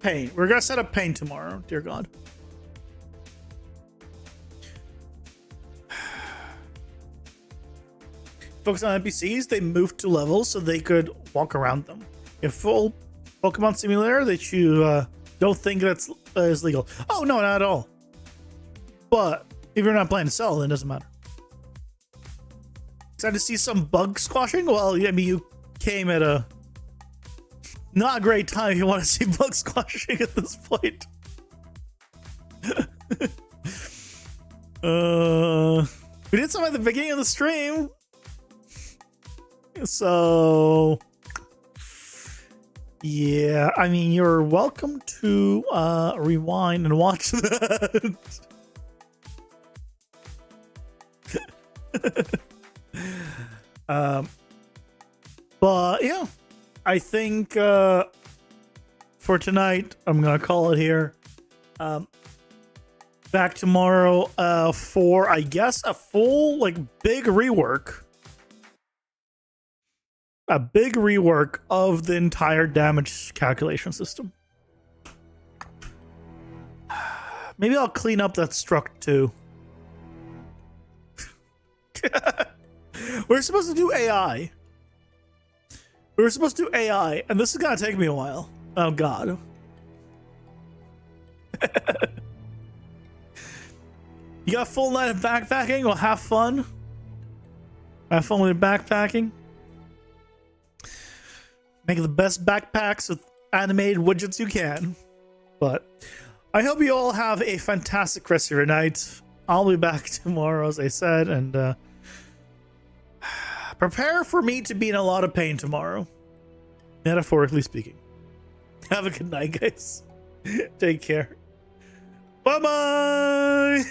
pain. We're gonna set up pain tomorrow, dear God. Focus on NPCs, they moved to levels so they could walk around them. In full Pokemon Simulator, that you don't think that's is legal. Oh no, not at all. But if you're not playing to sell, then it doesn't matter. Excited to see some bug squashing? Well, I mean, you came at a not a great time if you want to see bug squashing at this point. We did some at the beginning of the stream. So, yeah, I mean, you're welcome to rewind and watch that. But yeah, I think for tonight I'm gonna call it here. Back tomorrow for, I guess, a full big rework of the entire damage calculation system. Maybe I'll clean up that struct too. We're supposed to do AI. And this is gonna take me a while. Oh God. You got a full night of backpacking? Well, have fun. Have fun with your backpacking. Make the best backpacks with animated widgets you can. But I hope you all have a fantastic rest of your night. I'll be back tomorrow, as I said, and prepare for me to be in a lot of pain tomorrow. Metaphorically speaking. Have a good night, guys. Take care. Bye-bye!